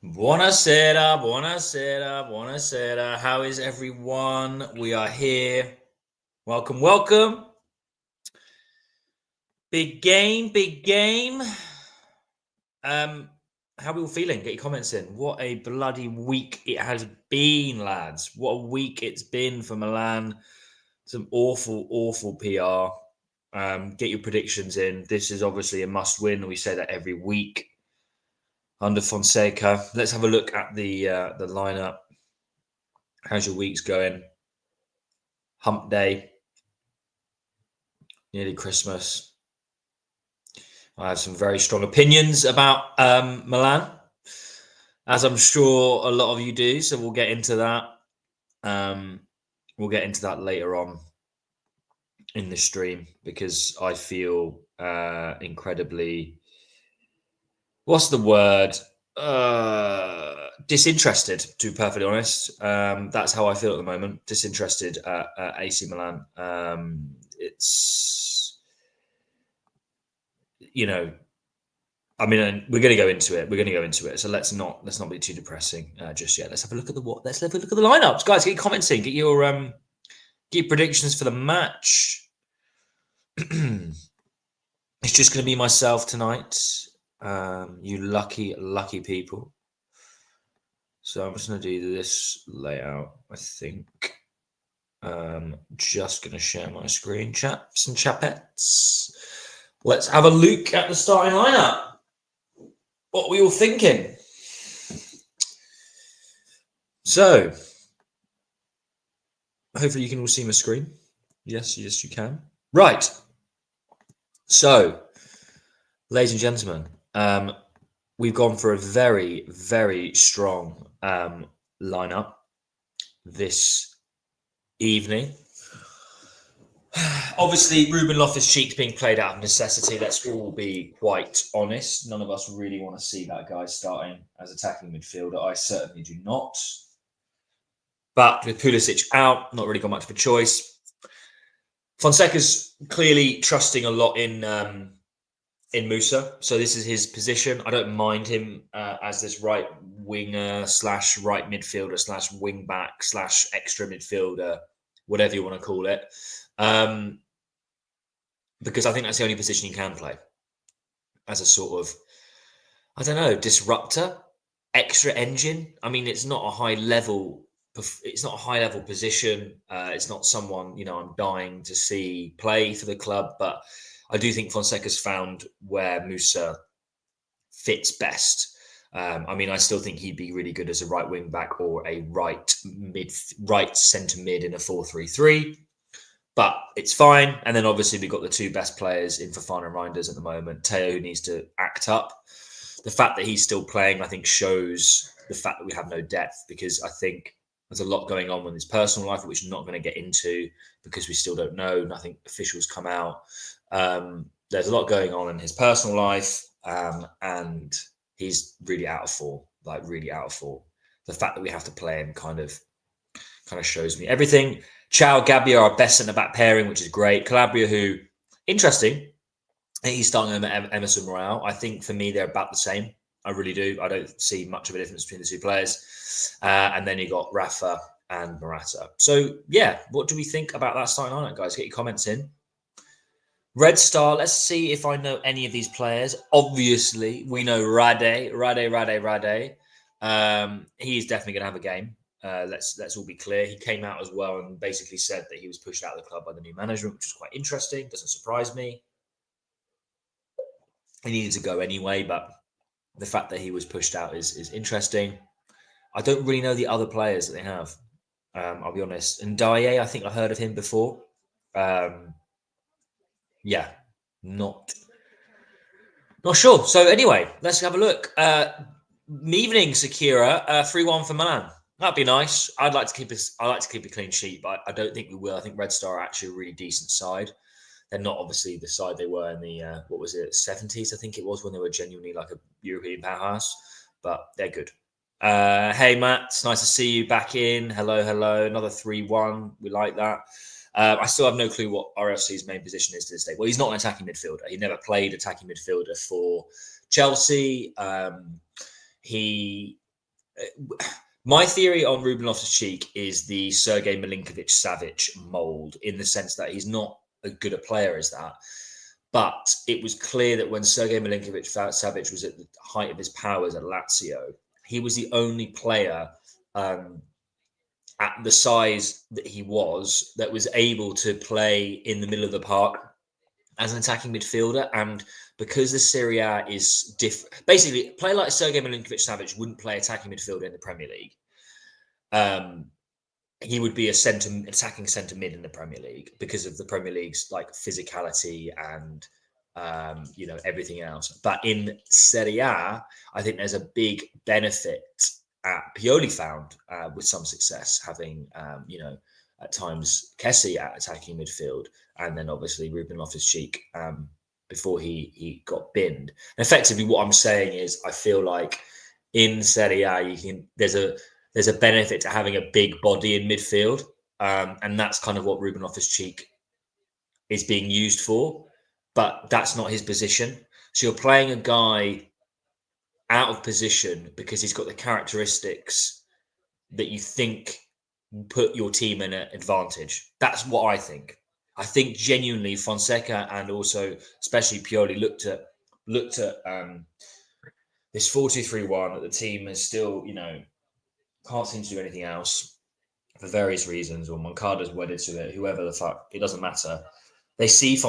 Buonasera, buonasera, buonasera. How is everyone? We are here. Welcome, welcome. Big game, big game. How are we all feeling? Get your comments in. What a bloody week it has been, lads. What a week it's been for Milan. Some awful, awful PR. Get your predictions in. This is obviously a must win. We say that every week under Fonseca. Let's have a look at the lineup. How's your week's going? Hump day. Nearly Christmas. I have some very strong opinions about Milan, as I'm sure a lot of you do. So we'll get into that. We'll get into that later on in the stream because I feel incredibly, what's the word? Disinterested, to be perfectly honest. That's how I feel at the moment. Disinterested at AC Milan. It's, you know, I mean, we're going to go into it. We're going to go into it. So let's not be too depressing just yet. Let's have a look at the lineups, guys. Get your comments in. Get your predictions for the match. It's just going to be myself tonight. You lucky people. So I'm just going to do this layout, I think. Just going to share my screen, chaps and chapettes. Let's have a look at the starting lineup. What are we all thinking? So, hopefully you can all see my screen. Yes, you can. Right. So, ladies and gentlemen, we've gone for a very, very strong lineup this evening. Obviously, Ruben Loftus-Cheek's being played out of necessity. Let's all be quite honest. None of us really want to see that guy starting as attacking midfielder. I certainly do not. But with Pulisic out, not really got much of a choice. Fonseca's clearly trusting a lot in Musa. So this is his position. I don't mind him as this right winger / right midfielder / wing back / extra midfielder, whatever you want to call it. Because I think that's the only position he can play as a sort of, I don't know, disruptor, extra engine. I mean, it's not a high level position. It's not someone, I'm dying to see play for the club, but I do think Fonseca's found where Musa fits best. I mean, I still think he'd be really good as a right wing back or a right centre mid in a 4-3-3. But it's fine. And then obviously we've got the two best players in Fofana and Reinders at the moment. Theo, who needs to act up. The fact that he's still playing, I think, shows the fact that we have no depth, because I think there's a lot going on with his personal life, which we're not going to get into because we still don't know. Nothing official's come out. There's a lot going on in his personal life, and he's really out of form, really out of form. The fact that we have to play him kind of shows me everything. Chao, Gabbia are best centre-back pairing, which is great. Calabria, who, interesting, he's starting over Emerson Royale. I think for me, they're about the same. I really do. I don't see much of a difference between the two players. And then you got Rafa and Morata. So, yeah, what do we think about that starting lineup, guys? Get your comments in. Red Star, let's see if I know any of these players. Obviously, we know Rade. He's definitely going to have a game. Let's all be clear. He came out as well and basically said that he was pushed out of the club by the new management, which is quite interesting. Doesn't surprise me. He needed to go anyway, but the fact that he was pushed out is interesting. I don't really know the other players that they have. I'll be honest. And Dye, I think I heard of him before. Yeah, not sure. So anyway, let's have a look. Evening, Sakira. 3-1 for Milan. That'd be nice. I'd like to keep a clean sheet, but I don't think we will. I think Red Star are actually a really decent side. They're not obviously the side they were in the 70s, I think it was, when they were genuinely like a European powerhouse, but they're good. Hey Matt, it's nice to see you back in. Hello. Another 3-1. We like that. I still have no clue what RFC's main position is to this day. Well, he's not an attacking midfielder. He never played attacking midfielder for Chelsea. My theory on Ruben Loftus-Cheek is the Sergei Milinkovic-Savic mold, in the sense that he's not as good a player as that. But it was clear that when Sergei Milinkovic-Savic was at the height of his powers at Lazio, he was the only player at the size that he was that was able to play in the middle of the park as an attacking midfielder. And because the Serie A is different, basically, a player like Sergei Milinkovic-Savic wouldn't play attacking midfielder in the Premier League. He would be attacking centre mid in the Premier League because of the Premier League's like physicality and everything else. But in Serie A, I think there's a big benefit Pioli found with some success, having at times Kessie at attacking midfield, and then obviously Ruben Loftus-Cheek before he got binned. And effectively, what I'm saying is, I feel like in Serie A, there's a benefit to having a big body in midfield, and that's kind of what Ruben Loftus-Cheek is being used for. But that's not his position. So you're playing a guy out of position because he's got the characteristics that you think put your team in an advantage. That's what I think. I think genuinely Fonseca and also especially Pioli looked at this 4-2-3-1 that the team is still, can't seem to do anything else for various reasons, or Moncada's wedded to it, whoever the fuck, it doesn't matter. They see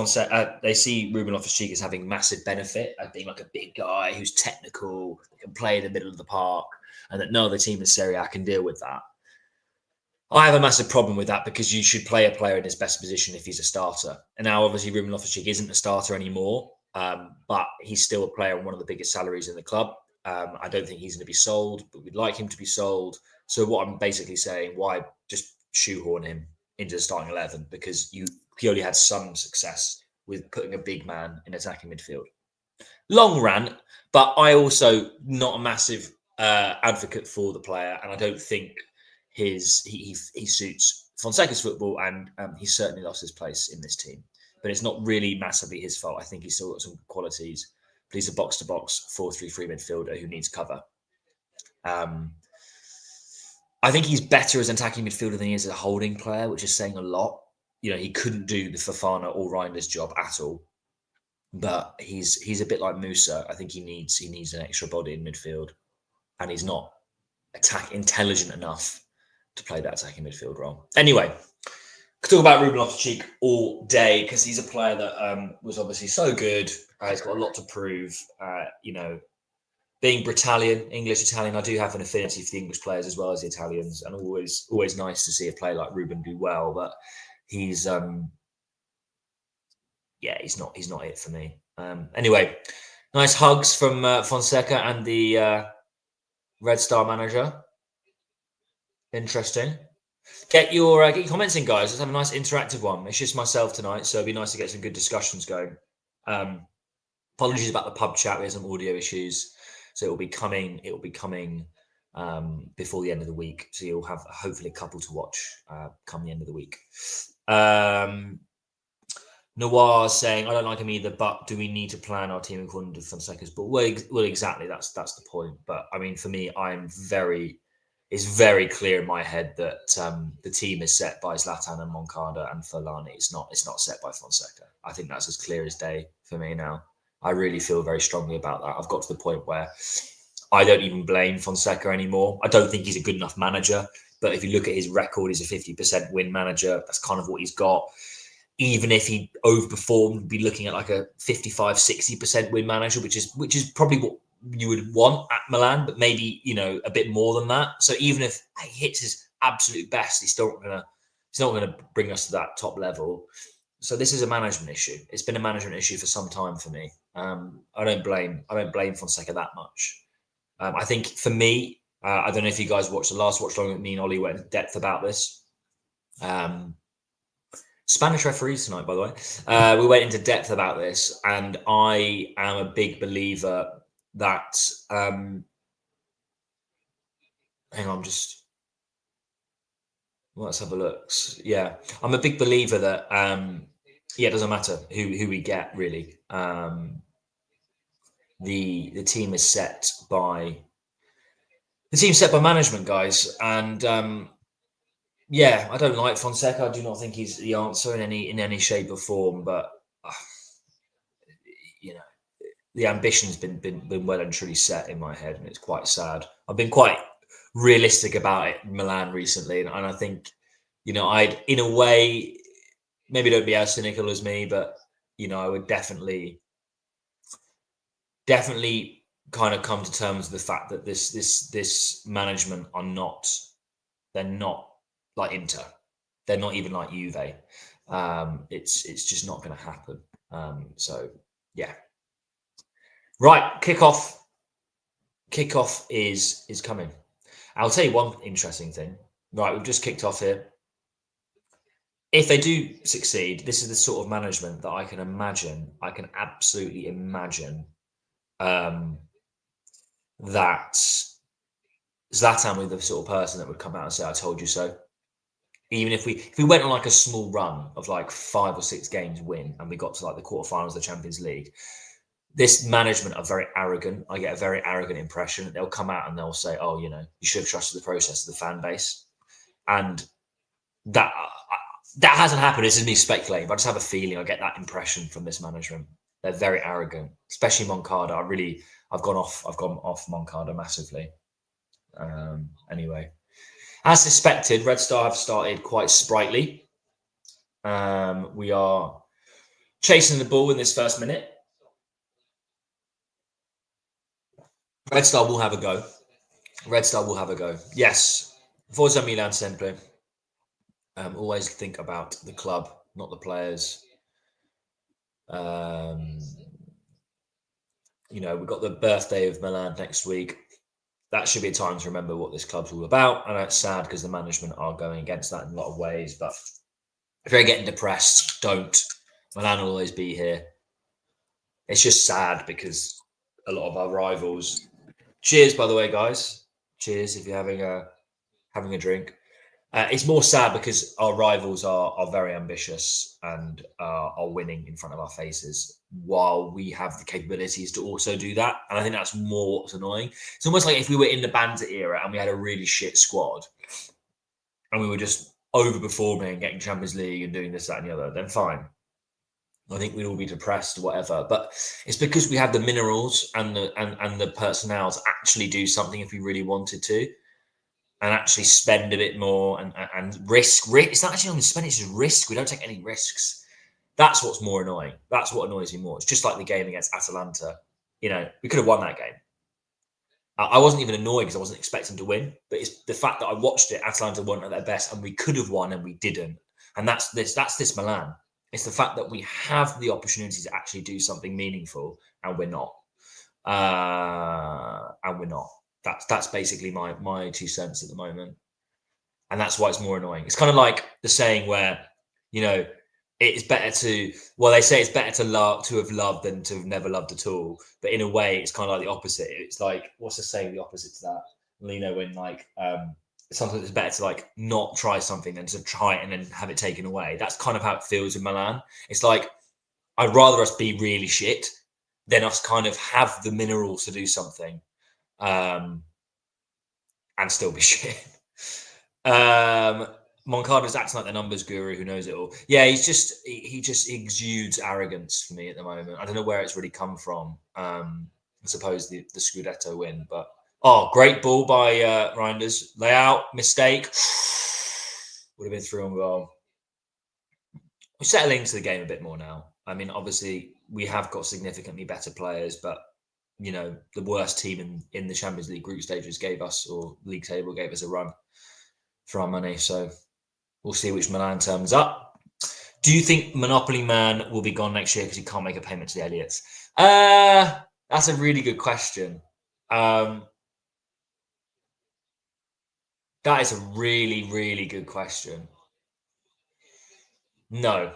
they see Ruben Loftus-Cheek as having massive benefit, as being like a big guy who's technical, can play in the middle of the park, and that no other team in Serie A can deal with that. I have a massive problem with that, because you should play a player in his best position if he's a starter. And now, obviously, Ruben Loftus-Cheek isn't a starter anymore, but he's still a player on one of the biggest salaries in the club. I don't think he's going to be sold, but we'd like him to be sold. So what I'm basically saying, why just shoehorn him into the starting 11? Because Pioli had some success with putting a big man in attacking midfield. Long rant, but I also not a massive advocate for the player, and I don't think he suits Fonseca's football, and he's certainly lost his place in this team. But it's not really massively his fault. I think he's still got some qualities. But he's a box-to-box 4-3-3 midfielder who needs cover. I think he's better as an attacking midfielder than he is as a holding player, which is saying a lot. He couldn't do the Fofana or Reinders job at all. But he's a bit like Musa. I think he needs an extra body in midfield, and he's not intelligent enough to play that attacking midfield role. Anyway, could talk about Ruben Loftus-Cheek all day, because he's a player that was obviously so good. He's got a lot to prove. Being English-Italian, I do have an affinity for the English players as well as the Italians, and always nice to see a player like Ruben do well. But he's not it for me. Anyway, nice hugs from Fonseca and the Red Star manager. Interesting. Get your comments in, guys. Let's have a nice interactive one. It's just myself tonight, so it'd be nice to get some good discussions going. Apologies about the pub chat. We had some audio issues, so it will be coming before the end of the week. So you'll have hopefully a couple to watch come the end of the week. Noir saying, I don't like him either, but do we need to plan our team according to Fonseca's ball? Well, exactly. That's the point. But I mean, for me, it's very clear in my head that the team is set by Zlatan and Moncada and Forlani. It's not set by Fonseca. I think that's as clear as day for me now. I really feel very strongly about that. I've got to the point where I don't even blame Fonseca anymore. I don't think he's a good enough manager. But if you look at his record, he's a 50% win manager. That's kind of what he's got. Even if he overperformed, we'd be looking at like a 55, 60% win manager, which is probably what you would want at Milan, but maybe, a bit more than that. So even if he hits his absolute best, he's not going to bring us to that top level. So this is a management issue. It's been a management issue for some time for me. I don't blame Fonseca that much. I think for me, I don't know if you guys watched the last Watchalong. Me and Ollie went into depth about this. Spanish referees tonight, by the way. We went into depth about this, and I am a big believer that let's have a look. Yeah, I'm a big believer that it doesn't matter who we get, really. The team is set by the team's set by management, guys, and yeah, I don't like Fonseca. I do not think he's the answer in any shape or form. But you know, the ambition's been well and truly set in my head, and it's quite sad. I've been quite realistic about it in Milan recently, and I think, I'd in a way maybe don't be as cynical as me, but I would definitely kind of come to terms with the fact that this management are not, they're not like Inter, they're not even like Juve. It's just not going to happen. So yeah, right. Kickoff is coming. I'll tell you one interesting thing. Right, we've just kicked off here. If they do succeed, this is the sort of management that I can imagine. I can absolutely imagine that Zlatan was the sort of person that would come out and say, "I told you so." Even if we went on like a small run of like 5 or 6 games win, and we got to like the quarterfinals of the Champions League, this management are very arrogant. I get a very arrogant impression. They'll come out and they'll say, "Oh, you should have trusted the process of the fan base," and that hasn't happened. This is me speculating, but I just have a feeling. I get that impression from this management. They're very arrogant, especially Moncada. I've gone off Moncada massively. Anyway, as suspected, Red Star have started quite sprightly. We are chasing the ball in this first minute. Red Star will have a go. Red Star will have a go. Yes. Forza Milan sempre. Always think about the club, not the players. We've got the birthday of Milan next week. That should be a time to remember what this club's all about. I know it's sad because the management are going against that in a lot of ways, but if you're getting depressed, don't. Milan will always be here. It's just sad because a lot of our rivals. Cheers, by the way, guys. Cheers if you're having a drink. It's more sad because our rivals are very ambitious and are winning in front of our faces, while we have the capabilities to also do that. And I think that's more what's annoying. It's almost like if we were in the Banter era and we had a really shit squad and we were just overperforming and getting Champions League and doing this, that, and the other, then fine. I think we'd all be depressed, whatever. But it's because we have the minerals and the personnel to actually do something if we really wanted to, and actually spend a bit more and risk. It's not actually only spend; it's just risk. We don't take any risks. That's what's more annoying. That's what annoys me more. It's just like the game against Atalanta. We could have won that game. I wasn't even annoyed because I wasn't expecting to win. But it's the fact that I watched it. Atalanta weren't at their best, and we could have won, and we didn't. And that's this Milan. It's the fact that we have the opportunity to actually do something meaningful, and we're not. That's basically my 2 cents at the moment, and that's why it's more annoying. It's kind of like the saying where it's better to, well, they say it's better to have loved than to have never loved at all. But in a way, it's kind of like the opposite. It's like, what's the saying the opposite to that? When like sometimes it's better to like not try something than to try it and then have it taken away. That's kind of how it feels in Milan. It's like I'd rather us be really shit than us kind of have the minerals to do something. And still be shit. Moncada's acting like the numbers guru who knows it all. Yeah, he just exudes arrogance for me at the moment. I don't know where it's really come from. I suppose the Scudetto win, but great ball by Reinders. Leao, mistake. Would have been through on goal. We're settling into the game a bit more now. I mean, obviously, we have got significantly better players, but the worst team in the Champions League group stages or league table gave us a run for our money. So we'll see which Milan turns up. Do you think Monopoly Man will be gone next year because he can't make a payment to the Elliots? That's a really good question. That is a really, really good question. No,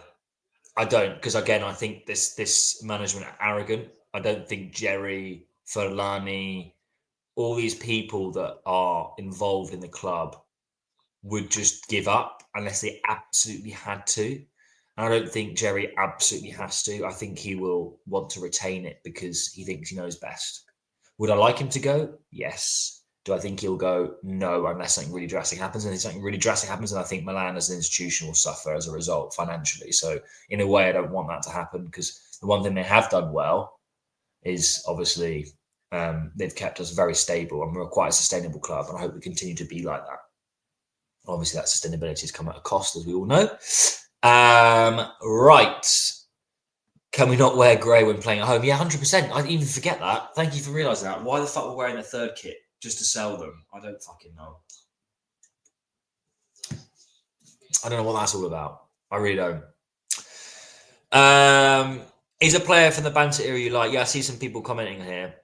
I don't, because again, I think this management are arrogant. I don't think Jerry, Furlani, all these people that are involved in the club would just give up unless they absolutely had to. And I don't think Jerry absolutely has to. I think he will want to retain it because he thinks he knows best. Would I like him to go? Yes. Do I think he'll go? No, unless something really drastic happens. And if something really drastic happens, and I think Milan as an institution will suffer as a result financially. So in a way, I don't want that to happen, because the one thing they have done well is obviously they've kept us very stable, and we're quite a sustainable club. And I hope we continue to be like that. Obviously, that sustainability has come at a cost, as we all know. Right. Can we not wear grey when playing at home? Yeah, 100%. I didn't even forget that. Thank you for realising that. Why the fuck we're wearing a third kit? Just to sell them? I don't fucking know. I don't know what that's all about. I really don't. Is a player from the Banter era you like? Yeah, I see some people commenting here.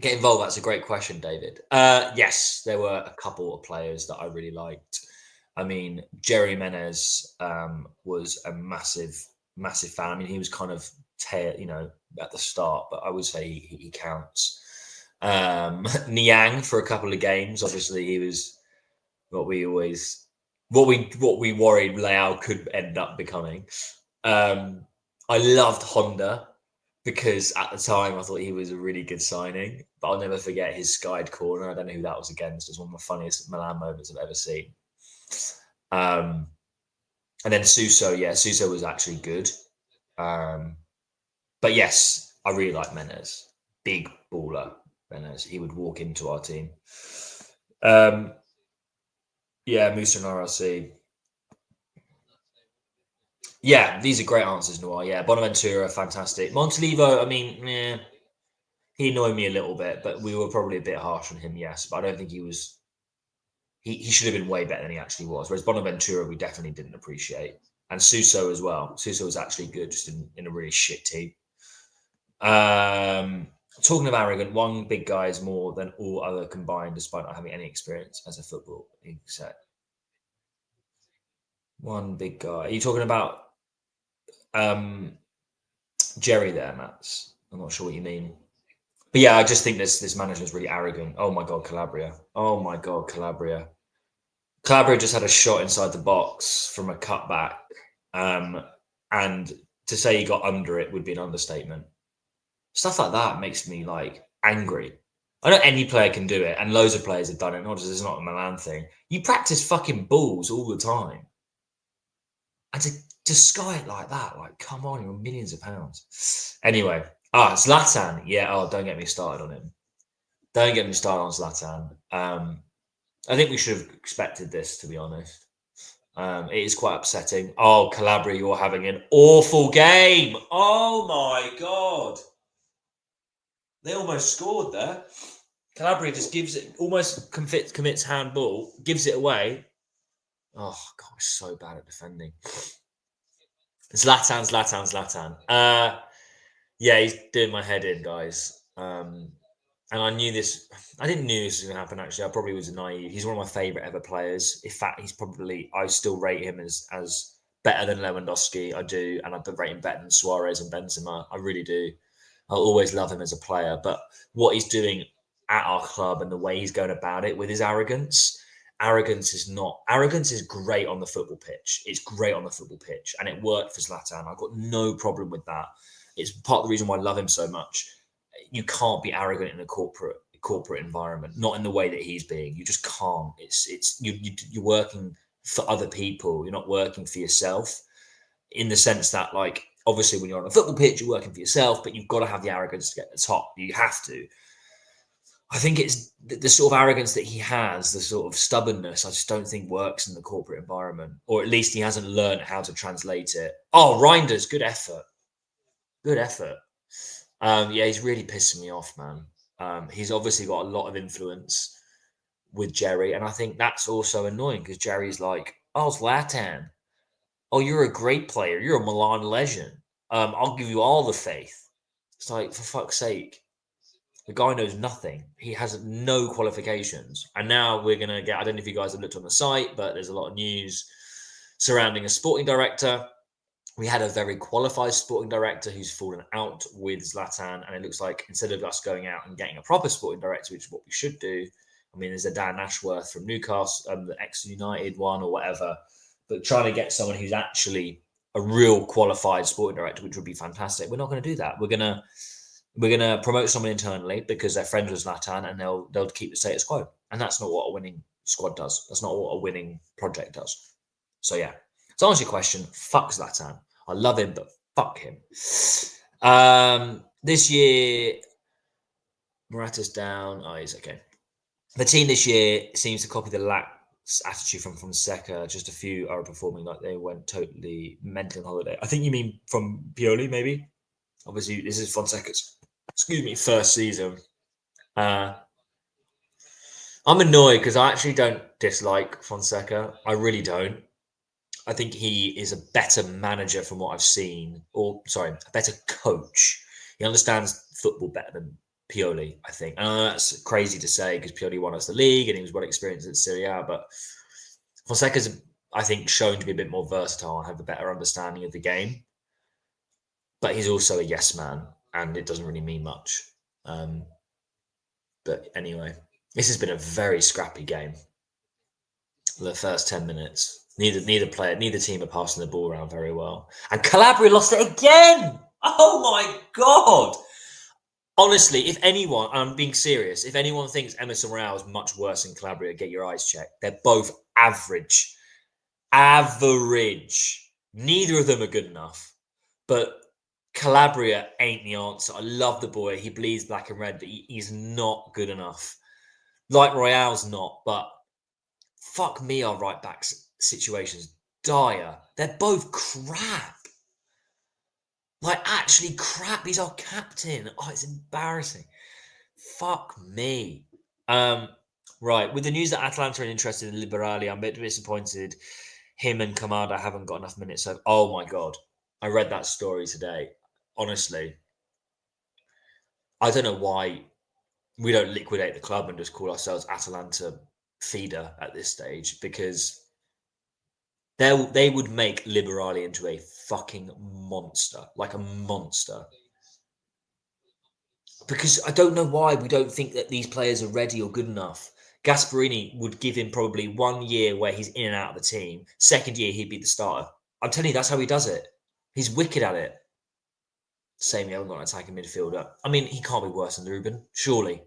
Get involved. That's a great question, David. Yes, there were a couple of players that I really liked. I mean, Jerry Menez was a massive fan. I mean, he was kind of at the start, but I would say he counts. Niang for a couple of games. Obviously, he was what we worried Leao could end up becoming. I loved Honda, because at the time I thought he was a really good signing, but I'll never forget his skied corner. I don't know who that was against. It's one of the funniest Milan moments I've ever seen. And then Suso, Suso was actually good. But yes, I really like Menez. Big baller, Menez. He would walk into our team. Musa and RLC. Yeah, these are great answers, Noir. Yeah, Bonaventura, fantastic. Montalivo, I mean, he annoyed me a little bit, but we were probably a bit harsh on him, yes. But I don't think he was... He should have been way better than he actually was. Whereas Bonaventura, we definitely didn't appreciate. And Suso as well. Suso was actually good, just in a really shit team. Talking of arrogant, one big guy is more than all other combined, despite not having any experience as a football exec. One big guy. Are you talking about Jerry there, Mats? I'm not sure what you mean. But yeah, I just think this manager is really arrogant. Oh my God, Calabria. Oh my God, Calabria. Calabria just had a shot inside the box from a cutback. And to say he got under it would be an understatement. Stuff like that makes me angry. I know any player can do it, and loads of players have done it. It's not a Milan thing. You practice fucking balls all the time, and to sky it like that, come on, you're millions of pounds. Anyway, Zlatan, yeah. Oh, don't get me started on him. Don't get me started on Zlatan. I think we should have expected this, to be honest. It is quite upsetting. Oh, Calabria, you're having an awful game. Oh my God. They almost scored there. Calabria just gives it, almost commits handball, gives it away. Oh, God, we're so bad at defending. Zlatan. Yeah, he's doing my head in, guys. And I knew this. I didn't know this was going to happen, actually. I probably was naive. He's one of my favourite ever players. In fact, I still rate him as better than Lewandowski. I do. And I rate him better than Suarez and Benzema. I really do. I'll always love him as a player. But what he's doing at our club and the way he's going about it with his arrogance is great on the football pitch. It's great on the football pitch. And it worked for Zlatan. I've got no problem with that. It's part of the reason why I love him so much. You can't be arrogant in a corporate environment, not in the way that he's being. You just can't. You're working for other people. You're not working for yourself, in the sense that, obviously when you're on a football pitch, you're working for yourself, but you've got to have the arrogance to get to the top. You have to. I think it's the sort of arrogance that he has, the sort of stubbornness, I just don't think works in the corporate environment, or at least he hasn't learned how to translate it. Oh, Reinders, good effort. Good effort. Yeah, he's really pissing me off, man. He's obviously got a lot of influence with Jerry, and I think that's also annoying, because Jerry's like, oh, Zlatan. Oh, you're a great player. You're a Milan legend. I'll give you all the faith. It's like, for fuck's sake. The guy knows nothing. He has no qualifications. And now we're going to get, I don't know if you guys have looked on the site, but there's a lot of news surrounding a sporting director. We had a very qualified sporting director who's fallen out with Zlatan. And it looks like instead of us going out and getting a proper sporting director, which is what we should do, I mean, there's a Dan Ashworth from Newcastle, the ex-United one or whatever, but trying to get someone who's actually a real qualified sporting director, which would be fantastic. We're not going to do that. We're going we're going to promote someone internally because they're friends with Zlatan, and they'll keep the status quo. And that's not what a winning squad does. That's not what a winning project does. So yeah, to answer your question, fuck Zlatan. I love him, but fuck him. This year, Morata's down. Oh, he's okay. The team this year seems to copy the lax attitude from Fonseca. Just a few are performing like they went totally mental on holiday. I think you mean from Pioli, maybe. Obviously, this is Fonseca's, first season. I'm annoyed because I actually don't dislike Fonseca. I really don't. I think he is a better manager from what I've seen, or sorry, a better coach. He understands football better than Pioli, I think. And I know that's crazy to say because Pioli won us the league and he was well experienced at Serie A, but Fonseca's, I think, shown to be a bit more versatile and have a better understanding of the game. But he's also a yes man, and it doesn't really mean much. But anyway, this has been a very scrappy game. The first 10 minutes. Neither team are passing the ball around very well. And Calabria lost it again. Oh my God. Honestly, if anyone, and I'm being serious, if anyone thinks Emerson Royale is much worse than Calabria, get your eyes checked. They're both average. Average. Neither of them are good enough. But Calabria ain't the answer. I love the boy. He bleeds black and red, but he's not good enough. Like Royale's not, but fuck me, our right back situation's dire. They're both crap. Like, actually crap. He's our captain. Oh, it's embarrassing. Fuck me. Right. With the news that Atalanta are interested in Liberali, I'm a bit disappointed him and Kamada haven't got enough minutes. So, oh my God. I read that story today. Honestly, I don't know why we don't liquidate the club and just call ourselves Atalanta feeder at this stage, because they would make Liberali into a fucking monster, like a monster. Because I don't know why we don't think that these players are ready or good enough. Gasparini would give him probably 1 year where he's in and out of the team. Second year, he'd be the starter. I'm telling you, that's how he does it. He's wicked at it. Same, you haven't got an attacking midfielder. I mean, he can't be worse than Ruben, surely.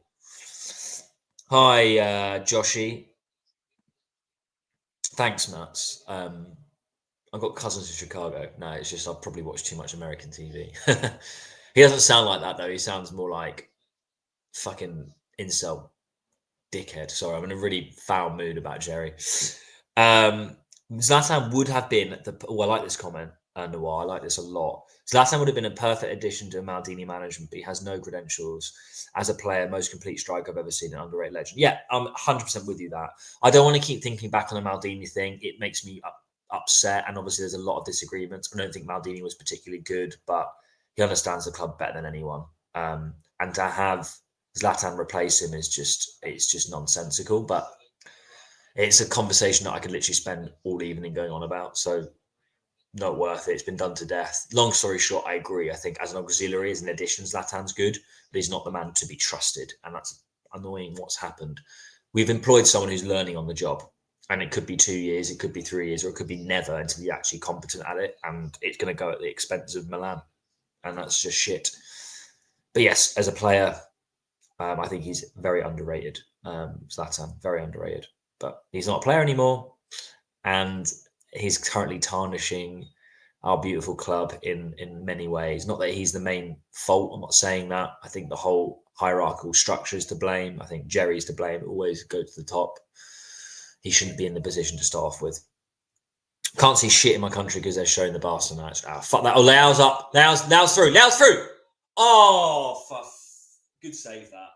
Hi, Joshy. Thanks, Nuts. I've got cousins in Chicago. No, it's just I've probably watched too much American TV. He doesn't sound like that, though. He sounds more like fucking incel dickhead. Sorry, I'm in a really foul mood about Jerry. Zlatan would have been I like this comment, Noir. I like this a lot. Zlatan would have been a perfect addition to Maldini management, but he has no credentials as a player. Most complete striker I've ever seen, an underrated legend. Yeah, I'm 100% with you that. I don't want to keep thinking back on the Maldini thing. It makes me upset, and obviously there's a lot of disagreements. I don't think Maldini was particularly good, but he understands the club better than anyone. And to have Zlatan replace him is just nonsensical. But it's a conversation that I could literally spend all evening going on about. So not worth it. It's been done to death. Long story short, I agree. I think as an auxiliary, as an addition, Zlatan's good, but he's not the man to be trusted. And that's annoying what's happened. We've employed someone who's learning on the job. And it could be 2 years, it could be 3 years, or it could be never until you're actually competent at it. And it's going to go at the expense of Milan. And that's just shit. But yes, as a player, I think he's very underrated. Zlatan, very underrated. But he's not a player anymore. And he's currently tarnishing our beautiful club in many ways. Not that he's the main fault. I'm not saying that. I think the whole hierarchical structure is to blame. I think Jerry's to blame. Always go to the top. He shouldn't be in the position to start off with. Can't see shit in my country because they're showing the Barca match. Ah, fuck that. Oh, Leao's up. Leao's through. Leao's through. Oh, fuck. Good save that.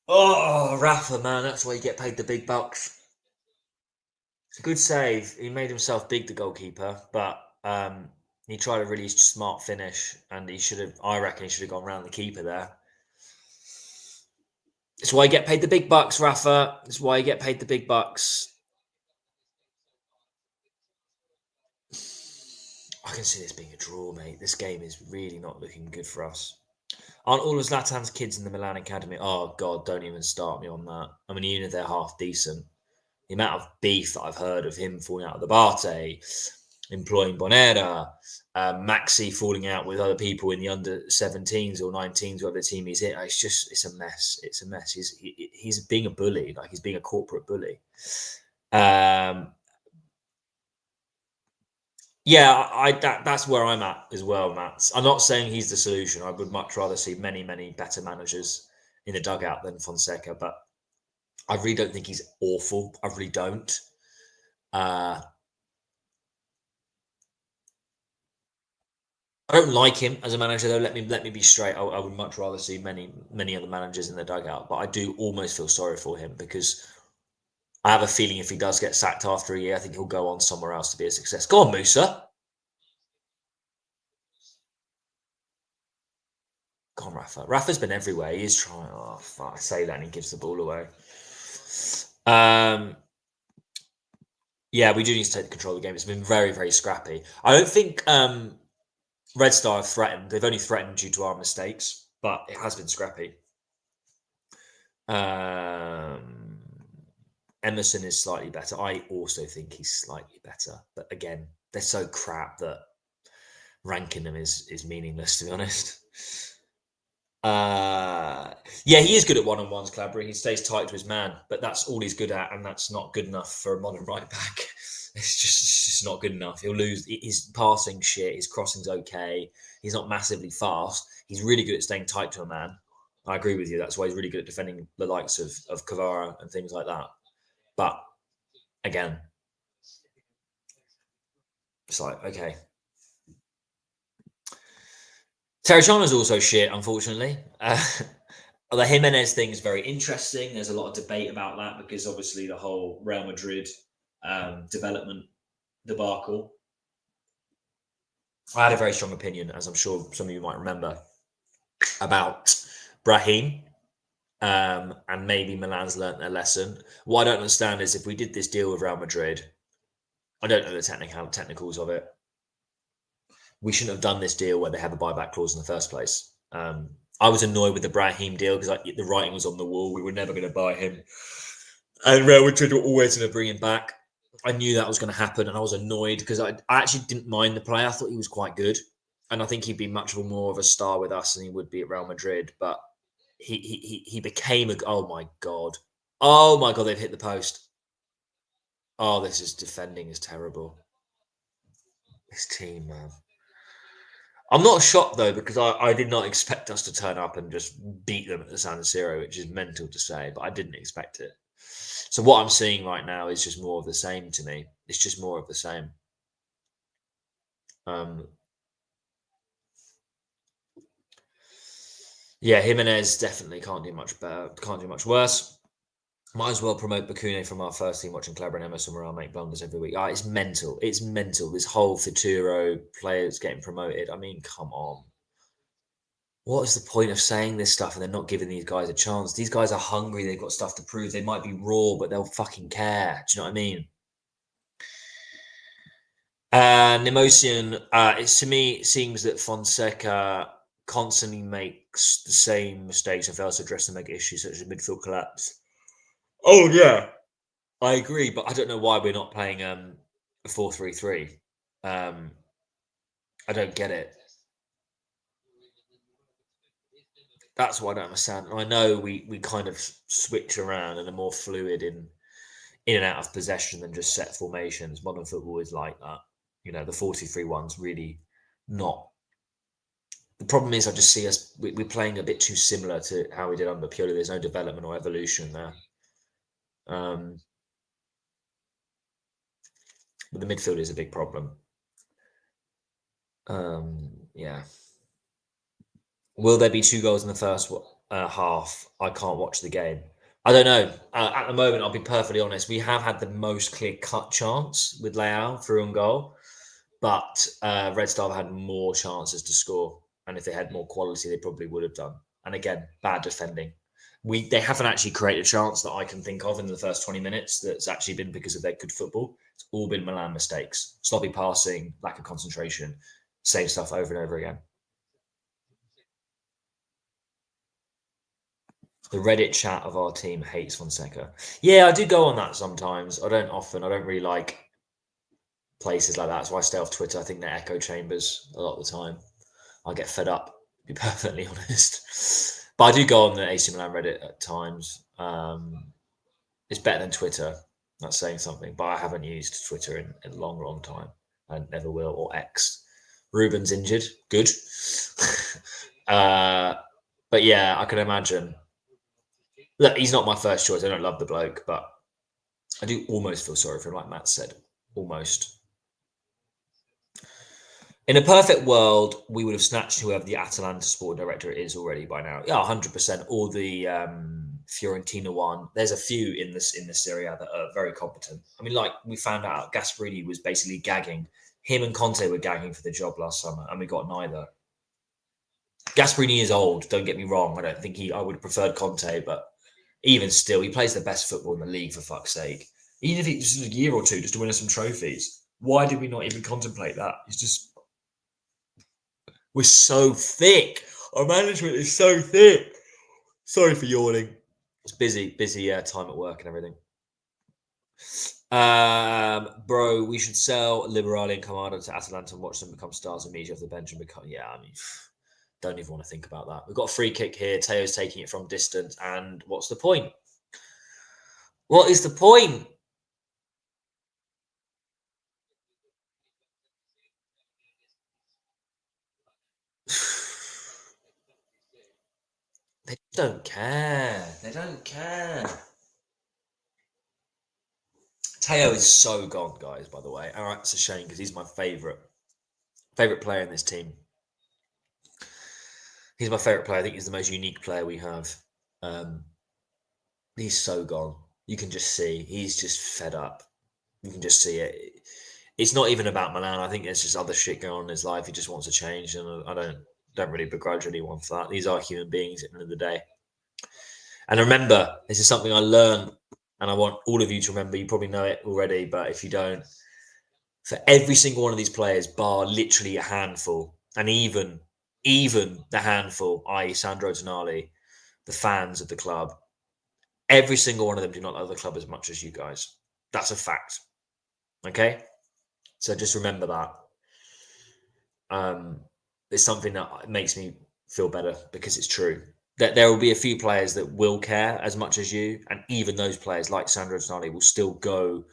Oh, Rafa, man, that's why you get paid the big bucks. It's a good save. He made himself big, the goalkeeper, but he tried a really smart finish, and I reckon he should have gone round the keeper there. That's why you get paid the big bucks, Rafa. That's why you get paid the big bucks. I can see this being a draw, mate. This game is really not looking good for us. Aren't all of Zlatan's kids in the Milan academy? Oh, God, don't even start me on that. I mean, even if they're half decent, the amount of beef that I've heard of him falling out of the Barte, employing Bonera, Maxi falling out with other people in the under 17s or 19s, whatever team he's in. It's a mess. It's a mess. He's being a bully, like he's being a corporate bully. Yeah, that's where I'm at as well, Matt. I'm not saying he's the solution. I would much rather see many, many better managers in the dugout than Fonseca, but I really don't think he's awful. I really don't. I don't like him as a manager, though. Let me be straight. I would much rather see many other managers in the dugout, but I do almost feel sorry for him because I have a feeling if he does get sacked after a year, I think he'll go on somewhere else to be a success. Go on, Musa. Go on, Rafa. Rafa's been everywhere. He is trying. Oh, fuck. I say that and he gives the ball away. Yeah, we do need to take control of the game. It's been very, very scrappy. I don't think Red Star have threatened. They've only threatened due to our mistakes, but it has been scrappy. Emerson is slightly better. I also think he's slightly better, but again, they're so crap that ranking them is meaningless, to be honest. Yeah, he is good at one-on-ones, Calabria. He stays tight to his man, but that's all he's good at, and that's not good enough for a modern right back. It's just not good enough. He'll lose his passing shit. His crossing's okay. He's not massively fast. He's really good at staying tight to a man. I agree with you. That's why he's really good at defending the likes of Kvara and things like that. But again, it's like, okay. Terrachano's also shit, unfortunately. The Jimenez thing is very interesting. There's a lot of debate about that because obviously the whole Real Madrid development debacle. I had a very strong opinion, as I'm sure some of you might remember, about Brahim. And maybe Milan's learnt their lesson. What I don't understand is if we did this deal with Real Madrid, I don't know the technicals of it. We shouldn't have done this deal where they have a buyback clause in the first place. I was annoyed with the Brahim deal because the writing was on the wall. We were never going to buy him. And Real Madrid were always going to bring him back. I knew that was going to happen, and I was annoyed because I actually didn't mind the player. I thought he was quite good, and I think he'd be much more of a star with us than he would be at Real Madrid. But he became a. Oh my god! They've hit the post. Oh, this is defending is terrible. This team, man. I'm not shocked though because I did not expect us to turn up and just beat them at the San Siro, which is mental to say, but I didn't expect it. So what I'm seeing right now is just more of the same to me. It's just more of the same. Yeah, Jimenez definitely can't do much better. Can't do much worse. Might as well promote Bakune from our first team watching Clever and Emerson where I'll make blunders every week. It's mental. It's mental. This whole Futuro players getting promoted. I mean, come on. What is the point of saying this stuff and they're not giving these guys a chance? These guys are hungry. They've got stuff to prove. They might be raw, but they'll fucking care. Do you know what I mean? Nemosian, to me, it seems that Fonseca constantly makes the same mistakes and fails to address and make issues such as midfield collapse. Oh, yeah. I agree, but I don't know why we're not playing a 4-3-3. I don't get it. That's what I don't understand. I know we kind of switch around and are more fluid in and out of possession than just set formations. Modern football is like that. You know, the 4-2-3 one's really not. The problem is, I just see us, we're playing a bit too similar to how we did under Pioli. There's no development or evolution there. But the midfield is a big problem. Yeah. Will there be 2 goals in the first half? I can't watch the game. I don't know. At the moment, I'll be perfectly honest. We have had the most clear-cut chance with Leao through on goal, but Red Star had more chances to score. And if they had more quality, they probably would have done. And again, bad defending. They haven't actually created a chance that I can think of in the first 20 minutes that's actually been because of their good football. It's all been Milan mistakes, sloppy passing, lack of concentration, same stuff over and over again. The Reddit chat of our team hates Fonseca. Yeah, I do go on that sometimes. I don't often. I don't really like places like that. That's why I stay off Twitter. I think they're echo chambers a lot of the time. I get fed up, to be perfectly honest. But I do go on the AC Milan Reddit at times. It's better than Twitter. That's saying something. But I haven't used Twitter in a long, long time. And never will. Or X. Ruben's injured. Good. But yeah, I can imagine. Look, he's not my first choice. I don't love the bloke, but I do almost feel sorry for him, like Matt said. Almost. In a perfect world, we would have snatched whoever the Atalanta sport director is already by now. Yeah, 100%. Or the Fiorentina one. There's a few in this area that are very competent. I mean, like we found out, Gasperini was basically gagging. Him and Conte were gagging for the job last summer, and we got neither. Gasperini is old. Don't get me wrong. I don't think I would have preferred Conte, but even still, he plays the best football in the league, for fuck's sake. Even if it's just a year or two just to win us some trophies. Why did we not even contemplate that? It's just, we're so thick. Our management is so thick. Sorry for yawning. It's busy time at work and everything. Bro, we should sell Liberali and Kamada to Atalanta and watch them become stars immediately off the bench and become, yeah, I mean, don't even want to think about that. We've got a free kick here. Theo's taking it from distance. And what's the point? What is the point? They don't care. They don't care. Theo is so gone, guys, by the way. All right, it's a shame because he's my favourite player in this team. He's my favourite player. I think he's the most unique player we have. He's so gone. You can just see he's just fed up. You can just see it. It's not even about Milan. I think there's just other shit going on in his life. He just wants to change, and I don't really begrudge anyone for that. These are human beings at the end of the day. And remember, this is something I learned, and I want all of you to remember. You probably know it already, but if you don't, for every single one of these players, bar literally a handful, and even the handful, i.e. Sandro Tonali, the fans of the club, every single one of them do not love the club as much as you guys. That's a fact. Okay? So just remember that. It's something that makes me feel better because it's true. That there will be a few players that will care as much as you, and even those players like Sandro Tonali will still go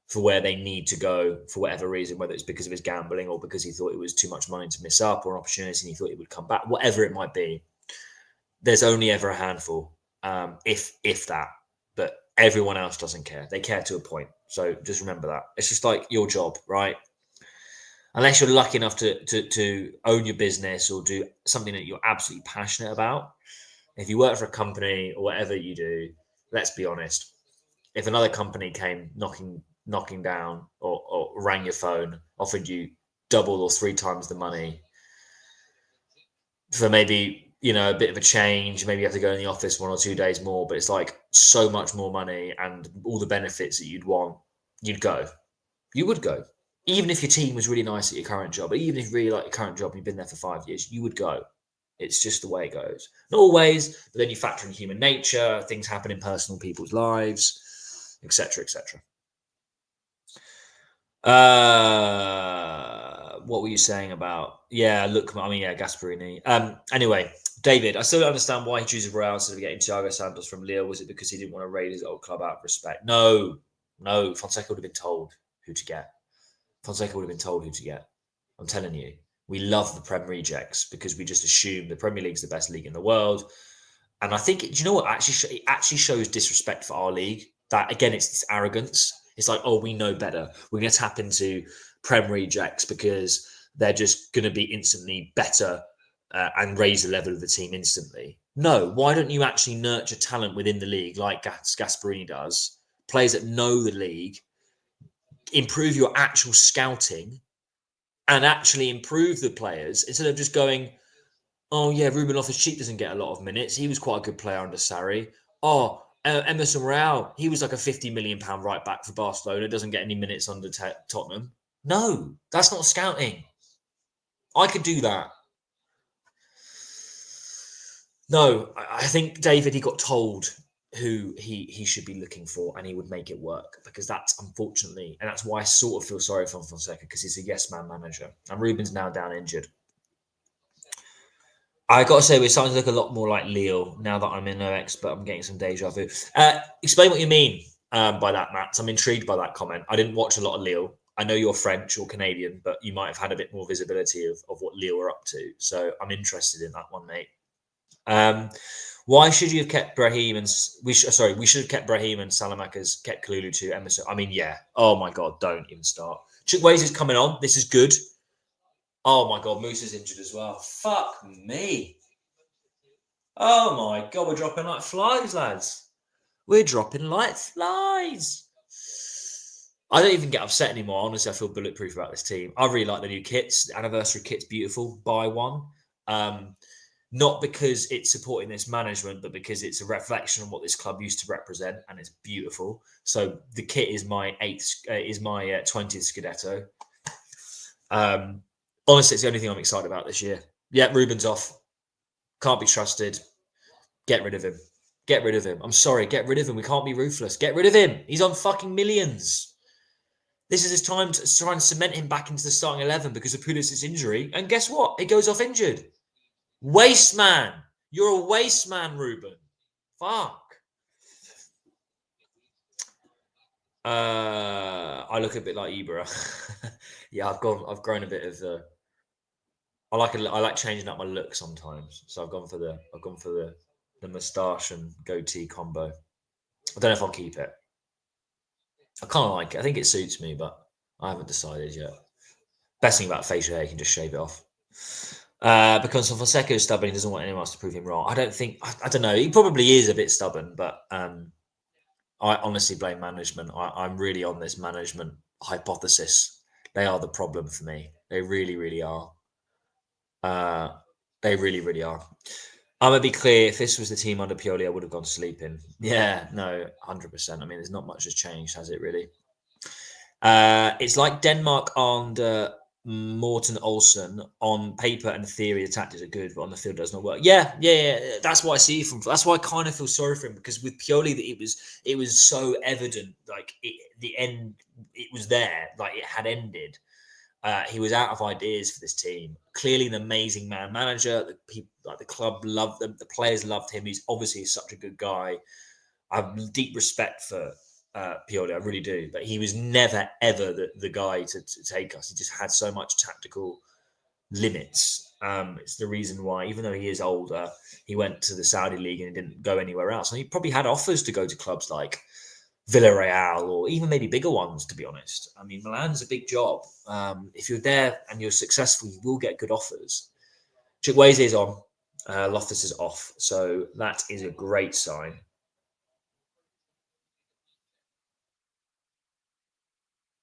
for where they need to go for whatever reason, whether it's because of his gambling or because he thought it was too much money to miss up or an opportunity and he thought it would come back, whatever it might be. There's only ever a handful, if that, but everyone else doesn't care. They care to a point. So just remember that. It's just like your job, right? Unless you're lucky enough to own your business or do something that you're absolutely passionate about. If you work for a company or whatever you do, let's be honest. If another company came knocking down or rang your phone, offered you double or three times the money for maybe, a bit of a change, maybe you have to go in the office 1 or 2 days more, but it's like so much more money and all the benefits that you'd want, you'd go. You would go. Even if your team was really nice at your current job, even if you really like your current job and you've been there for 5 years, you would go. It's just the way it goes. Not always, but then you factor in human nature, things happen in personal people's lives, etc., etc. What were you saying about? Yeah, look, I mean, yeah, Gasperini. Anyway, David, I still don't understand why he chooses Real instead of getting Thiago Santos from Lille. Was it because he didn't want to raid his old club out of respect? No. Fonseca would have been told who to get. Fonseca would have been told who to get. I'm telling you, we love the Prem rejects because we just assume the Premier League's the best league in the world. And I think, do you know what? It actually shows disrespect for our league. That, again, it's this arrogance. It's like, oh, we know better. We're going to tap into Prem rejects because they're just going to be instantly better and raise the level of the team instantly. No, why don't you actually nurture talent within the league like Gasperini does? Players that know the league, improve your actual scouting and actually improve the players instead of just going, oh, yeah, Ruben Loftus-Cheek doesn't get a lot of minutes. He was quite a good player under Sarri. Oh, Emerson Royal, he was like a £50 million right back for Barcelona, doesn't get any minutes under Tottenham. No, that's not scouting. I could do that. No, I think David, he got told who he should be looking for and he would make it work because that's unfortunately, and that's why I sort of feel sorry for Fonseca because he's a yes man manager and Ruben's now down injured. I got to say, we're starting to look a lot more like Leao now that I'm in no expert. I'm getting some deja vu. Explain what you mean by that, Matt. I'm intrigued by that comment. I didn't watch a lot of Leao. I know you're French or Canadian, but you might have had a bit more visibility of what Leao are up to. So I'm interested in that one, mate. Why should you have kept Brahim and we should have kept Brahim and Salamakas, kept Kalulu to Emerson. I mean, yeah. Oh my god, don't even start. Chukwueze is coming on. This is good. Oh my god, Moose is injured as well. Fuck me. Oh my god, we're dropping like flies, lads. We're dropping like flies. I don't even get upset anymore. Honestly, I feel bulletproof about this team. I really like the new kits. The anniversary kit's beautiful. Buy one. Not because it's supporting this management, but because it's a reflection on what this club used to represent, and it's beautiful. So the kit is my 20th Scudetto. Honestly, it's the only thing I'm excited about this year. Yeah, Ruben's off. Can't be trusted. Get rid of him. Get rid of him. I'm sorry. Get rid of him. We can't be ruthless. Get rid of him. He's on fucking millions. This is his time to try and cement him back into the starting 11 because of Pulisic's injury. And guess what? He goes off injured. Waste man. You're a waste man, Ruben. Fuck. I look a bit like Ibra. Yeah, I've grown a bit of I like changing up my look sometimes. So I've gone for the moustache and goatee combo. I don't know if I'll keep it. I kind of like it. I think it suits me, but I haven't decided yet. Best thing about facial hair, you can just shave it off. Because Fonseca is stubborn, he doesn't want anyone else to prove him wrong. I don't think. I don't know. He probably is a bit stubborn, but I honestly blame management. I'm really on this management hypothesis. They are the problem for me. They really, really are. They really, really are. I'm gonna be clear. If this was the team under Pioli, I would have gone sleeping. Yeah, no, 100%. I mean, there's not much has changed, has it really? It's like Denmark under Morten Olsen. On paper and theory, the tactics are good, but on the field it does not work. Yeah. That's what I see from. That's why I kind of feel sorry for him because with Pioli, that it was so evident. Like the end, it was there. Like it had ended. He was out of ideas for this team. Clearly, an amazing manager. The people, like the club, loved them. The players loved him. He's obviously such a good guy. I have deep respect for Pioli, I really do. But he was never ever the guy to take us. He just had so much tactical limits. It's the reason why, even though he is older, he went to the Saudi league and didn't go anywhere else. And he probably had offers to go to clubs like Villarreal or even maybe bigger ones, to be honest. I mean, Milan's a big job. If you're there and you're successful, you will get good offers. Chukwueze is on. Loftus is off. So that is a great sign.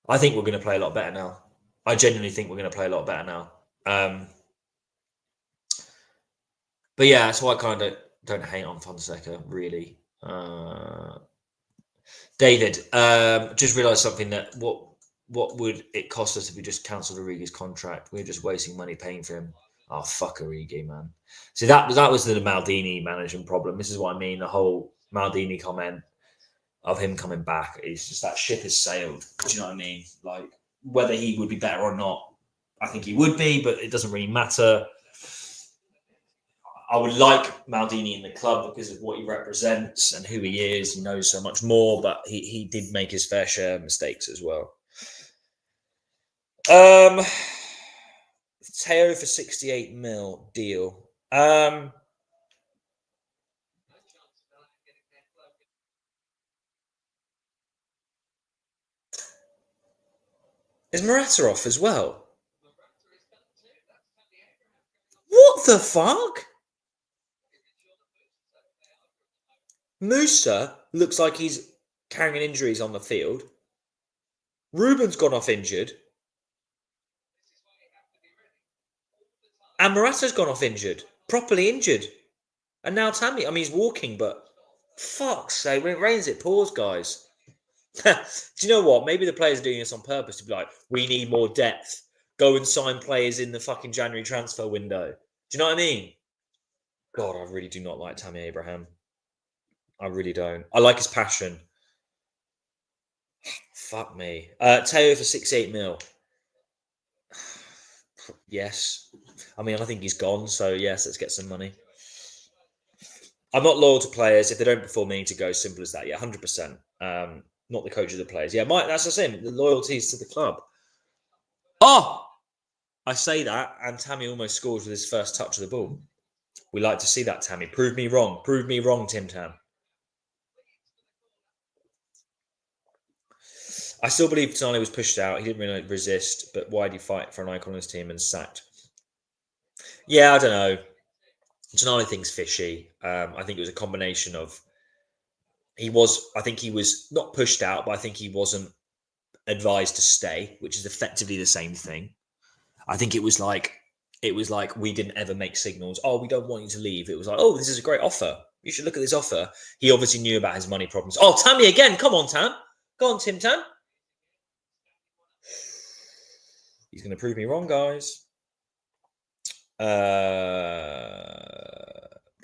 I think we're going to play a lot better now. I genuinely think we're going to play a lot better now. But yeah, that's why I kind of don't hate on Fonseca, really. David, just realised something that what would it cost us if we just cancelled Origi's contract? We're just wasting money paying for him. Oh, fuck Origi, man. See, that was the Maldini management problem. This is what I mean. The whole Maldini comment of him coming back is just that ship has sailed. Do you know what I mean? Like, whether he would be better or not, I think he would be, but it doesn't really matter. I would like Maldini in the club because of what he represents and who he is. He knows so much more, but he did make his fair share of mistakes as well. Theo for 68 mil deal. Is Morata off as well? What the fuck? Musa looks like he's carrying injuries on the field. Ruben's gone off injured. And Morata's gone off injured. Properly injured. And now Tammy, I mean, he's walking, but fuck's sake, when it rains, it pours, guys. Do you know what? Maybe the players are doing this on purpose to be like, we need more depth. Go and sign players in the fucking January transfer window. Do you know what I mean? God, I really do not like Tammy Abraham. I really don't. I like his passion. Fuck me. Theo for 68 mil. Yes. I mean, I think he's gone. So, yes, let's get some money. I'm not loyal to players. If they don't perform, they need to go. Simple as that. Yeah, 100%. Not the coach of the players. Yeah, that's the same. The loyalties to the club. Oh, I say that, and Tammy almost scores with his first touch of the ball. We like to see that, Tammy. Prove me wrong. Prove me wrong, Tim Tam. I still believe Tonali was pushed out. He didn't really resist, but why did he fight for an icon on his team and sacked? Yeah, I don't know. Tonali thing's fishy. I think it was a combination of I think he was not pushed out, but I think he wasn't advised to stay, which is effectively the same thing. I think it was like we didn't ever make signals. Oh, we don't want you to leave. It was like, oh, this is a great offer. You should look at this offer. He obviously knew about his money problems. Oh, Tammy again. Come on, Tam. Go on, Tim Tam. He's going to prove me wrong, guys.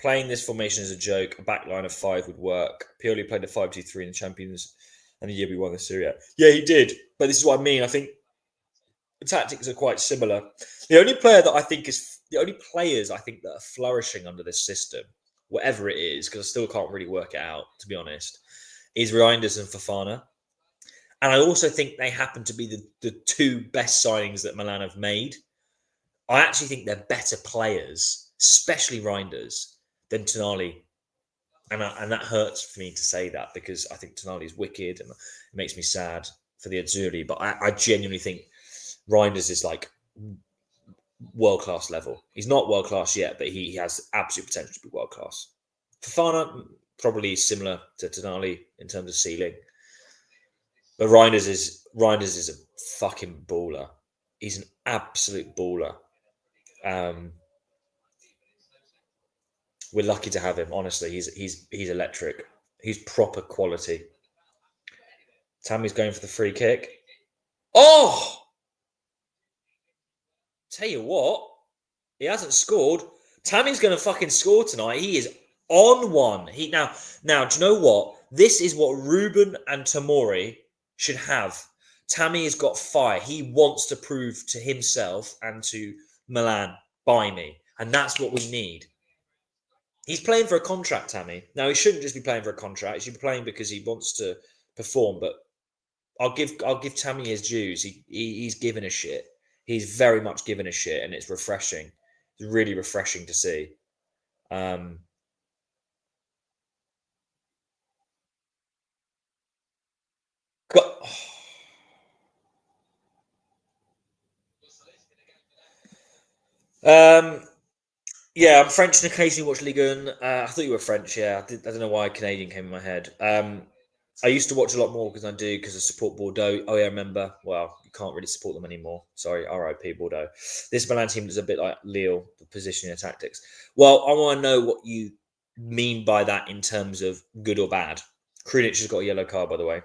Playing this formation is a joke. A back line of 5 would work. Purely played a 5-2-3 in the Champions and the year we won the Serie A. Yeah, he did. But this is what I mean. I think the tactics are quite similar. The only players I think that are flourishing under this system, whatever it is, because I still can't really work it out, to be honest, is Reinders and Fofana. And I also think they happen to be the two best signings that Milan have made. I actually think they're better players, especially Reinders, than Tonali. And that hurts for me to say that because I think Tonali is wicked and it makes me sad for the Azzurri. But I genuinely think Reinders is like world class level. He's not world class yet, but he has absolute potential to be world class. Fofana probably similar to Tonali in terms of ceiling, but Reinders is a fucking baller. He's an absolute baller. We're lucky to have him. Honestly, he's electric. He's proper quality. Tammy's going for the free kick. Oh, tell you what, he hasn't scored. Tammy's going to fucking score tonight. He is on one. Now. Do you know what? This is what Ruben and Tomori should have. Tammy has got fire. He wants to prove to himself and to Milan, buy me, and that's what we need. He's playing for a contract, Tammy. Now he shouldn't just be playing for a contract. He should be playing because he wants to perform. But I'll give Tammy his dues. He's given a shit. He's very much given a shit, and it's refreshing. It's really refreshing to see. Um, got, yeah, I'm French and occasionally watch Ligue 1. I thought you were French. Yeah, I don't know why Canadian came in my head. I used to watch a lot more because I do because I support Bordeaux. Oh yeah, I remember. Well, you can't really support them anymore. Sorry, RIP Bordeaux. This Milan team is a bit like Lille, the positioning and tactics. Well, I want to know what you mean by that in terms of good or bad. Krunic has got a yellow card, by the way.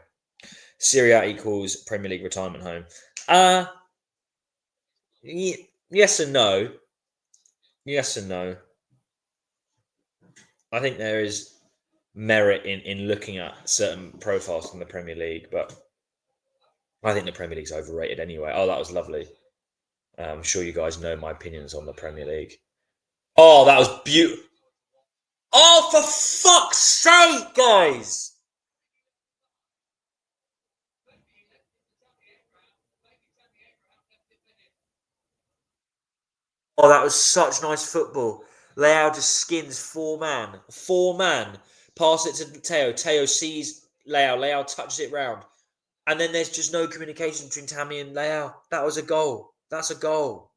Serie A equals Premier League retirement home. Yes and no. Yes and no. I think there is merit in looking at certain profiles from the Premier League, but I think the Premier League's overrated anyway. Oh, that was lovely. I'm sure you guys know my opinions on the Premier League. Oh, that was beautiful. Oh, for fuck's sake, guys! Oh, that was such nice football. Leao just skins four man. Four man. Pass it to Theo. Theo sees Leao. Leao touches it round. And then there's just no communication between Tammy and Leao. That was a goal. That's a goal.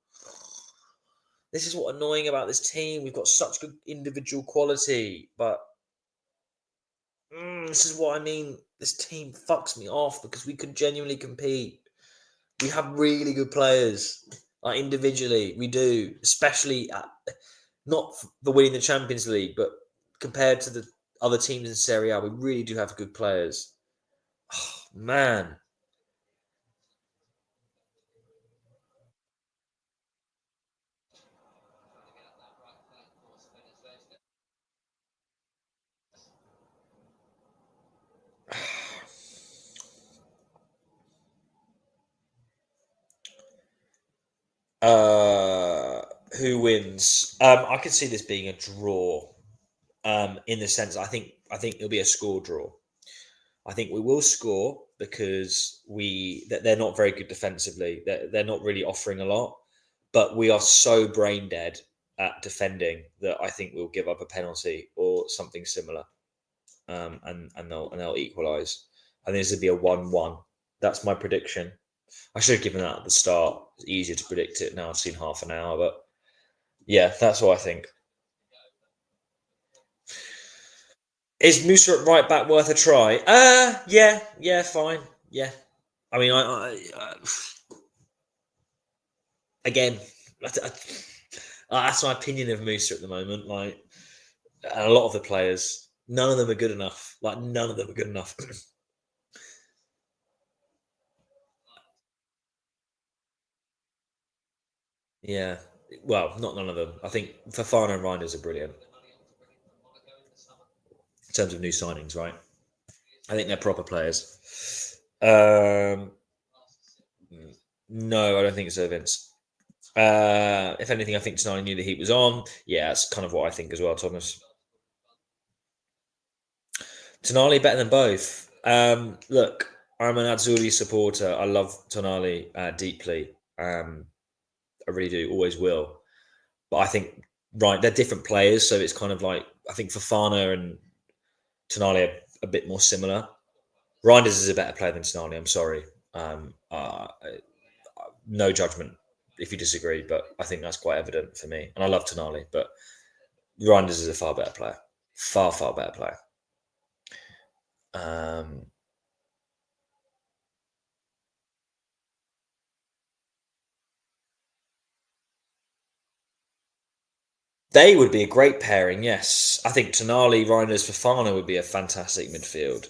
This is what annoying about this team. We've got such good individual quality, but this is what I mean. This team fucks me off because we could genuinely compete. We have really good players, like individually. We do, especially not for winning the Champions League, but compared to the other teams in Serie A, we really do have good players. Oh, man. Who wins? I could see this being a draw. In the sense, I think it'll be a score draw. I think we will score because they're not very good defensively. They're not really offering a lot, but we are so brain dead at defending that I think we'll give up a penalty or something similar, and they'll equalise. I think this would be a 1-1. That's my prediction. I should have given that at the start. It's easier to predict it now. I've seen half an hour, but yeah, that's what I think. Is Musa at right back worth a try? Yeah, fine. Yeah, I mean, again, that's my opinion of Musa at the moment. Like, and a lot of the players, none of them are good enough. Like, none of them are good enough. Yeah, well, not none of them. I think Fafana and Reinders are brilliant in terms of new signings, right? I think they're proper players. No, I don't think so, Vince. If anything, I think Tonali knew the heat was on. Yeah, that's kind of what I think as well, Thomas. Tonali better than both. Look, I'm an Azzurri supporter. I love Tonali deeply. I really do, always will. But I think they're different players, so it's kind of like I think Fofana and Tonali are a bit more similar. Reinders is a better player than Tonali. I'm sorry. No judgment if you disagree, but I think that's quite evident for me. And I love Tonali, but Reinders is a far better player. Far better player. They would be a great pairing, yes. I think Tonali, Reinders, Fofana would be a fantastic midfield.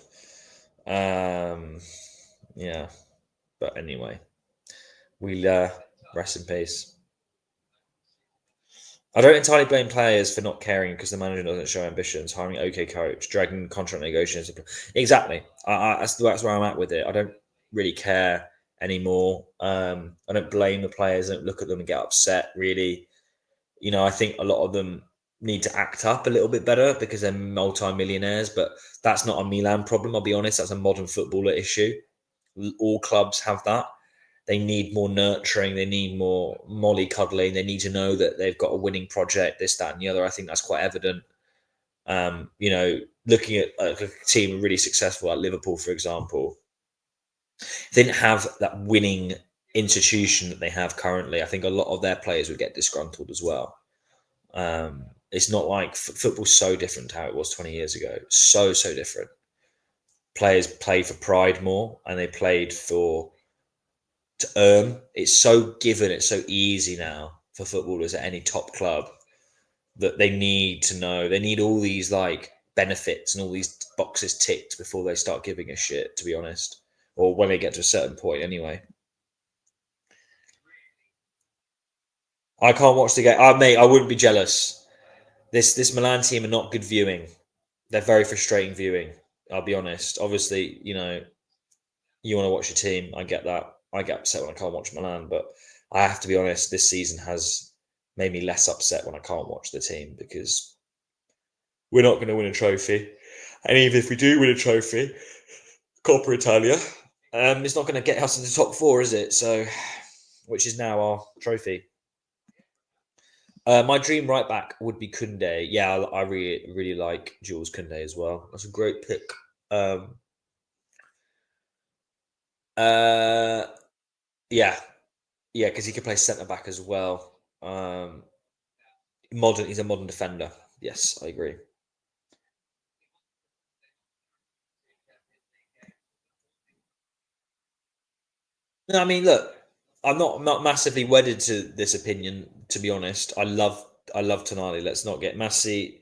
Yeah, but anyway, we'll rest in peace. I don't entirely blame players for not caring because the manager doesn't show ambitions, hiring an okay coach, dragging contract negotiations. Exactly. That's where I'm at with it. I don't really care anymore. I don't blame the players. I don't look at them and get upset, really. I think a lot of them need to act up a little bit better because they're multi-millionaires, but that's not a Milan problem, I'll be honest. That's a modern footballer issue. All clubs have that. They need more nurturing. They need more mollycoddling. They need to know that they've got a winning project, this, that, and the other. I think that's quite evident. Looking at a team really successful, like Liverpool, for example, they didn't have that winning institution that they have currently. I think a lot of their players would get disgruntled as well. It's not like football's so different to how it was 20 years ago. So different. Players play for pride more, and they played to earn. It's so given. It's so easy now for footballers at any top club that they need to know. They need all these like benefits and all these boxes ticked before they start giving a shit. To be honest, or when they get to a certain point, anyway. I can't watch the game. Mate, I wouldn't be jealous. This Milan team are not good viewing. They're very frustrating viewing. I'll be honest. Obviously, you want to watch your team. I get that. I get upset when I can't watch Milan, but I have to be honest. This season has made me less upset when I can't watch the team because we're not going to win a trophy, and even if we do win a trophy, Coppa Italia, it's not going to get us into the top four, is it? So, which is now our trophy. My dream right back would be Koundé. Yeah, I really like Jules Koundé as well. That's a great pick. Uh, yeah, because he can play centre back as well. He's a modern defender. Yes, I agree. No, I mean, look, I'm not massively wedded to this opinion. To be honest, I love Tonali. Let's not get Massi.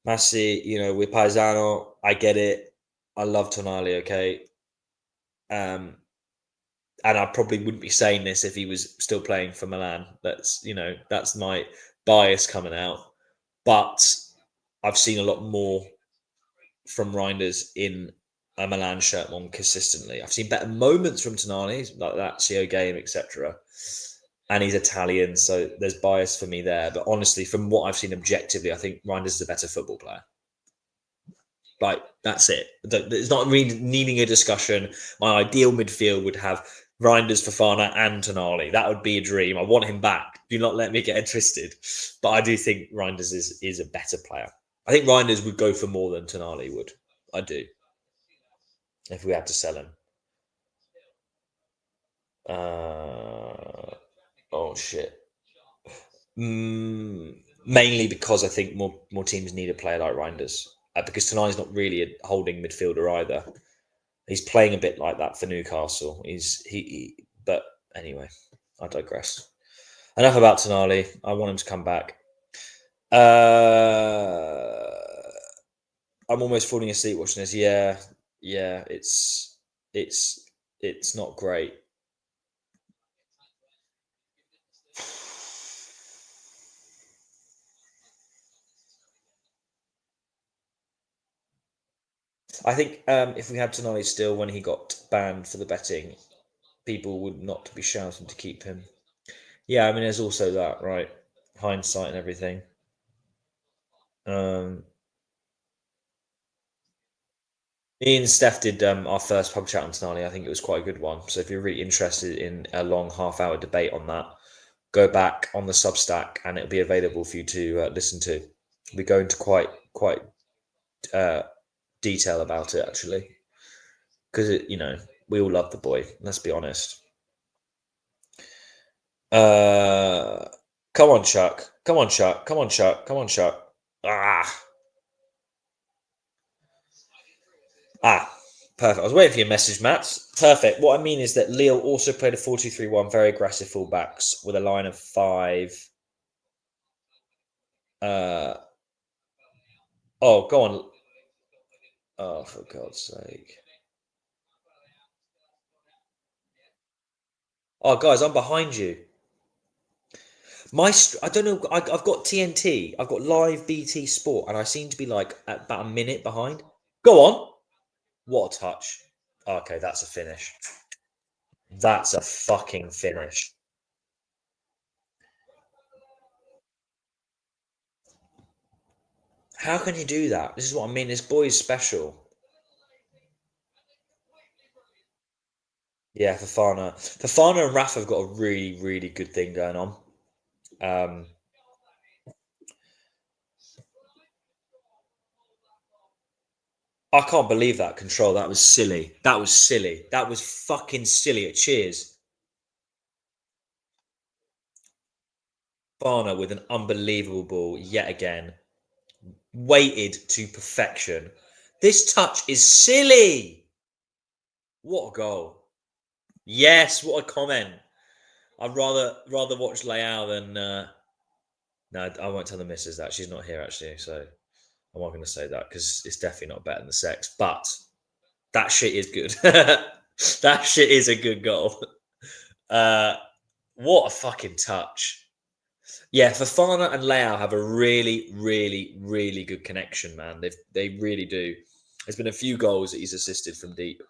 With Paisano, I get it. I love Tonali. Okay, um, and I probably wouldn't be saying this if he was still playing for Milan. That's my bias coming out. But I've seen a lot more from Reinders in a Milan shirt more consistently. I've seen better moments from Tonali, like that CO game, etc. and he's Italian, so there's bias for me there. But honestly, from what I've seen objectively, I think Reinders is a better football player. Like, that's it. It's not really needing a discussion. My ideal midfield would have Reinders, Fofana, and Tonali. That would be a dream. I want him back. Do not let me get interested. But I do think Reinders is a better player. I think Reinders would go for more than Tonali would. I do. If we had to sell him. Oh, shit. Mainly because I think more teams need a player like Reinders. Because Tonali's not really a holding midfielder either. He's playing a bit like that for Newcastle. But anyway, I digress. Enough about Tonali. I want him to come back. I'm almost falling asleep watching this. Yeah, it's not great. I think if we had Tonali still when he got banned for the betting, people would not be shouting to keep him. Yeah, I mean, there's also that, right? Hindsight and everything. Me and Steph did our first pub chat on Tonali. I think it was quite a good one. So if you're really interested in a long half-hour debate on that, go back on the Substack and it'll be available for you to listen to. We go into quite detail about it actually, because we all love the boy. Let's be honest. Come on, Chuck. Come on, Chuck. Come on, Chuck. Come on, Chuck. Perfect. I was waiting for your message, Matt. Perfect. What I mean is that Leao also played a 4-2-3-1, very aggressive fullbacks with a line of 5. Oh, go on. Oh, for God's sake. Oh, guys, I'm behind you. I don't know. I've got TNT. I've got live BT Sport, and I seem to be like about a minute behind. Go on. What a touch. Okay, that's a finish. That's a fucking finish. How can you do that? This is what I mean. This boy is special. Yeah, Fofana and Rafa have got a really, really good thing going on. I can't believe that control. That was silly. That was silly. That was fucking silly. Cheers. Fofana with an unbelievable ball yet again. Weighted to perfection. This touch is silly. What a goal. Yes, what a comment. I'd rather watch Leao than no, I won't tell the missus that. She's not here actually, so I'm not going to say that because it's definitely not better than the sex. But that shit is good. That shit is a good goal. What a fucking touch. Yeah, Fofana and Leao have a really, really, really good connection, man. They really do. There's been a few goals that he's assisted from deep.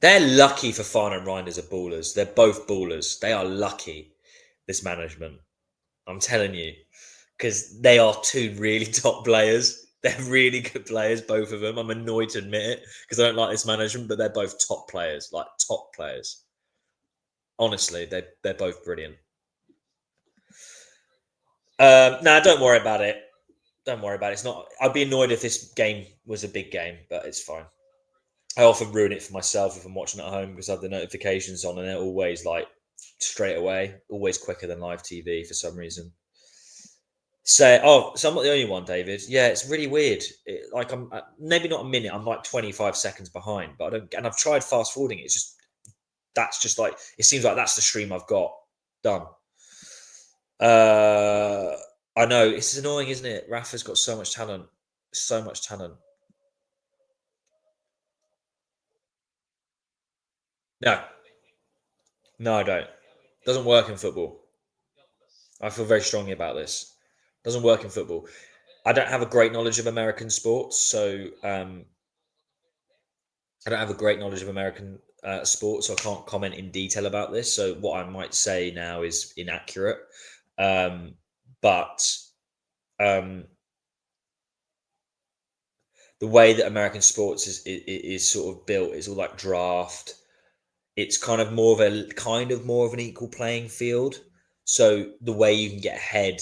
They're lucky Fofana and Reinders are ballers. They're both ballers. They are lucky, this management. I'm telling you. Because they are two really top players. They're really good players, both of them. I'm annoyed to admit it because I don't like this management, but they're both top players, like top players. Honestly, they're both brilliant. Nah, don't worry about it. Don't worry about it. It's not. I'd be annoyed if this game was a big game, but it's fine. I often ruin it for myself if I'm watching at home because I have the notifications on and they're always like straight away, always quicker than live TV for some reason. So, so I'm not the only one, David. Yeah, it's really weird. Like I'm maybe not a minute. I'm like 25 seconds behind, but I don't. And I've tried fast forwarding. It's just that's just like it seems like that's the stream I've got done. I know it's annoying, isn't it? Rafa's got so much talent, so much talent. No, no, I don't. Doesn't work in football. I feel very strongly about this. Doesn't work in football. I don't have a great knowledge of American sports, so I don't have a great knowledge of American sport, so I can't comment in detail about this. So what I might say now is inaccurate. But the way that American sports is sort of built is all like draft. It's kind of more of an equal playing field. So the way you can get ahead,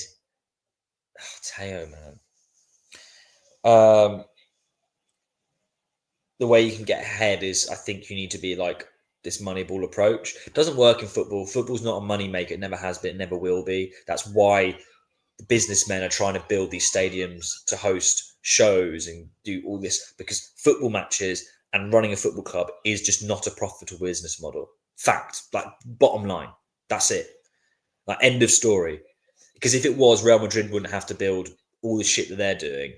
Teo, man. The way you can get ahead is, I think you need to be like this Moneyball approach. It doesn't work in football. Football's not a money maker. It never has been. It never will be. That's why the businessmen are trying to build these stadiums to host shows and do all this, because football matches and running a football club is just not a profitable business model. Fact, like bottom line. That's it. Like end of story. Because if it was, Real Madrid wouldn't have to build all the shit that they're doing.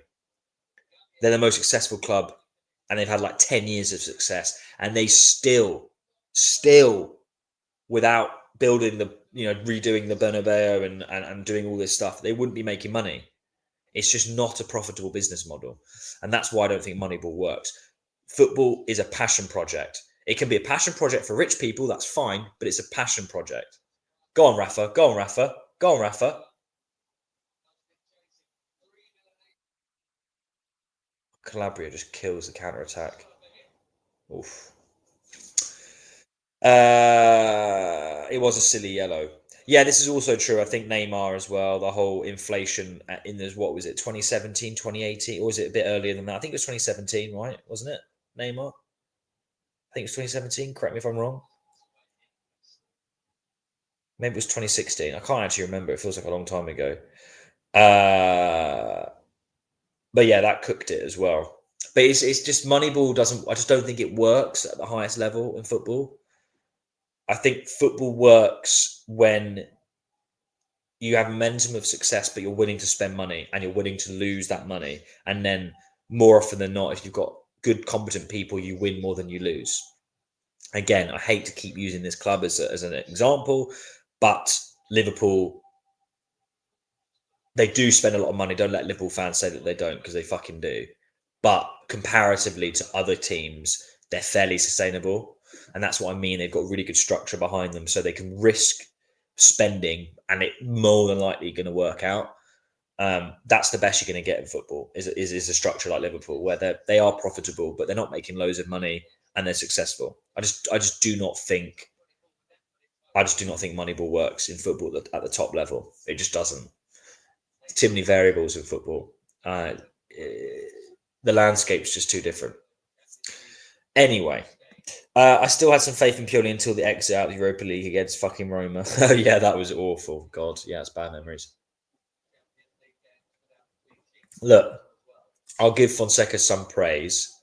They're the most successful club, and they've had like 10 years of success, and they still, without building the, redoing the Bernabeu and doing all this stuff, they wouldn't be making money. It's just not a profitable business model. And that's why I don't think Moneyball works. Football is a passion project. It can be a passion project for rich people, that's fine, but it's a passion project. Go on, Rafa. Go on, Rafa. Go on, Rafa. Calabria just kills the counter attack. Oof. It was a silly yellow. Yeah, this is also true. I think Neymar as well. The whole inflation in this, what was it, 2017, 2018, or was it a bit earlier than that? I think it was 2017, right? Wasn't it? Neymar? I think it was 2017. Correct me if I'm wrong. Maybe it was 2016. I can't actually remember. It feels like a long time ago. But yeah, that cooked it as well. But it's just Moneyball doesn't. I just don't think it works at the highest level in football. I think football works when you have momentum of success, but you're willing to spend money and you're willing to lose that money. And then more often than not, if you've got good, competent people, you win more than you lose. Again, I hate to keep using this club as an example, but Liverpool, they do spend a lot of money. Don't let Liverpool fans say that they don't, because they fucking do. But comparatively to other teams, they're fairly sustainable. And that's what I mean. They've got really good structure behind them, so they can risk spending and it more than likely going to work out. That's the best you're going to get in football is a structure like Liverpool, where they are profitable, but they're not making loads of money and they're successful. I just do not think Moneyball works in football at the top level. It just doesn't. Too many variables in football. The landscape's just too different. Anyway, I still had some faith in Pioli until the exit out of the Europa League against fucking Roma. Yeah, that was awful. God, yeah, it's bad memories. Look, I'll give Fonseca some praise.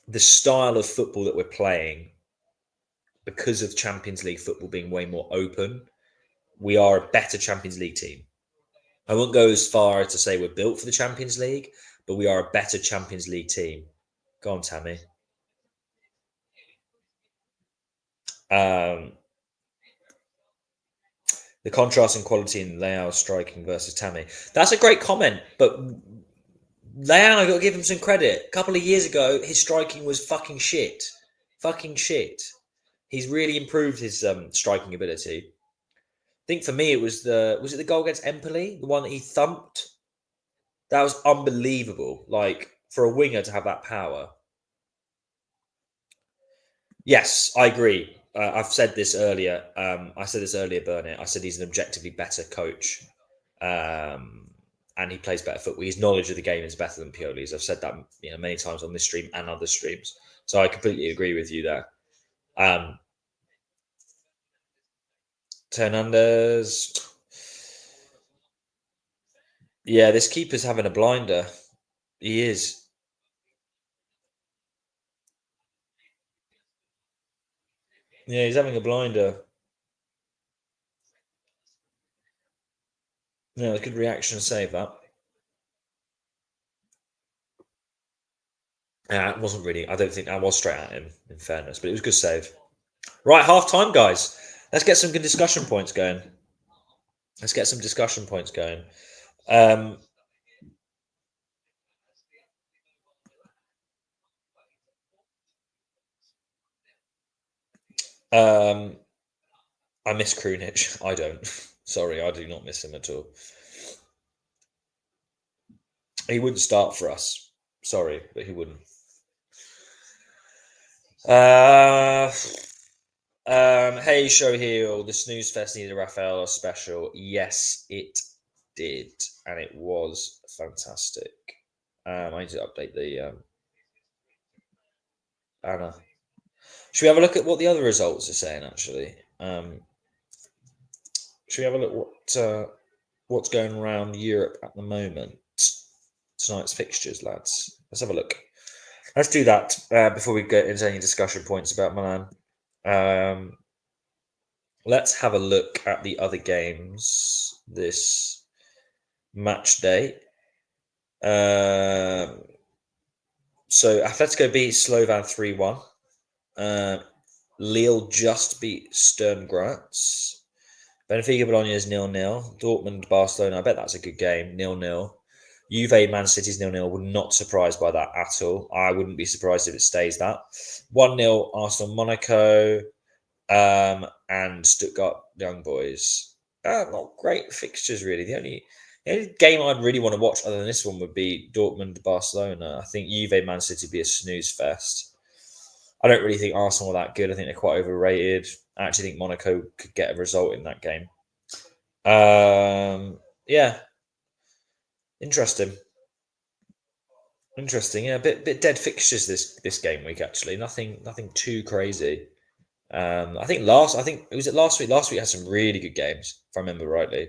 The style of football that we're playing, because of Champions League football being way more open, we are a better Champions League team. I won't go as far as to say we're built for the Champions League, but we are a better Champions League team. Go on, Tammy. The contrast in quality in Leao striking versus Tammy. That's a great comment, but Leao, I got to give him some credit. A couple of years ago, his striking was fucking shit. Fucking shit. He's really improved his striking ability. I think for me, it was the goal against Empoli, the one that he thumped. That was unbelievable. Like, for a winger to have that power. Yes, I agree. I've said this earlier. I said this earlier, Burnett. I said he's an objectively better coach, and he plays better football. His knowledge of the game is better than Pioli's. I've said that many times on this stream and other streams. So I completely agree with you there. Hernandez. Yeah, this keeper's having a blinder. He is. Yeah, he's having a blinder. Yeah, a good reaction to save that. It wasn't really. I don't think that was straight at him, in fairness, but it was a good save. Right, half time, guys. Let's get some good discussion points going. I miss Krunic. I don't. Sorry, I do not miss him at all. He wouldn't start for us. Sorry, but he wouldn't. Hey, show here. The snooze fest needed a Raphael special. Yes, it did, and it was fantastic. I need to update the banner. Should we have a look at what the other results are saying? Actually, should we have a look what's going around Europe at the moment? Tonight's fixtures, lads. Let's have a look. Let's do that before we get into any discussion points about Milan. Let's have a look at the other games this match day. So Atletico beat Slovan 3-1. Lille just beat Sturm Graz. Benfica Bologna is 0-0. Dortmund Barcelona, I bet that's a good game, 0-0. Juve Man City's 0-0. Would not surprised by that at all. I wouldn't be surprised if it stays that. 1-0 Arsenal Monaco, and Stuttgart Young Boys. Not great fixtures really. The only game I'd really want to watch other than this one would be Dortmund Barcelona. I think Juve Man City would be a snooze fest. I don't really think Arsenal are that good. I think they're quite overrated. I actually think Monaco could get a result in that game. Yeah. Interesting. Yeah, a bit dead fixtures this game week actually. Nothing too crazy. I think last week. Last week had some really good games, if I remember rightly.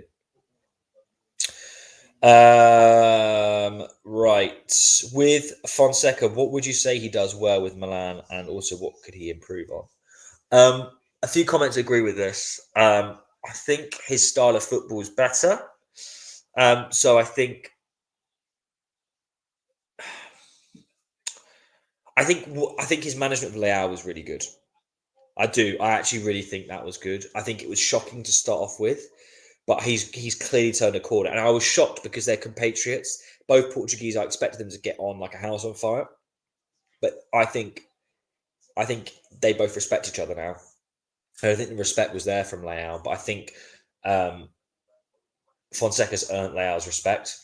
Right. With Fonseca, what would you say he does well with Milan, and also what could he improve on? A few comments agree with this. I think his style of football is better. So I think his management of Leao was really good. I do. I actually really think that was good. I think it was shocking to start off with, but he's clearly turned a corner. And I was shocked because they're compatriots, both Portuguese. I expected them to get on like a house on fire, but I think they both respect each other now. And I think the respect was there from Leao, but I think Fonseca's earned Leao's respect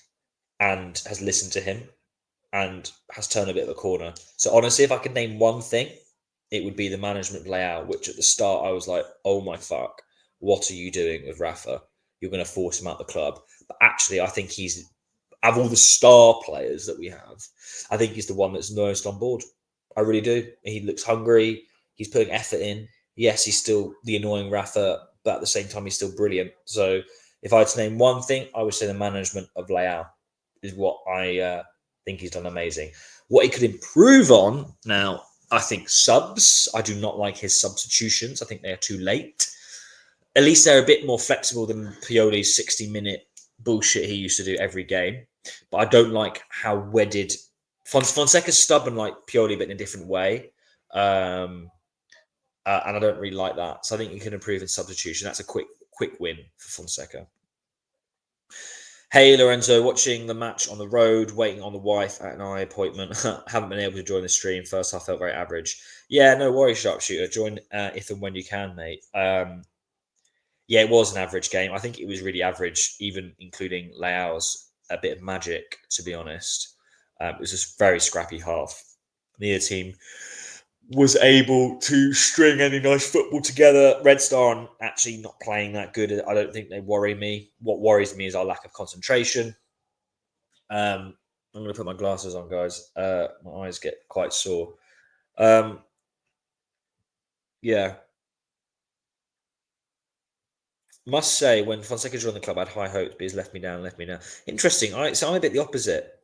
and has listened to him and has turned a bit of a corner. So honestly, if I could name one thing, it would be the management of Leao, which at the start I was like, oh my fuck, what are you doing with Rafa? You're going to force him out the club. But actually, I think he's, of all the star players that we have, I think he's the one that's most on board. I really do. He looks hungry. He's putting effort in. Yes, he's still the annoying Rafa, but at the same time, he's still brilliant. So if I had to name one thing, I would say the management of Leao is what I think he's done amazing. What he could improve on now, I think subs. I do not like his substitutions. I think they are too late. At least they're a bit more flexible than Pioli's 60-minute bullshit he used to do every game. But I don't like how wedded Fonseca's stubborn like Pioli, but in a different way. And I don't really like that. So I think he can improve in substitution. That's a quick win for Fonseca. Hey, Lorenzo, watching the match on the road, waiting on the wife at an eye appointment. Haven't been able to join the stream. First half felt very average. Yeah, no worries, Sharpshooter. Join if and when you can, mate. Yeah, it was an average game. I think it was really average, even including Leao's a bit of magic, to be honest. It was just very scrappy half. Neither team was able to string any nice football together. Red Star actually not playing that good. I don't think they worry me. What worries me is our lack of concentration. I'm going to put my glasses on, guys. My eyes get quite sore. Yeah. Must say, when Fonseca joined the club, I had high hopes, but he's left me down. Interesting. So I'm a bit the opposite.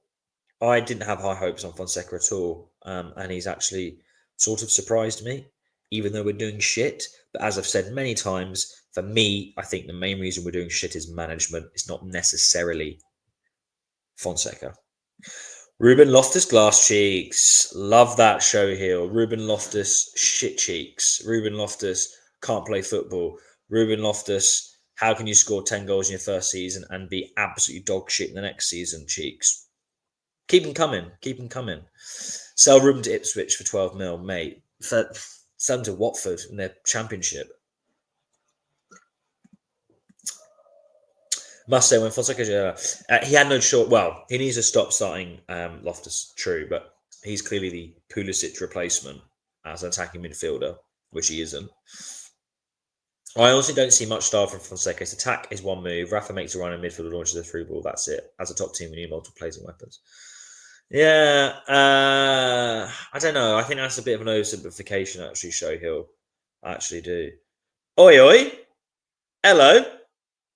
I didn't have high hopes on Fonseca at all. And he's actually sort of surprised me, even though we're doing shit. But as I've said many times, for me, I think the main reason we're doing shit is management. It's not necessarily Fonseca. Ruben Loftus glass cheeks. Love that show here. Ruben Loftus shit cheeks. Ruben Loftus can't play football. Ruben Loftus, how can you score 10 goals in your first season and be absolutely dog shit in the next season? Cheeks. Keep them coming. Sell Ruben to Ipswich for 12 mil, mate. Sent to Watford in their championship. Must say, when Fonseca, he had no short. Well, he needs to stop starting Loftus, true, but he's clearly the Pulisic replacement as an attacking midfielder, which he isn't. I also don't see much style from Fonseca. His attack is one move. Rafa makes a run in midfield and launches a through ball. That's it. As a top team, we need multiple placing weapons. Yeah, I don't know. I think that's a bit of an oversimplification, actually, Showhill. I actually do. Oi, oi. Hello.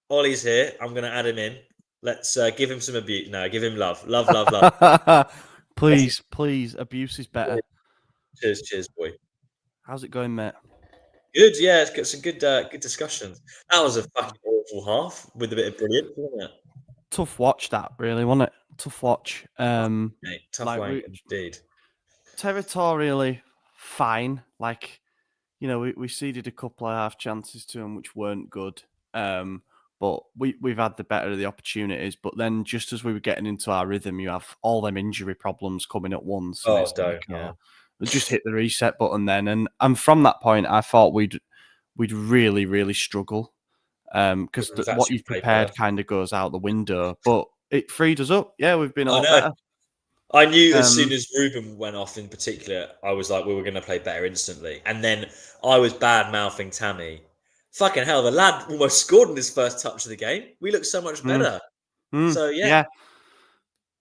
Ollie's here. I'm going to add him in. Let's give him some abuse. No, give him love. Love, love, love. Please, abuse is better. Cheers, cheers, boy. How's it going, mate? Good, yeah. It's got some good discussions. That was a fucking awful half with a bit of brilliance, wasn't it? Tough watch, that really, wasn't it? Tough watch. Tough wank indeed. Territorially fine. Like, we ceded a couple of half chances to them which weren't good. But we've had the better of the opportunities. But then just as we were getting into our rhythm, you have all them injury problems coming at once. And it's like, just hit the reset button then. And from that point, I thought we'd really, really struggle. Because what you've prepared kind of goes out the window. But it freed us up. Yeah, we've been a lot better. I knew as soon as Ruben went off in particular, I was like, we were going to play better instantly. And then I was bad-mouthing Tammy. Fucking hell, the lad almost scored in his first touch of the game. We looked so much better. So, yeah.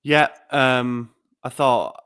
Yeah. I thought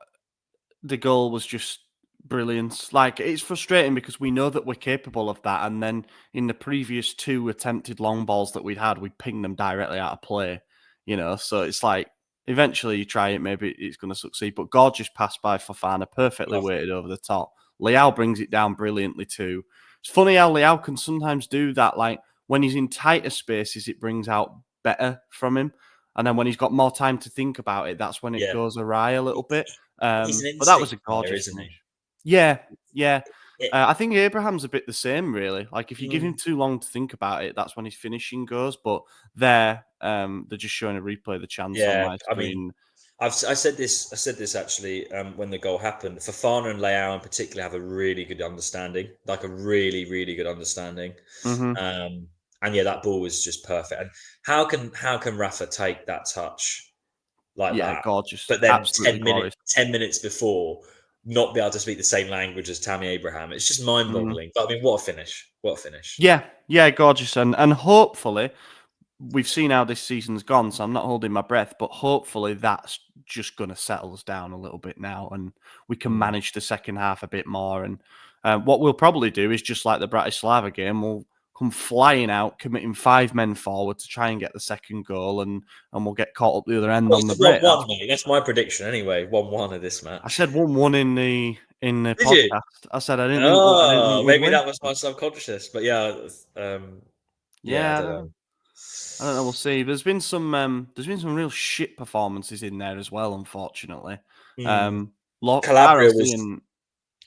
the goal was just brilliant. Like, it's frustrating because we know that we're capable of that. And then in the previous 2 attempted long balls that we'd had, we pinged them directly out of play. So it's like, eventually you try it, maybe it's going to succeed. But gorgeous pass by Fofana, perfectly weighted over the top. Leao brings it down brilliantly too. It's funny how Leao can sometimes do that. Like, when he's in tighter spaces, it brings out better from him. And then when he's got more time to think about it, that's when it goes awry a little bit. But that was a gorgeous finish. Yeah. I think Abraham's a bit the same, really. Like, if you give him too long to think about it, that's when his finishing goes. But they're just showing a replay of the chance on my screen. I mean, I said this actually when the goal happened. Fofana and Leao in particular have a really good understanding, like a really, really good understanding. And yeah, that ball was just perfect. And how can Rafa take that touch like that? Gorgeous. But then Absolutely 10 minutes before, not be able to speak the same language as Tammy Abraham. It's just mind-boggling. But I mean, what a finish! What a finish! Yeah, gorgeous. And hopefully, we've seen how this season's gone, so I'm not holding my breath. But hopefully, that's just going to settle us down a little bit now, and we can manage the second half a bit more. And what we'll probably do is just like the Bratislava game, we'll come flying out, committing 5 men forward to try and get the second goal, and we'll get caught up the other end on the break. 1-1, mate. That's my prediction anyway. 1-1 of this match. I said 1-1 in the Did podcast. You? I said I didn't think maybe win. that was my subconscious, but yeah, I don't know. I don't know. We'll see. There's been some real shit performances in there as well, unfortunately.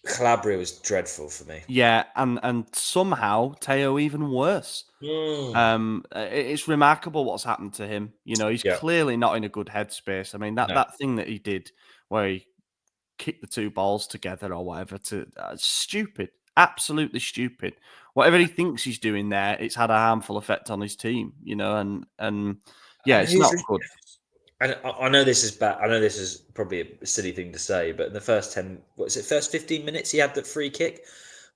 Calabria was dreadful for me. Yeah, and somehow Theo even worse. It's remarkable what's happened to him. He's clearly not in a good headspace. I mean, that thing that he did where he kicked the 2 balls together or whatever, stupid, absolutely stupid. Whatever he thinks he's doing there, it's had a harmful effect on his team. It's not good. I know this is bad. I know this is probably a silly thing to say, but in the first 15 minutes, he had the free kick.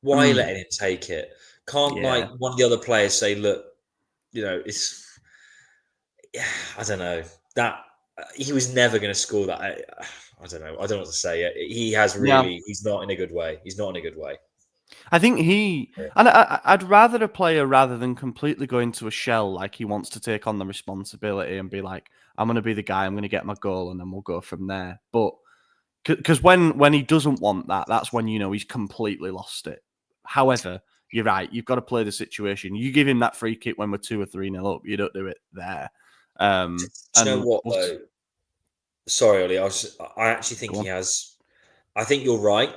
Why are you letting him take it? Can't one of the other players say, look, it's, I don't know, that he was never going to score that. I don't know. I don't know what to say. He's not in a good way. He's not in a good way. I think and I'd rather a player, rather than completely go into a shell, like he wants to take on the responsibility and be like, I'm going to be the guy, I'm going to get my goal, and then we'll go from there. But because when he doesn't want that, that's when he's completely lost it. However, you're right. You've got to play the situation. You give him that free kick when we're 2 or 3-0 up. You don't do it there. Do you know what though? Sorry, Ollie. I actually think he has. I think you're right,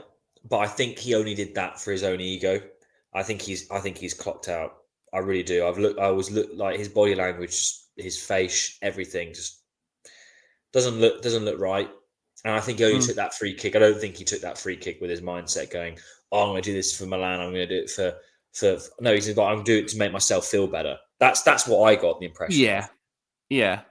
but I think he only did that for his own ego. I think he's clocked out. I really do. I always look like his body language, his face, everything just doesn't look right. And I think he only took that free kick. I don't think he took that free kick with his mindset going, I'm going to do this for Milan. I'm going to do it for no. He's like, I'm going to do it to make myself feel better. That's what I got the impression of. Yeah.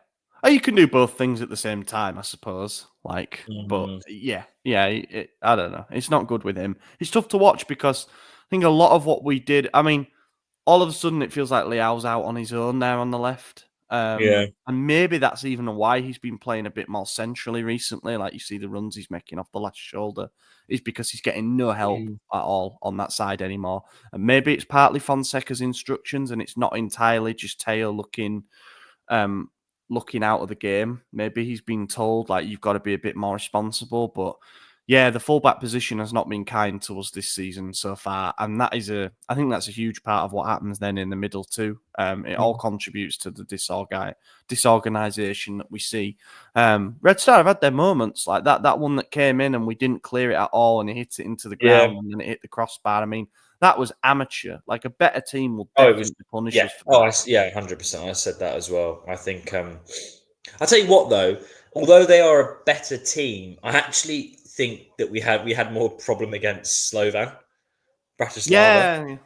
Oh, you can do both things at the same time, I suppose. Like, but Mm, yeah. I don't know. It's not good with him. It's tough to watch because I think a lot of what we did. I mean, all of a sudden it feels like Leao's out on his own there on the left. yeah. And maybe that's even why he's been playing a bit more centrally recently. Like you see the runs he's making off the left shoulder is because he's getting no help Mm, at all on that side anymore. And maybe it's partly Fonseca's instructions and it's not entirely just Theo um, looking out of the game. Maybe he's been told like you've got to be a bit more responsible. But yeah, the fullback position has not been kind to us this season so far, and I think that's a huge part of what happens then in the middle too. It all mm. contributes to the disorganization that we see. Red Star have had their moments like that one that came in and we didn't clear it at all, and it hit it into the Yeah. ground and then it hit the crossbar. I mean, that was amateur. Like a better team will Oh, it was. definitely punish Yeah. us for Oh, that. yeah. 100%. I said that as well. I think. I'll tell you what, though. Although they are a better team, I actually think that we had more problem against Slovan, Bratislava.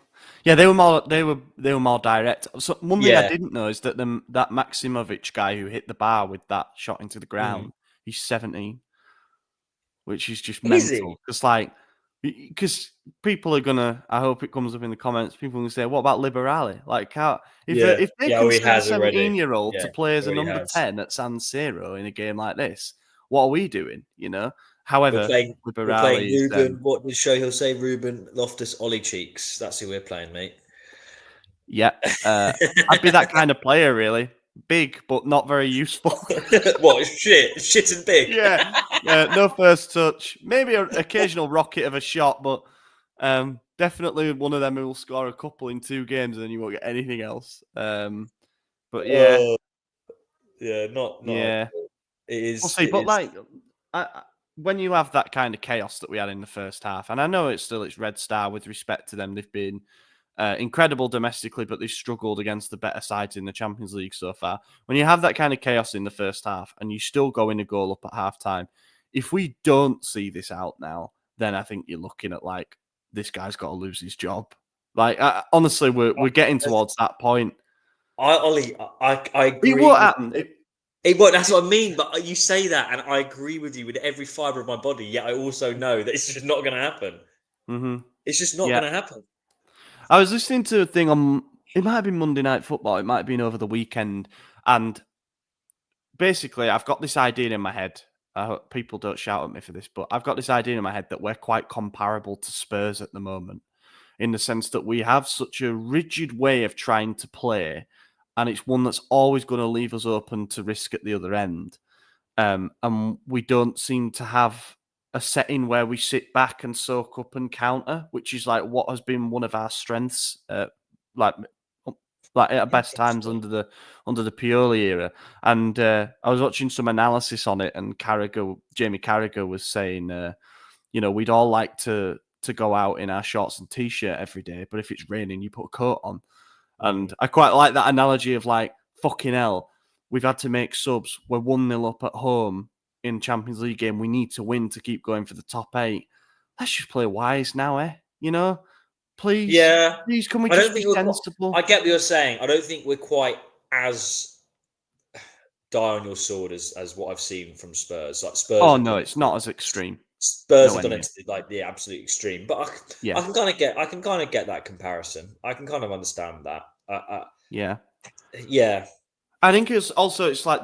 Yeah, they were more direct. So one thing I Yeah. didn't know is that that Maximovic guy who hit the bar with that shot into the Mm. ground, he's 17, which is just Is mental. he? Because people are gonna, I hope it comes up in the comments. People are gonna say, "What about Liberale? Like, how Yeah. if they Yeah. Oh, can he send a has already. 17-year-old to Yeah. play He as a already number has. 10 at San Siro in a game like this? What are we doing? You know." We're However, playing. We're Liberale playing is Ruben. What did show he'll say? Ruben Loftus Ollie Cheeks. That's who we're playing, mate. Yeah, I'd be that kind of player, really. Big, but not very useful. What shit and big. Yeah, no first touch. Maybe an occasional rocket of a shot, but definitely one of them who will score a couple in 2 games and then you won't get anything else. But yeah, Oh, yeah, not yeah, ideal. It we'll is. see. It But is. like, when you have that kind of chaos that we had in the first half, and I know it's Red Star with respect to them, they've been incredible domestically, but they've struggled against the better sides in the Champions League so far. When you have that kind of chaos in the first half and you still go in a goal up at half time, if we don't see this out now, then I think you're looking at like this guy's got to lose his job. Like honestly, we're getting towards that point. Ollie, I It agree won't with. happen. Well, that's what I mean. But you say that, and I agree with you with every fiber of my body. Yet I also know that it's just not going to happen. Mm-hmm. It's just not Yeah, going to happen. I was listening to a thing on. It might have been Monday Night Football. It might have been over the weekend, and basically, I've got this idea in my head. I hope people don't shout at me for this, but I've got this idea in my head that we're quite comparable to Spurs at the moment, in the sense that we have such a rigid way of trying to play, and it's one that's always going to leave us open to risk at the other end. And we don't seem to have a setting where we sit back and soak up and counter, which is like what has been one of our strengths, like like at best times Interesting. under the Pioli era. And I was watching some analysis on it, and Jamie Carragher was saying, we'd all like to go out in our shorts and t-shirt every day, but if it's raining, you put a coat on. Mm. And I quite like that analogy of like, fucking hell, we've had to make subs. We're 1-0 up at home in Champions League game. We need to win to keep going for the top 8. Let's just play wise now, eh? Please, Yeah, please, can we I don't just be think we're. I sensible? get what you're saying. I don't think we're quite as die on your sword as what I've seen from Spurs. Like Spurs Oh, have no, done it's not as extreme. Spurs have Nowhere done near. it to like the absolute extreme. But I Yeah, can kind of get that comparison. I can kind of understand that. yeah. Yeah. I think it's like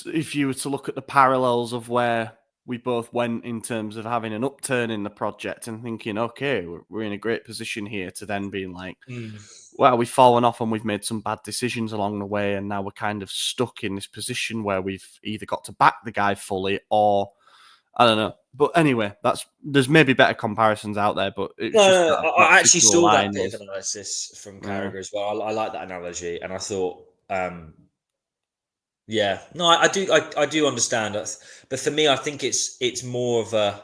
if you were to look at the parallels of where we both went in terms of having an upturn in the project and thinking, okay, we're in a great position here, to then being like, Mm. well, we've fallen off and we've made some bad decisions along the way, and now we're kind of stuck in this position where we've either got to back the guy fully or I don't know. But anyway, there's maybe better comparisons out there, but No, it's just no, that I actually particular saw that line bit of was analysis from uh, Carragher as well. I like that analogy, and I thought, yeah, no, I do understand that, but for me, I think it's more of a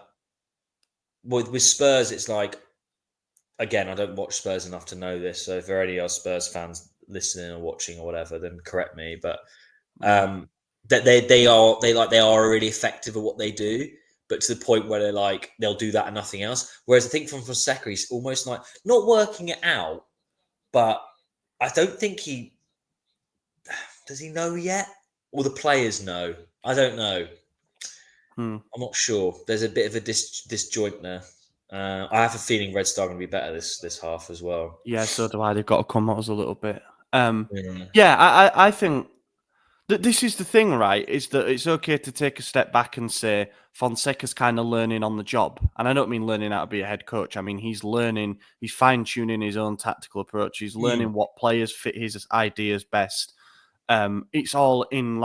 with Spurs. It's like again, I don't watch Spurs enough to know this, so if there are any other Spurs fans listening or watching or whatever, then correct me. But mm, that they are really effective at what they do, but to the point where they'll do that and nothing else. Whereas I think from Fonseca, he's almost like not working it out, but I don't think does he know yet, or the players know. I don't know. I'm not sure. There's a bit of a disjoint there. I have a feeling Red Star going to be better this half as well. Yeah, so do I. They've got to come at us a little bit. Yeah, I think that this is the thing, right? Is that it's okay to take a step back and say Fonseca's kind of learning on the job. And I don't mean learning how to be a head coach. I mean, he's fine-tuning his own tactical approach. He's learning what players fit his ideas best. It's all in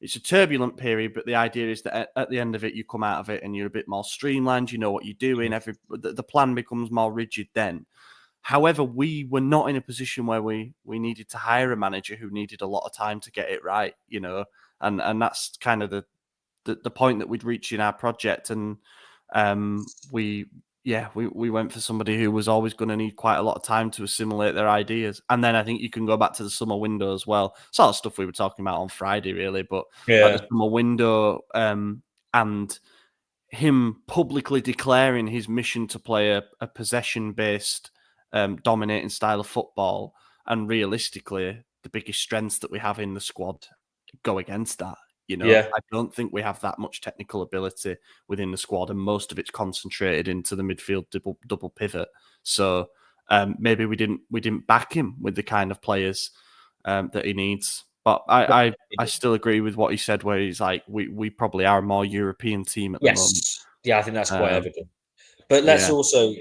it's a turbulent period, but the idea is that at the end of it, you come out of it and you're a bit more streamlined. You know what you're doing. The plan becomes more rigid then. However, we were not in a position where we needed to hire a manager who needed a lot of time to get it right, and that's kind of the point that we'd reached in our project. And we went for somebody who was always going to need quite a lot of time to assimilate their ideas. And then I think you can go back to the summer window as well. Sort of stuff we were talking about on Friday, really, but at the summer window and him publicly declaring his mission to play a possession-based dominating style of football, and realistically the biggest strengths that we have in the squad go against that. I don't think we have that much technical ability within the squad, and most of it's concentrated into the midfield double pivot. So maybe we didn't back him with the kind of players that he needs. But I still agree with what he said, where he's like, we probably are a more European team at the moment. Yeah, I think that's quite evident. But let's also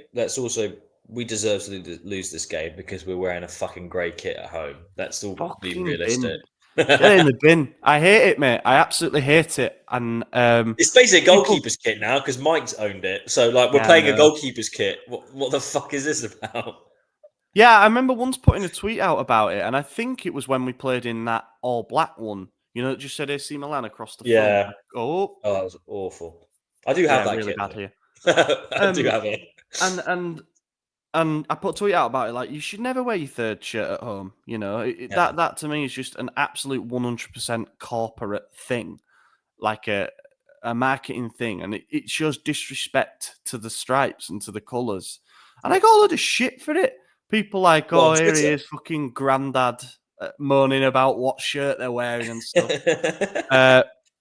we deserve to lose this game because we're wearing a fucking grey kit at home. Let's all be realistic. Get in the bin. I hate it, mate. I absolutely hate it. And it's basically a goalkeeper's kit now because Mike's owned it. So we're playing a goalkeeper's kit. What the fuck is this about? Yeah, I remember once putting a tweet out about it, and I think it was when we played in that all black one. It just said AC Milan across the front. Oh, that was awful. I do have that really kit. Bad here. I do have it. And I put a tweet out about it, like, you should never wear your third shirt at home. That to me is just an absolute 100% corporate thing, like a marketing thing, and it shows disrespect to the stripes and to the colours. And I got a lot of shit for it. People like, here he is, fucking granddad, moaning about what shirt they're wearing and stuff.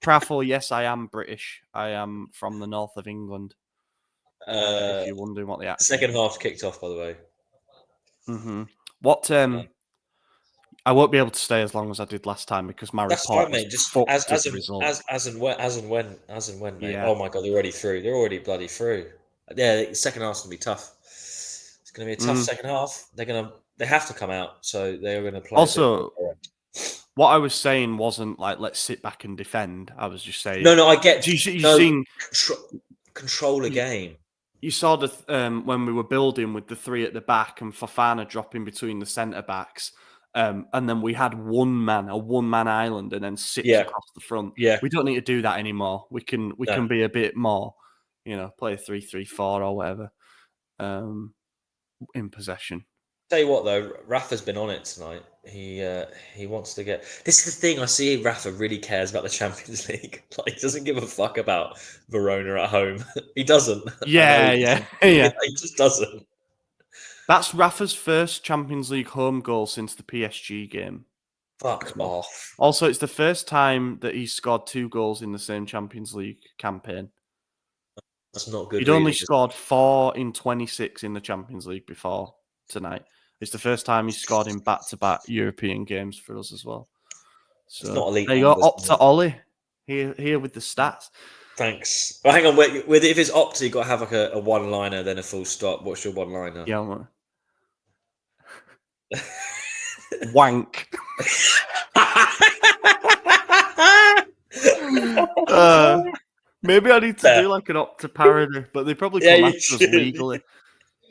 Prafo, yes, I am British. I am from the north of England. If you're wondering what the accent second half kicked off, by the way. Mm-hmm. What? I won't be able to stay as long as I did last time because my report was just fucked as and when, mate. Yeah. Oh my god, they're already through. They're already bloody through. Yeah, the second half's gonna be tough. It's gonna be a tough second half. They have to come out, so they're gonna play. Also, what I was saying wasn't like let's sit back and defend. I was just saying. No, I get. Control a game. You saw when we were building with the three at the back and Fofana dropping between the centre backs. And then we had a one-man island, and then six across the front. Yeah, we don't need to do that anymore. We can be a bit more, play 3-3-4 or whatever, in possession. Tell you what though, Rafa's been on it tonight. He wants to get. This is the thing. I see Rafa really cares about the Champions League. Like, he doesn't give a fuck about Verona at home. He doesn't. Yeah. He just doesn't. That's Rafa's first Champions League home goal since the PSG game. Fuck off. Also, it's the first time that he's scored 2 goals in the same Champions League campaign. That's not good. He'd only scored 4 in 26 in the Champions League before tonight. It's the first time he's scored in back-to-back European games for us as well. So it's not elite. There you go, Opta Ollie here with the stats. Thanks. Well, hang on. Wait, if it's Opta, you've got to have like a one-liner, then a full stop. What's your one-liner? Yeah, wank. Maybe I need to do like an Opta parody, but they probably come after us legally.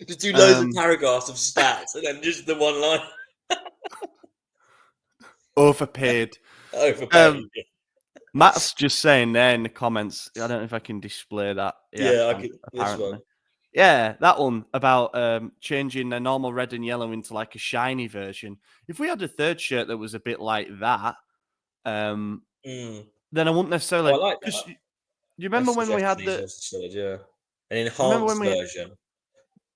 Just do loads of paragraphs of stats and then just the one line. Overpaid. Matt's just saying there in the comments. I don't know if I can display that. Yeah, I can. Apparently. This one. Yeah, that one about changing a normal red and yellow into like a shiny version. If we had a third shirt that was a bit like that, then I wouldn't necessarily. I like that. you I remember when we suggest had these the? are solid, yeah. An Remember when enhanced we? version.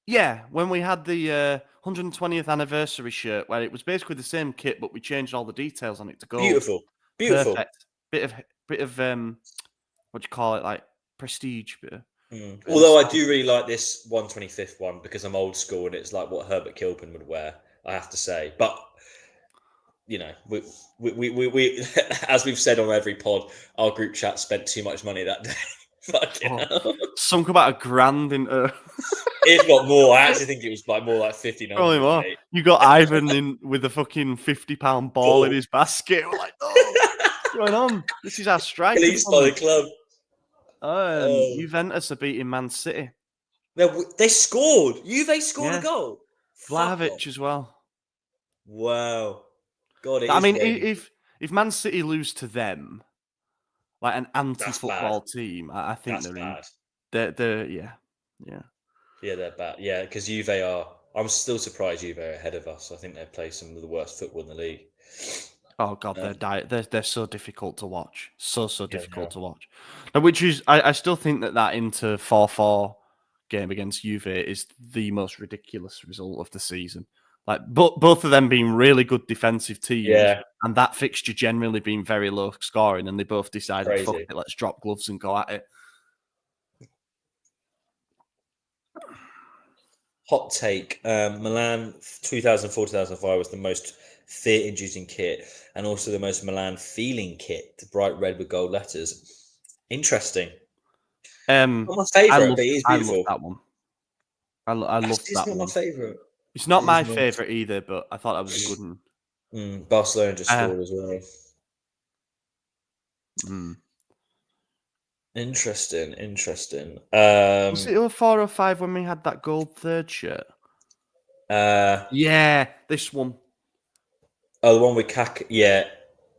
Yeah, when we had the 120th anniversary shirt, where it was basically the same kit, but we changed all the details on it to gold. Beautiful. Beautiful. Perfect. Bit of what do you call it? Like prestige, bit of Although I nostalgia. do really like this 125th one because I'm old school and it's like what Herbert Kilpin would wear, I have to say. But you know, we as we've said on every pod, our group chat spent too much money that day. Fucking Oh, hell. sunk about $1,000 into. If not more, I actually think it was like more like Probably 1,500, more. mate. You got Ivan in with a fucking £50 ball in Ball. his basket. We're like, oh, what's going on? This is our striker Released by the fund. club. Oh. Juventus are beating Man City. No, they scored. Juve scored a Yeah, goal. Fuck off. Vlahovic as well. Wow. God, it I is mean, raining. if Man City lose to them, like an That's bad. anti-football team, I think That's they're in. bad. They're yeah. Yeah, they're bad. Yeah, because Juve are. I'm still surprised Juve are ahead of us. I think they play some of the worst football in the league. Oh god, Um, they're so difficult to watch. So yeah, difficult no. to watch. Now, which is I still think that into 4-4 game against Juve is the most ridiculous result of the season. Like both of them being really good defensive teams, Yeah, and that fixture generally being very low scoring, and they both decided, fuck crazy. it, let's drop gloves and go at it. Hot take: Milan 2004-2005 was the most fear-inducing kit, and also the most Milan feeling kit. The bright red with gold letters. Interesting. Not my favourite, but it is I loved beautiful. that one. I loved It's that not my one. favourite. It's not It is my not. favorite either, but I thought that was a good one. Barcelona just Uh, scored as well. mm. Interesting. Was it 04 or 05 when we had that gold third shirt? Uh, Yeah, this one. oh, the one with Kaka. Yeah, yeah.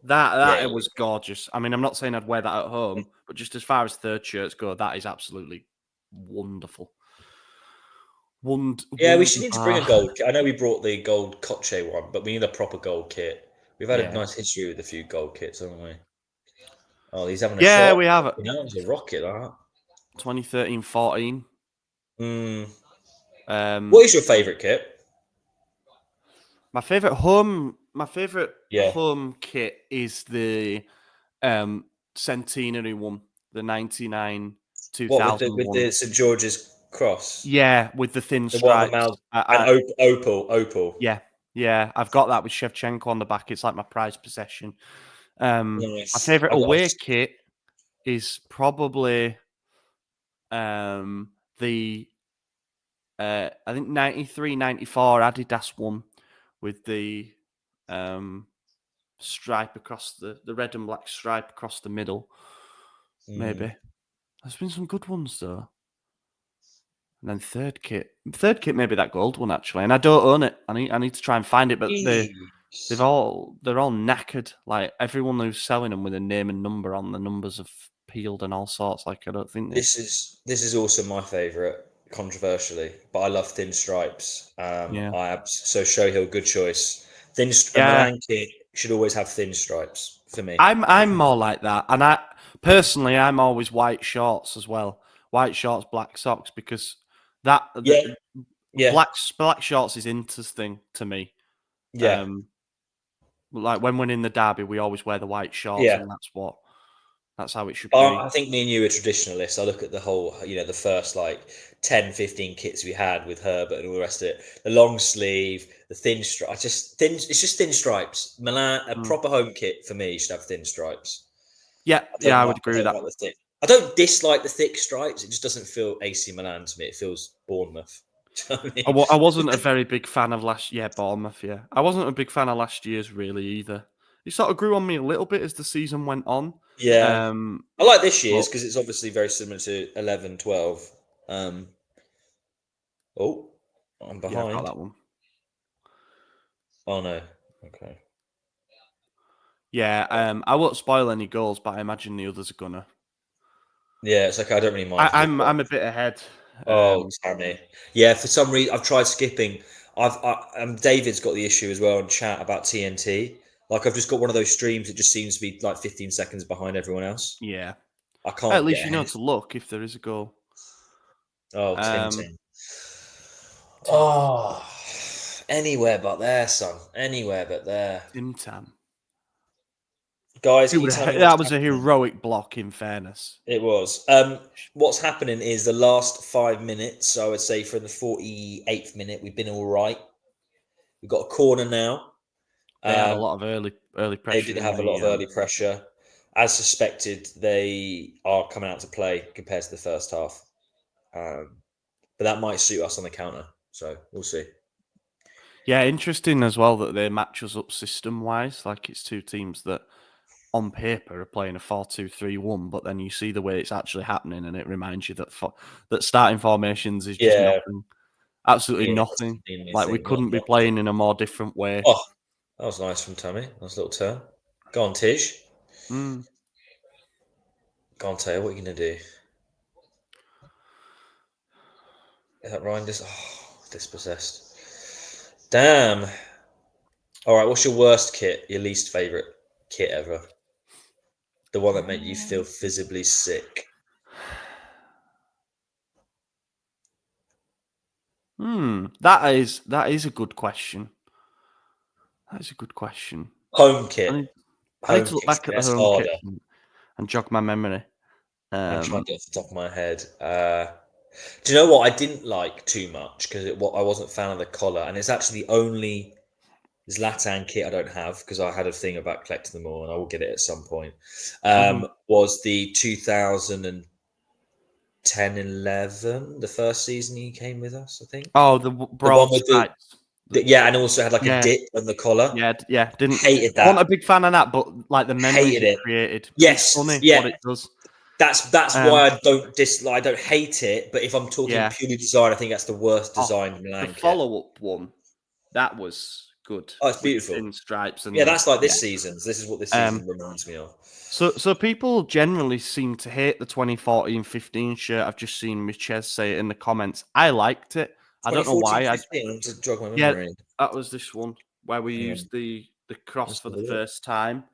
That it was gorgeous. I mean, I'm not saying I'd wear that at home, but just as far as third shirts go, that is absolutely wonderful. Yeah, we should need to bring a Wunderbar. gold kit. I know we brought the gold Koche one, but we need a proper gold kit. We've had a Yeah. nice history with a few gold kits, haven't we? Oh, he's having a Yeah, shot. we have it. You know, it was a rocket, that. 2013-14. Mm. Um, What is your favourite kit? my favorite Yeah. home kit is the centenary one, the 99 What with 2000 one. the St George's cross? Yeah, with the thin The one that stripes. Mal and opal. Yeah, I've got that with Shevchenko on the back. It's like my prized possession. My Nice. favorite away kit is probably the I think 93-94 Adidas one with the stripe across the red and black stripe across the middle. Maybe there's been some good ones though. And then third kit maybe that gold one actually, and I don't own it. I need to try and find it, but they're all knackered. Like everyone who's selling them with a name and number on, the numbers have peeled and all sorts. Like I don't think they. This is also my favourite, controversially, but I love thin stripes. Yeah, So Showhill, good choice. A yeah. Milan kit should always have thin stripes for me. I'm more like that, and I personally I'm always white shorts as well. White shorts, black socks, because that Yeah, yeah, black shorts is interesting to me. yeah, Like when we're in the derby, we always wear the white shorts, yeah. and that's how it should be. I think me and you are traditionalists. I look at the whole, the first like 10, 15 kits we had with Herbert and all the rest of it. The long sleeve, the thin stripe. It's just thin stripes. Milan, a proper home kit for me should have thin stripes. Yeah, I would agree with that. Like the thick. I don't dislike the thick stripes. It just doesn't feel AC Milan to me. It feels Bournemouth. Do you know what I mean? I wasn't a very big fan of Bournemouth. Yeah, I wasn't a big fan of last year's really either. It sort of grew on me a little bit as the season went on. Yeah. I like this year's but because it's obviously very similar to 11, 12. I'm yeah, I've got behind. that one. Oh no. Okay. Yeah, I won't spoil any goals, but I imagine the others are gonna. Yeah, it's okay. I don't really mind. I'm a bit ahead. Oh, Tammy. Yeah, for some reason I've tried skipping. David's got the issue as well in chat about TNT. Like I've just got one of those streams that just seems to be like 15 seconds behind everyone else. Yeah. I can't At least get you know ahead. to look if there is a goal. Oh, Tim Um, Tim. Oh, anywhere but there, son. Anywhere but there. Tim Tam. Guys, can you tell me what's That was a happening? heroic block, in fairness. It was. What's happening is the last 5 minutes, I would say from the 48th minute, we've been all right. We've got a corner now. They had a Um, lot of early they pressure. did In have a lot of the early pressure. As suspected, they are coming out to play compared to the first half. But that might suit us on the counter. So we'll see. yeah, interesting as well that they match us up system wise. Like it's two teams that on paper are playing a 4-2-3-1, but then you see the way it's actually happening, and it reminds you that that starting formations is just Yeah, nothing, absolutely it nothing. doesn't mean Like we anything. couldn't be Not playing in a more different way. Oh, that was nice from Tammy. Nice little turn. Go on, Tish. Mm. Go on, Taylor. What are you going to do? Is that Ryan? Dispossessed. Damn. All right, what's your worst kit? Your least favourite kit ever? The one that made you feel visibly sick? That is a good question. That is a good question. Home I kit. need, I need Home to look kit's back at the that's home kit harder. and jog my memory. I'm trying to do it off the top of my head. Do you know what I didn't like too much because I wasn't a fan of the collar, and it's actually the only Zlatan kit I don't have because I had a thing about collecting them all, and I will get it at some point. Mhm. Was the 2010-11 the first season he came with us? I think Oh, the the one broad with stripes. yeah, and also had like a Yeah, dip on the collar. yeah. Didn't Hated I wasn't that. a big fan of that, but like the memories Hated it it. created. It's Yes, funny what yeah. it does. That's Um, why I don't dislike. I don't hate it, but if I'm talking yeah. purely design, I think that's the worst Oh, designed the Milan kit. follow-up one, that was good Oh, it's with the beautiful. thin stripes Yeah, and that's like yeah. this season's. This is what this Um, season reminds me of. so people generally seem to hate the 2014-15 shirt. I've just seen Michez say it in the comments. I liked it. I don't know why. 2014-15, to jog my Yeah, memory. that was this one where we Hang on, used the cross let's for have the a look. first time.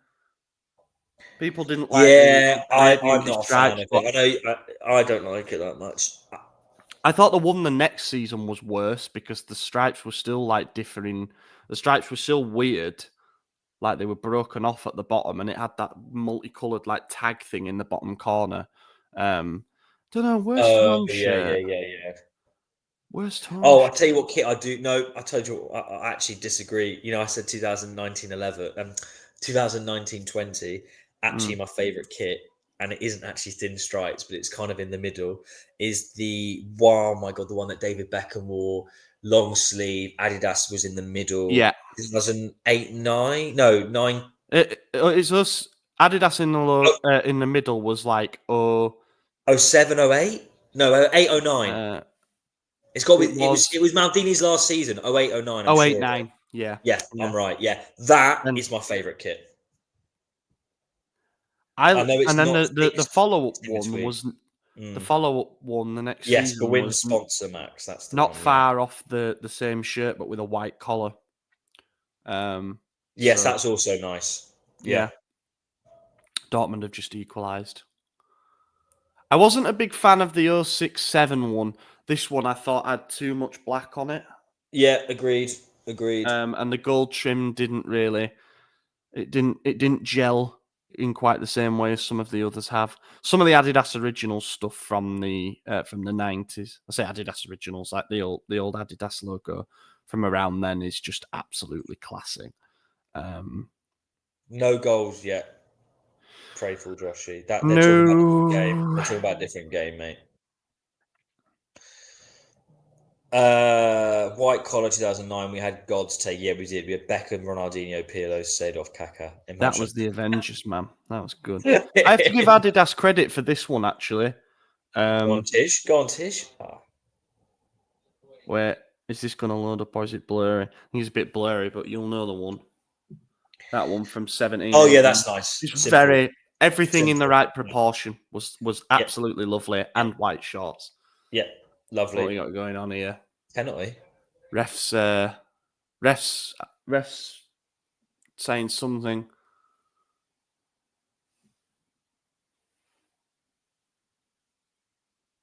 People didn't like the Yeah, I'm gradient not a fan stripes, of but it. I don't like it that much. I thought the one the next season was worse because the stripes were still like differing. The stripes were still weird, like they were broken off at the bottom, and it had that multicolored like tag thing in the bottom corner. Don't know. Where's Oh Tom's yeah, yeah, shirt? yeah, yeah. Where's Tom's Oh, I shirt? tell you what kit I do. No, I told you. I actually disagree. You know, I said 2019-11, 2019-20. Actually, Mm. my favourite kit, and it isn't actually thin stripes, but it's kind of in the middle. Is the wow, my god, the one that David Beckham wore, long sleeve. Adidas was in the middle. Yeah, 2008, nine, no nine. it's us. Adidas in the middle was like Oh, 07, 08? No, 08, 09. uh, It's got to it be. It was. was It was Maldini's last season. 08, 09. I'm oh eight sure of it. nine. Yeah, Yeah, I'm yeah. right. Yeah, that And is my favorite kit. I I know it's and then not the fixed. follow up It's in one between. was the Mm. follow up one. The next Yes, season Cuisine was sponsor Max. That's the not one. Yeah. far off the same shirt, but with a white collar. Um, Yes, so that's also nice. Yeah. yeah, Dortmund have just equalised. I wasn't a big fan of the 06-07 one. This one I thought had too much black on it. Yeah. Agreed. Agreed. And the gold trim didn't really it didn't gel in quite the same way as some of the others have. Some of the Adidas original stuff from the 90s. I say Adidas originals, like the old Adidas logo from around then is just absolutely classic. No goals yet. Pray for Joshy. That they're talking about a different game. No. They're talking about a different game, mate. White collar 2009. We had God's take. Yeah, we did. We had Beckham, Ronaldinho, Pirlo, Seedorf, Kaká. That Imagine. was the Avengers, man. That was good. I have to give Adidas credit for this one, actually. Go on, Tish. Go on, Tish. Oh. Where is this going to load up or is it blurry? I think it's a bit blurry, but you'll know the one. That one from 17, Oh, yeah, 18. that's nice. It's Simple. everything in the Simple. right proportion was Yep. absolutely lovely Yep. and white shorts. Yep. What Lovely. we got going on here? Penalty. Refs, refs saying something.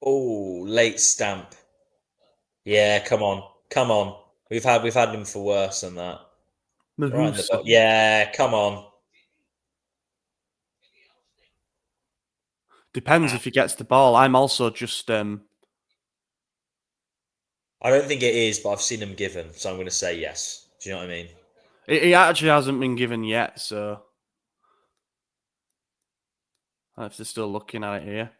Oh, late stamp. Yeah, come on. We've had him for worse than that. Right in the Mahusa. box. Yeah, come on. Depends Ah, if he gets the ball. I'm also just I don't think it is, but I've seen him given, so I'm going to say yes. Do you know what I mean? he actually hasn't been given yet, so if they're still looking at it here.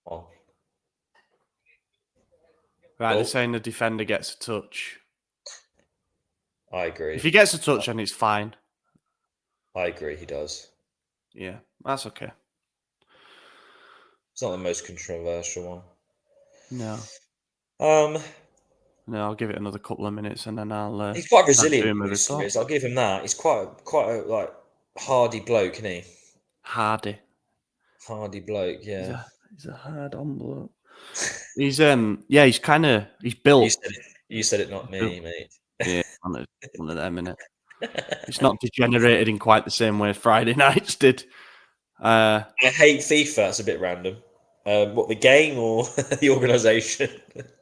Oh, Right, they're oh, saying the defender gets a touch. I agree. If he gets a touch, then it's fine. I agree. He does. Yeah, that's okay. It's not the most controversial No, one. no, I'll give it another couple of minutes and then I'll He's quite start resilient, doing my Musa report. is. I'll give him that. He's quite a like hardy bloke, isn't he? Hardy. Hardy bloke, He's yeah. a hard on bloke. He's he's You built. said it. You said it, not He's built. me, mate. Yeah, one of them, innit? It's not degenerated in quite the same way Friday nights did. I hate FIFA. That's a bit random. What, the game or the organisation?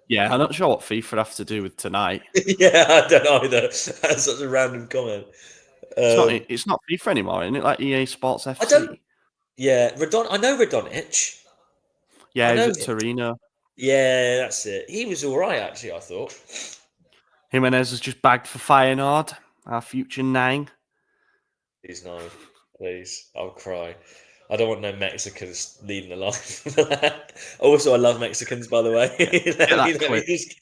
Yeah, I'm not sure what FIFA have to do with tonight. Yeah, I don't know either. That's such a random comment. Um, It's not FIFA anymore, isn't it? Like EA Sports I don't. FC. Yeah, I know Radonic. Yeah, I he's know at him. Torino. Yeah, that's it. He was all right, actually. I thought. Jimenez has just bagged for Feyenoord, our future 9. Please no, please. I'll cry. I don't want no Mexicans leading the line. Also, I love Mexicans, by the way. Yeah, get let me, that let me clip. just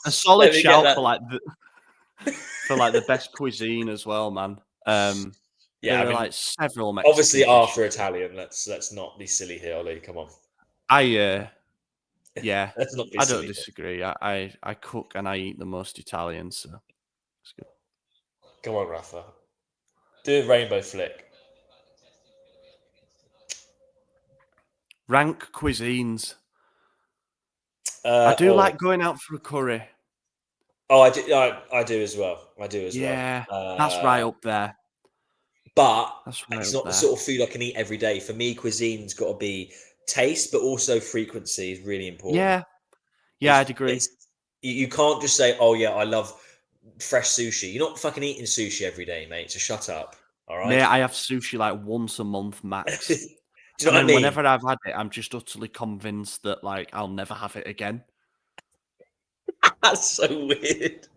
A solid let me get shout that. for the best cuisine as well, man. Yeah, There I are mean, like several obviously Mexican after dishes. Italian. Let's not be silly here, Ollie. Come on, Yeah, let's not be I don't silly here. disagree. I cook and I eat the most Italian, so it's good. Come on, Rafa. Do a rainbow flick. Rank cuisines. I do Oh, like going out for a curry. oh, I do. I do as well. I do as well. Yeah, that's right up there. But That's right it's up not the there. sort of food I can eat every day. For me, cuisine's got to be taste, but also frequency is really important. Yeah, yeah, I'd agree. It's you can't just say, "Oh yeah, I love fresh sushi." You're not fucking eating sushi every day, mate. So shut up. All Mate, right. I have sushi like once a month Do max. you know And what I then mean? whenever I've had it, I'm just utterly convinced that like I'll never have it again. That's so weird.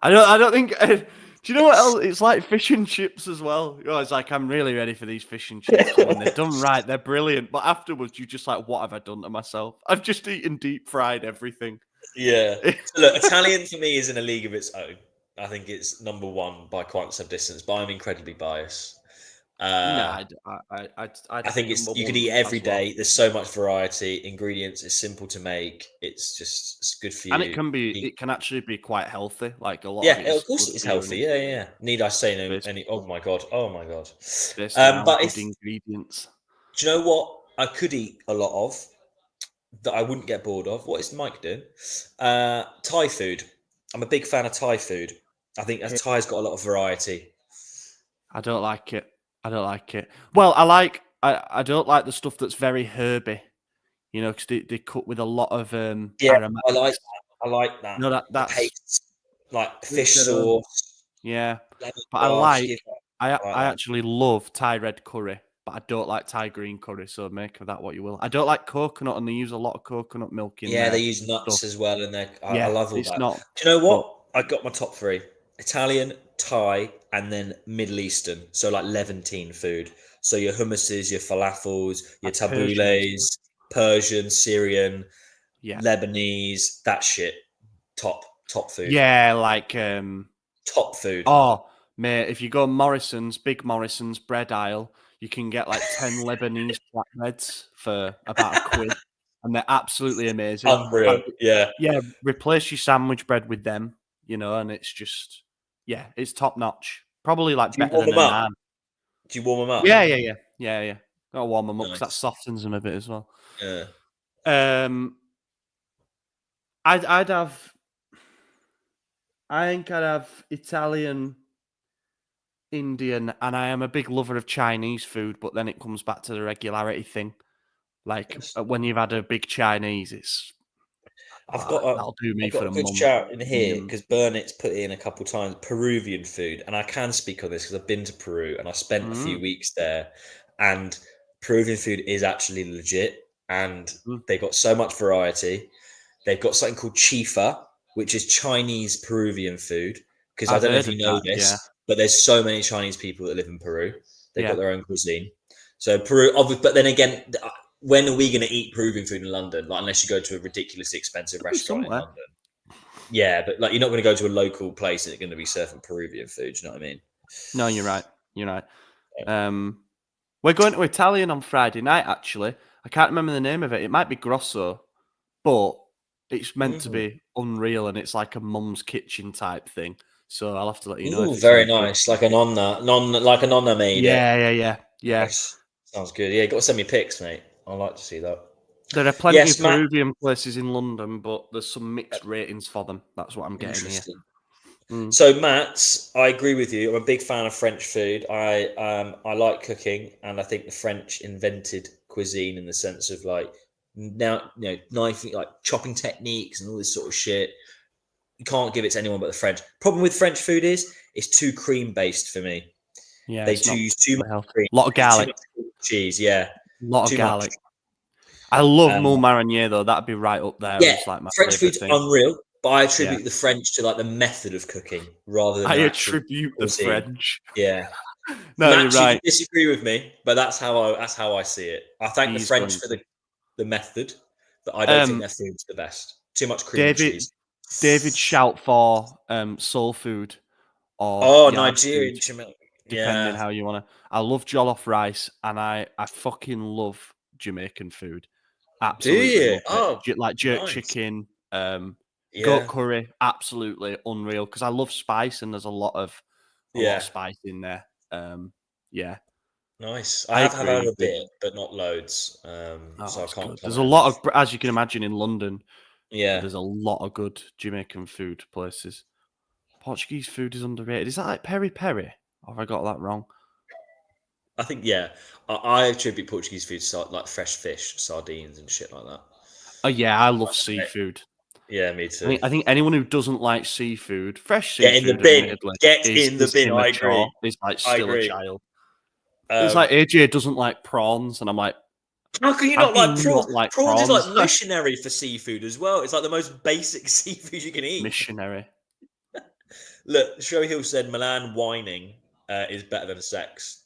I don't think. Do you know what else? It's like fish and chips as well. You know, it's like I'm really ready for these fish and chips, and when they're done right, they're brilliant. But afterwards, you're just like, what have I done to myself? I've just eaten deep fried everything. Yeah. So look, Italian for me is in a league of its own. I think it's number one by quite some distance, but I'm incredibly biased. Nah, Uh, I'd I have think it it's number you could one eat every as well. day. There's so much variety. Ingredients is simple to make. It's good for And you. it can actually be quite healthy. Like a lot of Yeah, it of is course good it is for you, and healthy. Yeah, yeah, yeah. Need I say no? it's Any? Oh my god. Oh my god. based around But good if ingredients. do you know what I could eat a lot of that I wouldn't get bored of? What is Mike doing? Thai food. I'm a big fan of Thai food. I think Yeah, Thai's got a lot of variety. I don't like it. I don't like it. Well, I don't like the stuff that's very herby. You know, because they cook with a lot of Yeah, I like aromatics. that. I like that. No, The that's paste, like each fish their own. sauce, Yeah, but lemongrass. Give that. I like I that. actually love Thai red curry, but I don't like Thai green curry. So make of that what you will. I don't like coconut, and they use a lot of coconut milk in Yeah, they their use nuts stuff. as well, and I Yeah, love all it's that. not. Do you know But what? I got my top three: Italian, Thai, and then Middle Eastern. So like Levantine food. So your hummuses, your falafels, your Persian as well. tabules, Persian, Syrian, Yeah, Lebanese. That shit. Top food. yeah, like Top food. oh, mate, if you go Morrison's, Big Morrison's bread aisle, you can get like 10 Lebanese flatbreads for about a quid, and they're absolutely amazing. Like, Unreal. Yeah. yeah, replace your sandwich bread with them, and it's just, yeah, it's top notch. Probably like Do you better warm than them a up? naan. Do you warm them Yeah, up? yeah, yeah, yeah, yeah. Gotta warm them up because that Nice. softens them a bit as well. Yeah. Um, I'd have, I think I'd have Italian Indian, and I am a big lover of Chinese food, but then it comes back to the regularity thing. Like Yes. when you've had a big Chinese, it's that'll do me I've for got a a good month. shout in here because Burnett's put in a couple times Peruvian food, and I can speak on this because I've been to Peru and I spent a few weeks there, and Peruvian food is actually legit, and they've got so much variety. They've got something called chifa, which is Chinese Peruvian food. Because I I've don't know if heard you of know that. Yeah, this, but there's so many Chinese people that live in Peru. They've got yeah. their own cuisine. So Peru, but then again, when are we going to eat Peruvian food in London? Like, unless you go to a ridiculously expensive Could be restaurant in somewhere. London. Yeah, but like you're not going to go to a local place that's going to be serving Peruvian food. Do you know what I mean? No, you're right. You're right. Yeah. We're going to Italian on Friday night. Actually, I can't remember the name of it. It might be Grosso, but it's meant to be unreal, and it's like a mum's kitchen type thing. So I'll have to let you know Ooh, if it's very any good. nice. Like a like a nonna made it. Yeah. Nice. Sounds good. Yeah, got to send me pics, mate. I'd like to see that. There are plenty of Yes, Matt. Peruvian places in London, but there's some mixed ratings for them. That's what I'm getting here. Interesting. So, Matt, I agree with you. I'm a big fan of French food. I like cooking, and I think the French invented cuisine in the sense of like now knifing, like chopping techniques and all this sort of shit. You can't give it to anyone but the French. Problem with French food is it's too cream based for me. Yeah, They it's not use too much particularly healthy. cream. A lot of Use too garlic. much cheese. Yeah, A lot of too much. garlic. I love Um, moule marinier though. That'd be right up there yeah, as like my French favorite food's thing. unreal, but I Yeah, attribute the French to like the method of cooking rather than I their actual attribute the cuisine. French. Yeah. No, you're Matt, you can right. disagree with me, but that's how I see it. I thank the He's French going for to. the method, but I don't think Um, their food's the best. Too much cream and David, cheese. David, shout for soul food or Oh, yard food, Nigerian chimel. depending Yeah, how you want to. I love jollof rice, and I fucking love Jamaican food. do Absolutely you? love it. Oh, Like jerk nice. chicken, goat Yeah, curry, absolutely unreal. Because I love spice, and there's a lot of yeah, spice in there. Yeah, nice. I I have had agree a with. bit, but not loads. Oh, So I it's good. can't There's a comment on lot that. of, as you can imagine, in London. Yeah, There's a lot of good Jamaican food places. Portuguese food is underrated. Is that like peri peri? Or have I got that wrong? I think I attribute Portuguese food to like fresh fish, sardines, and shit like that. Oh yeah, I love Like, mate, seafood. yeah, me I too. think I think anyone who doesn't like seafood, fresh Get in the seafood, bin. admittedly, Get is in the is bin. I immature. agree. Is like I still a agree. child. It's Um, like AJ doesn't like prawns, and I'm like, how can you how not do you like prawns? not like Prawns is prawns? like missionary for seafood as well. It's like the most basic seafood you can eat. Missionary. Look, Show Hill said Milan whining is better than sex.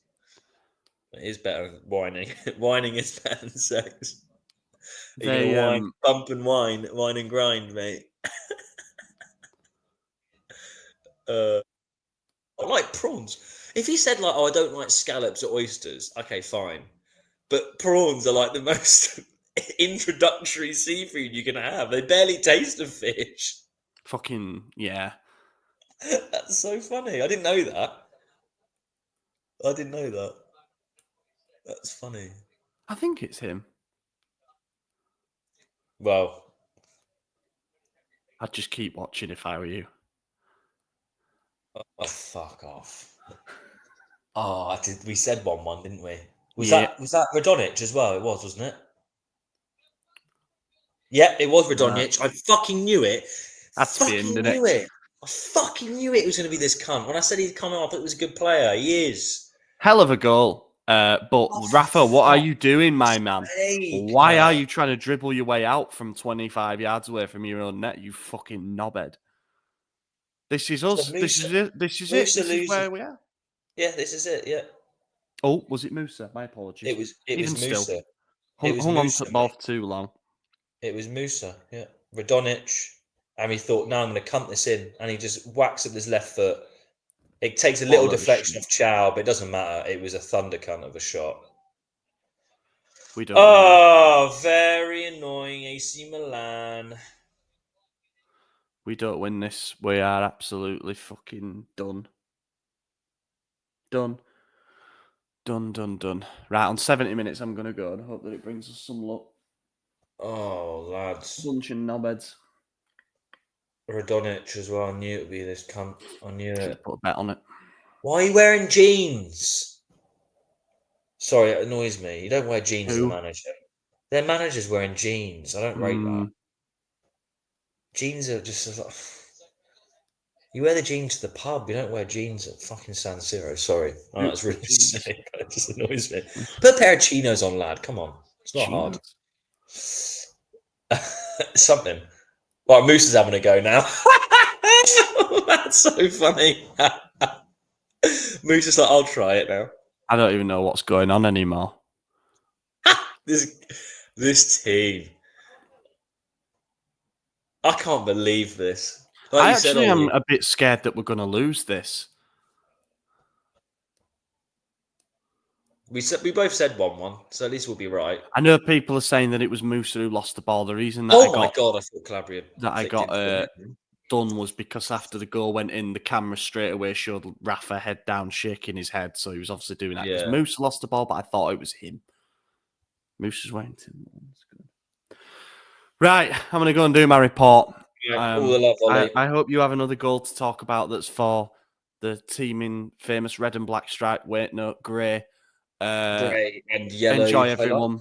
It is better than whining. Whining is better than sex. Are you gonna They whine, bump and whine and grind, mate? Uh, I like prawns. If he said like, "Oh, I don't like scallops or oysters," okay, fine. But prawns are like the most introductory seafood you can have. They barely taste of fish. fucking yeah. That's so funny. I didn't know that. I didn't know that. That's funny. I think it's him. Well, I'd just keep watching if I were you. oh, fuck off. Oh, I did. We said 1-1, didn't we? Was Yeah. that Radonic as well? It was, wasn't it? Yeah, it was Radonic. I fucking knew it. Had to be in, Fucking didn't it? knew it. I fucking knew it was going to be this cunt. When I said he'd come up, it was a good player. He is. Hell of a goal. But Oh, Rafa, what are fuck's you doing, my man? sake, Why are man. you trying to dribble your way out from 25 yards away from your own net, you fucking knobhead? This is So us. This is it. This is it. Musa This is loses. where we are. Yeah, this is it. Yeah, Oh, was it Musa? My apologies. it was Even still, Musa. It hung, was hung on to Musa, the ball mate. for too long. It was Musa. Yeah, Radonic. And he thought, "No, I'm going to cunt this in," and he just whacks up his left foot. It takes a What a little little deflection shit. of Chow, but it doesn't matter. It was a thunder cunt of a shot. We don't win this. Oh, very annoying, AC Milan. We don't win this. We are absolutely fucking done. Done. Done, done, done. Right, on 70 minutes, I'm going to go and hope that it brings us some luck. Oh, lads. Bunch of knobheads. Radonic as well. I knew it would be this cunt. I knew Should it. have put a bet on it. Why are you wearing jeans? Sorry, it annoys me. You don't wear jeans as a Who? manager. Their manager's wearing jeans. I don't rate that. Mm, Jeans are just you wear the jeans to the pub. You don't wear jeans at fucking San Siro. Sorry, I know who? that's really Jeans. sick. It just annoys me. Put a pair of chinos on, lad. Come on, it's not hard. Chinos. Something. Right, Moose is having a go now. That's so funny. Moose is like, I'll try it now. I don't even know what's going on anymore. This team. I can't believe this. Like I you said, actually am Ollie, a bit scared that we're going to lose this. we both said 1-1, so at least we'll be right. I know people are saying that it was Musa who lost the ball. The reason that Oh my god, I thought Calabria I flicked got into it. done was because after the goal went in, the camera straight away showed Rafa head down, shaking his head. So he was obviously doing that because Yeah. Musa lost the ball, but I thought it was him. Musa's wearing Timberlands. Right, I'm going to go and do my report. Yeah, all the love, Ollie. I hope you have another goal to talk about that's for the team in famous red and black stripe. Wait, no, grey. Grey and yellow. Enjoy, highlights. everyone.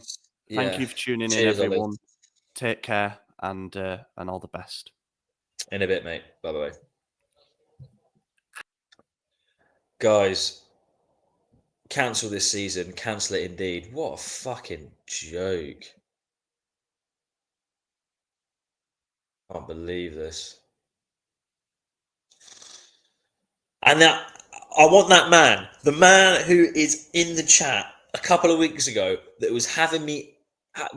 Thank Yeah. you for tuning in, Cheers, Ollie. everyone. Take care and all the best. In a bit, mate. Bye bye. Guys, cancel this season. Cancel it indeed. What a fucking joke. Can't believe this. And that I want that man, the man who is in the chat a couple of weeks ago that was having me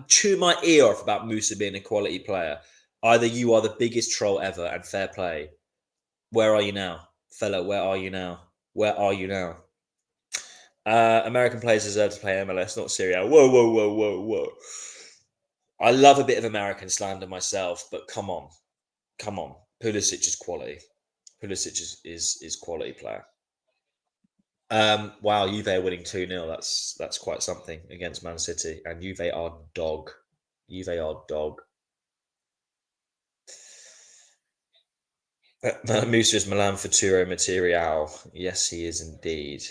chew my ear off about Musa being a quality player. Either you are the biggest troll ever and fair play. Where are you now, fella? Where are you now? Where are you now? American players deserve to play MLS, not Serie A. Whoa, whoa, whoa, whoa, whoa. I love a bit of American slander myself, but come on. Pulisic is quality. Pulisic is quality player. Wow, Juve are winning 2-0. That's quite something against Man City. And Juve are dog. Juve are dog. Musa is Milan Futuro Material. Yes, he is indeed.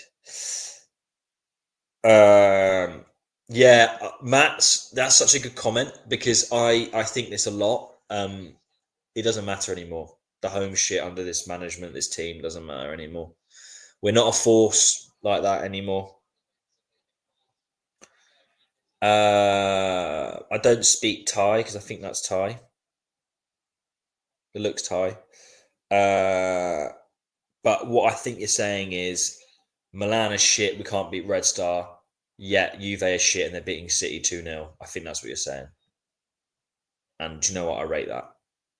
Yeah, Matt's that's such a good comment because I think this a lot. It doesn't matter anymore. The home shit under this management, this team doesn't matter anymore. We're not a force like that anymore. I don't speak Thai because I think that's Thai. It looks Thai. But what I think you're saying is Milan is shit. We can't beat Red Star. Yet Juve is shit and they're beating City 2-0. I think that's what you're saying. And do you know what? I rate that.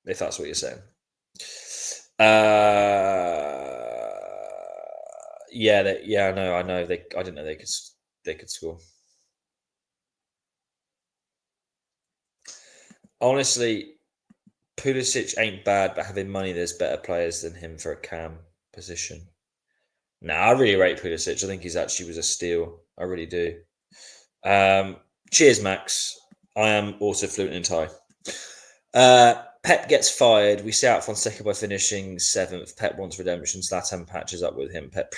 If that's what you're saying. Yeah, I know. I didn't know they could score. Honestly, Pulisic ain't bad, but having money, there's better players than him for a cam position. Nah, I really rate Pulisic. I think he's actually was a steal. I really do. Cheers, Max. I am also fluent in Thai. Pep gets fired. We see out Fonseca by finishing 7th. Pep wants redemption. Zlatan patches up with him. Pep.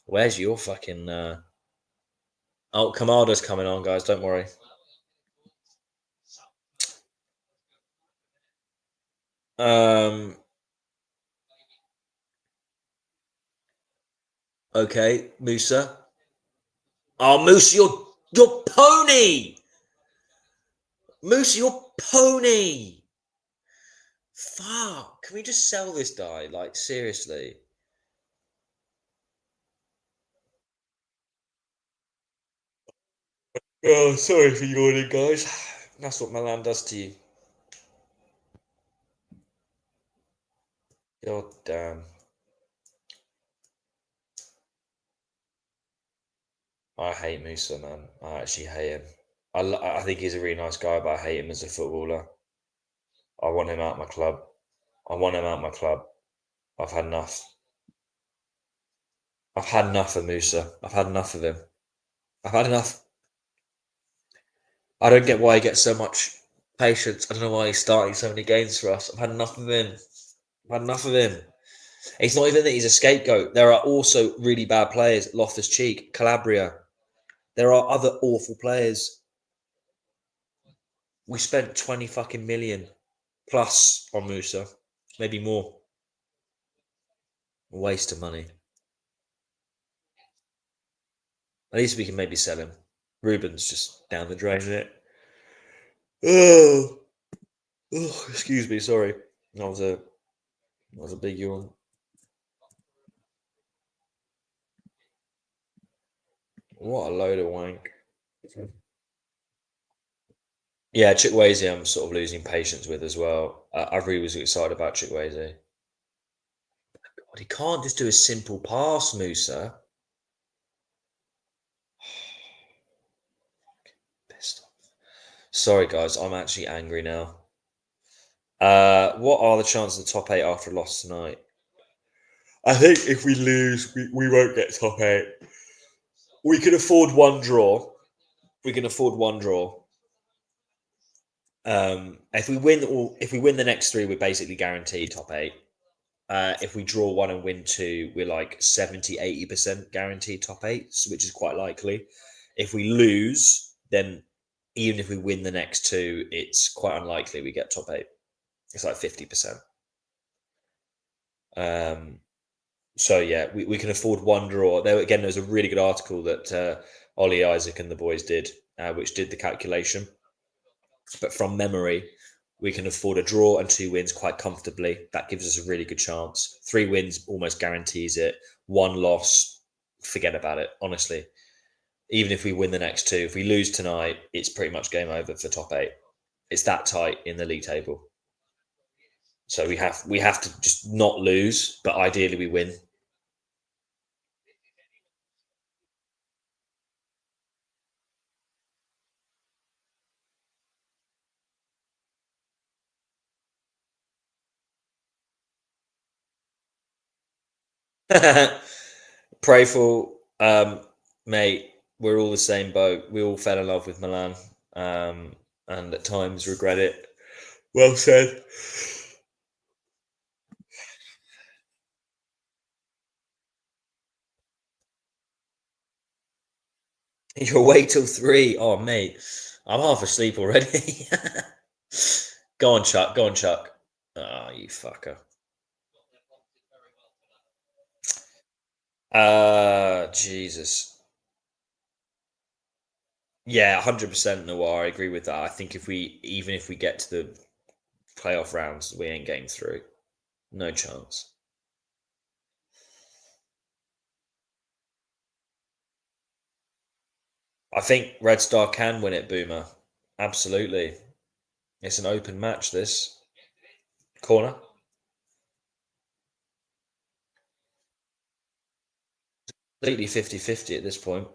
Where's your fucking? Oh, Kamada's coming on, guys. Don't worry. Okay, Musa. Oh, Musa, your pony. Musa, your pony. Fuck. Can we just sell this guy? Like, seriously. Oh, sorry for yawning, guys. That's what Milan does to you. God damn. I hate Musa, man. I actually hate him. I think he's a really nice guy, but I hate him as a footballer. I want him out of my club. I want him out of my club. I've had enough. I've had enough of Musa. I've had enough of him. I've had enough. I don't get why he gets so much patience. I don't know why he's starting so many games for us. I've had enough of him. I've had enough of him. It's not even that he's a scapegoat. There are also really bad players. Loftus-Cheek, Calabria. There are other awful players. We spent 20 fucking million plus on Musa. Maybe more. Waste of money. At least we can maybe sell him. Ruben's just down the drain, isn't it? Oh, excuse me, sorry. That was a big yawn. What a load of wank. Yeah, Chukwueze I'm sort of losing patience with as well. I really was excited about Chukwueze. God, he can't just do a simple pass, Musa. Pissed off. Sorry, guys, I'm actually angry now. What are the chances of the top 8 after a loss tonight? I think if we lose, we won't get top 8. We can afford one draw. We can afford one draw. If we win the next 3, we're basically guaranteed top 8. If we draw 1 and win 2, we're like 70-80% guaranteed top 8, which is quite likely. If we lose, then even if we win the next 2, it's quite unlikely we get top 8. It's like 50%. So yeah, we can afford one draw. There was a really good article that Ollie Isaac and the boys did, which did the calculation. But from memory, we can afford a draw and 2 wins quite comfortably. That gives us a really good chance. 3 wins almost guarantees it. 1 loss, forget about it, honestly. Even if we win the next 2, if we lose tonight, it's pretty much game over for top 8. It's that tight in the league table. So we have to just not lose, but ideally we win. Prayful, mate. We're all the same boat. We all fell in love with Milan, and at times regret it. Well said. You're awake till 3. Oh, mate, I'm half asleep already. Go on, Chuck. Go on, Chuck. Oh, you fucker. Jesus. Yeah, 100% Noir. I agree with that. I think even if we get to the playoff rounds, we ain't getting through. No chance. I think Red Star can win it, Boomer. Absolutely. It's an open match, this. Corner. Completely 50-50 at this point.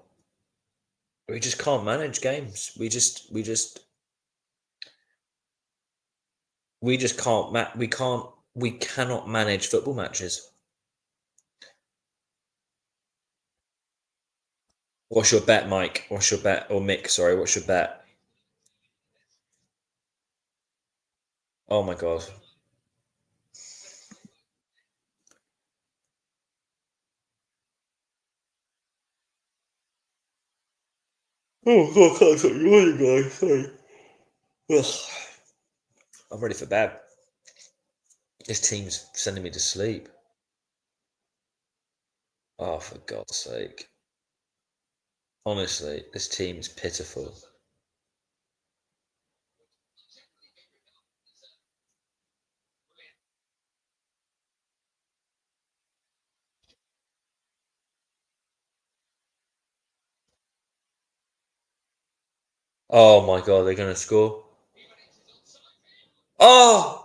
We just can't manage games. We can't we cannot manage football matches. What's your bet, Mike? What's your bet? Or Mick, sorry, what's your bet? Oh my god. Oh god, I can't stop yawning, guys. Sorry. Ugh. I'm ready for bed. This team's sending me to sleep. Oh, for God's sake. Honestly, this team's pitiful. Oh my god, they're gonna score. Oh!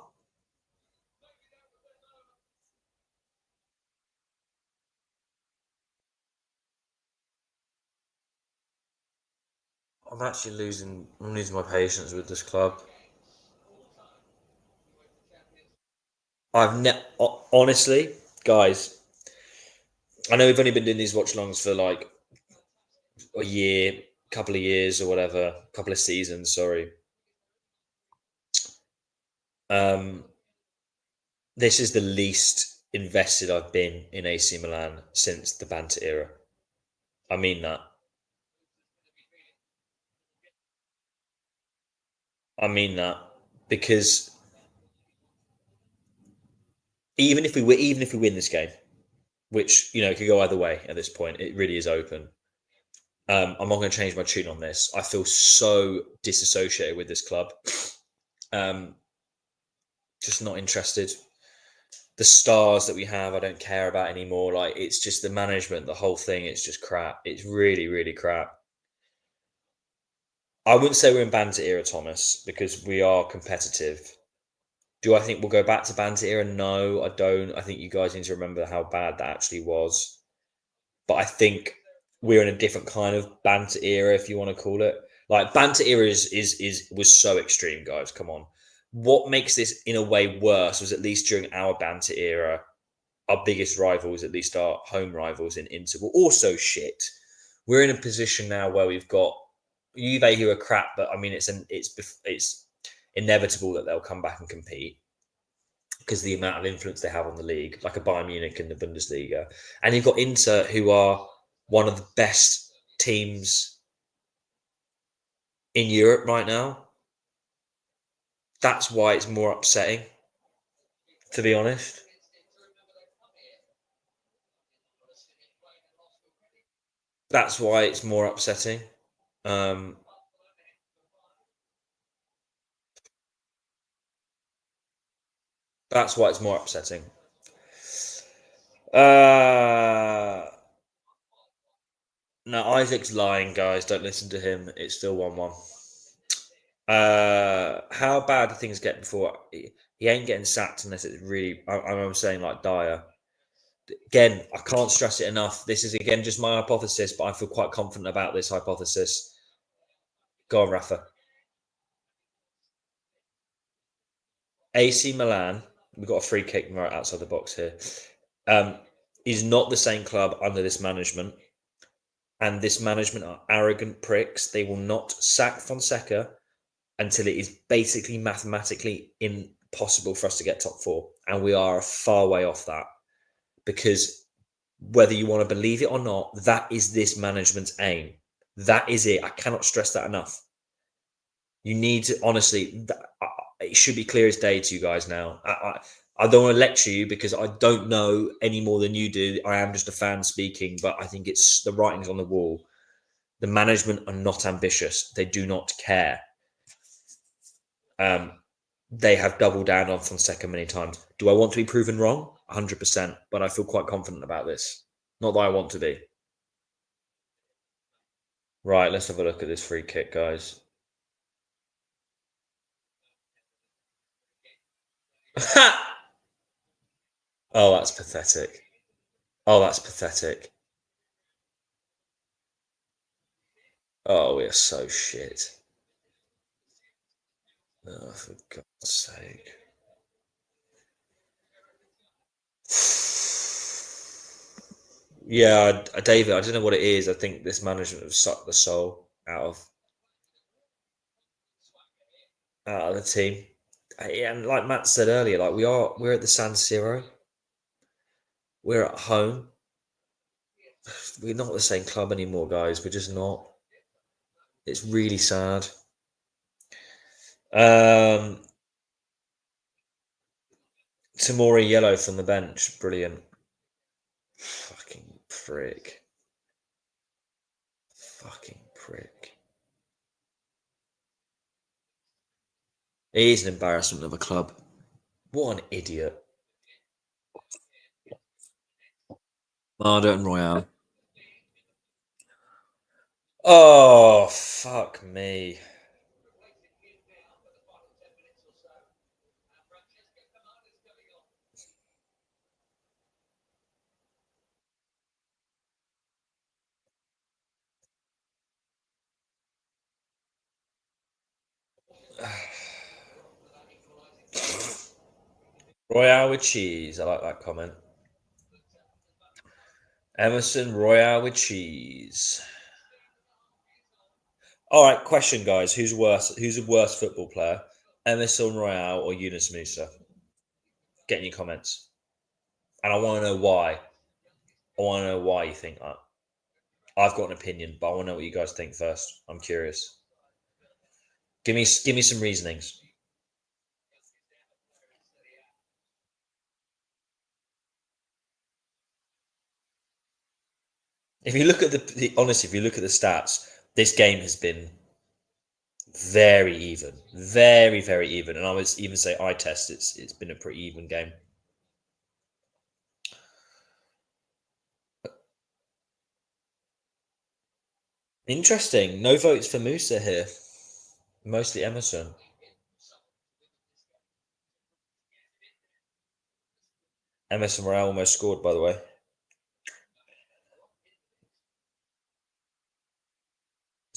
I'm losing my patience with this club. Honestly, guys, I know we've only been doing these watch-alongs for like a year, couple of years or whatever, couple of seasons, sorry. This is the least invested I've been in AC Milan since the Banter era. I mean that. I mean that because even if we win this game, which could go either way at this point, it really is open. I'm not going to change my tune on this. I feel so disassociated with this club. Just not interested. The stars that we have, I don't care about anymore. Like, it's just the management, the whole thing. It's just crap. It's really, really crap. I wouldn't say we're in Banter era, Thomas, because we are competitive. Do I think we'll go back to Banter era? No, I don't. I think you guys need to remember how bad that actually was. But I think we're in a different kind of Banter era, if you want to call it. Like, Banter era was so extreme, guys. Come on. What makes this in a way worse was, at least during our Banter era, our biggest rivals, at least our home rivals in Inter, were also shit. We're in a position now where we've got Juve, who are crap, but I mean it's inevitable that they'll come back and compete because of the amount of influence they have on the league, like a Bayern Munich in the Bundesliga. And you've got Inter, who are one of the best teams in Europe right now. That's why it's more upsetting, to be honest. That's why it's more upsetting. That's why it's more upsetting. No, Isaac's lying, guys. Don't listen to him. It's still 1-1. How bad do things get before he ain't getting sacked unless it's really? I'm saying like dire. Again, I can't stress it enough. This is again just my hypothesis, but I feel quite confident about this hypothesis. Go on, Rafa. AC Milan. We've got a free kick right outside the box here. Is not the same club under this management. And this management are arrogant pricks. They will not sack Fonseca until it is basically mathematically impossible for us to get top four. And we are a far way off that. Because whether you want to believe it or not, that is this management's aim. That is it. I cannot stress that enough. You need to, honestly, it should be clear as day to you guys now. I don't want to lecture you because I don't know any more than you do. I am just a fan speaking, but I think it's the writing's on the wall. The management are not ambitious. They do not care. They have doubled down on Fonseca many times. Do I want to be proven wrong? 100%, but I feel quite confident about this. Not that I want to be. Right, let's have a look at this free kick, guys. Oh, that's pathetic. Oh, that's pathetic. Oh, we are so shit. Oh, for God's sake. Yeah, David, I don't know what it is. I think this management have sucked the soul out of the team. And like Matt said earlier, like we're at the San Siro. We're at home. We're not the same club anymore, guys. We're just not. It's really sad. Tamori Yellow from the bench, brilliant. Fucking prick. Fucking prick. He is an embarrassment of a club. What an idiot. Marder and Royale. Oh, fuck me. Royale with cheese. I like that comment. Emerson Royale with cheese. All right, question, guys. Who's worse? Who's a worse football player? Emerson Royale or Yunus Musa? Get in your comments. and I want to know why. I want to know why you think that. I've got an opinion, but I want to know what you guys think first. I'm curious. Give me some reasonings. If you look at honestly, if you look at the stats, this game has been very even, very very even, and I would even say eye test. It's been a pretty even game. Interesting. No votes for Musa here. Mostly Emerson. Emerson Morale almost scored, by the way.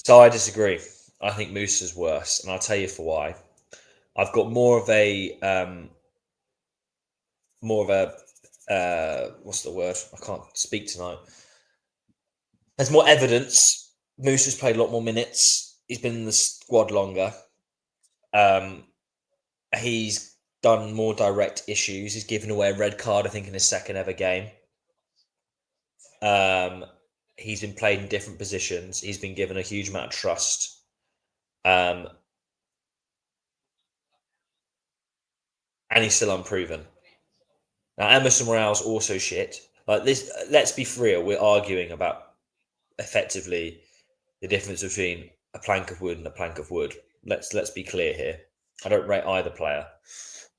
So I disagree. I think Musa's worse, and I'll tell you for why. I've got more of a what's the word? I can't speak tonight. There's more evidence. Musa's played a lot more minutes. He's been in the squad longer. Um, he's done more direct issues. He's given away a red card, I think, in his second ever game. He's been played in different positions. He's been given a huge amount of trust. And he's still unproven. Now, Emerson Morale's also shit. Like this, let's be real. We're arguing about effectively the difference between a plank of wood and a plank of wood. Let's be clear here. I don't rate either player,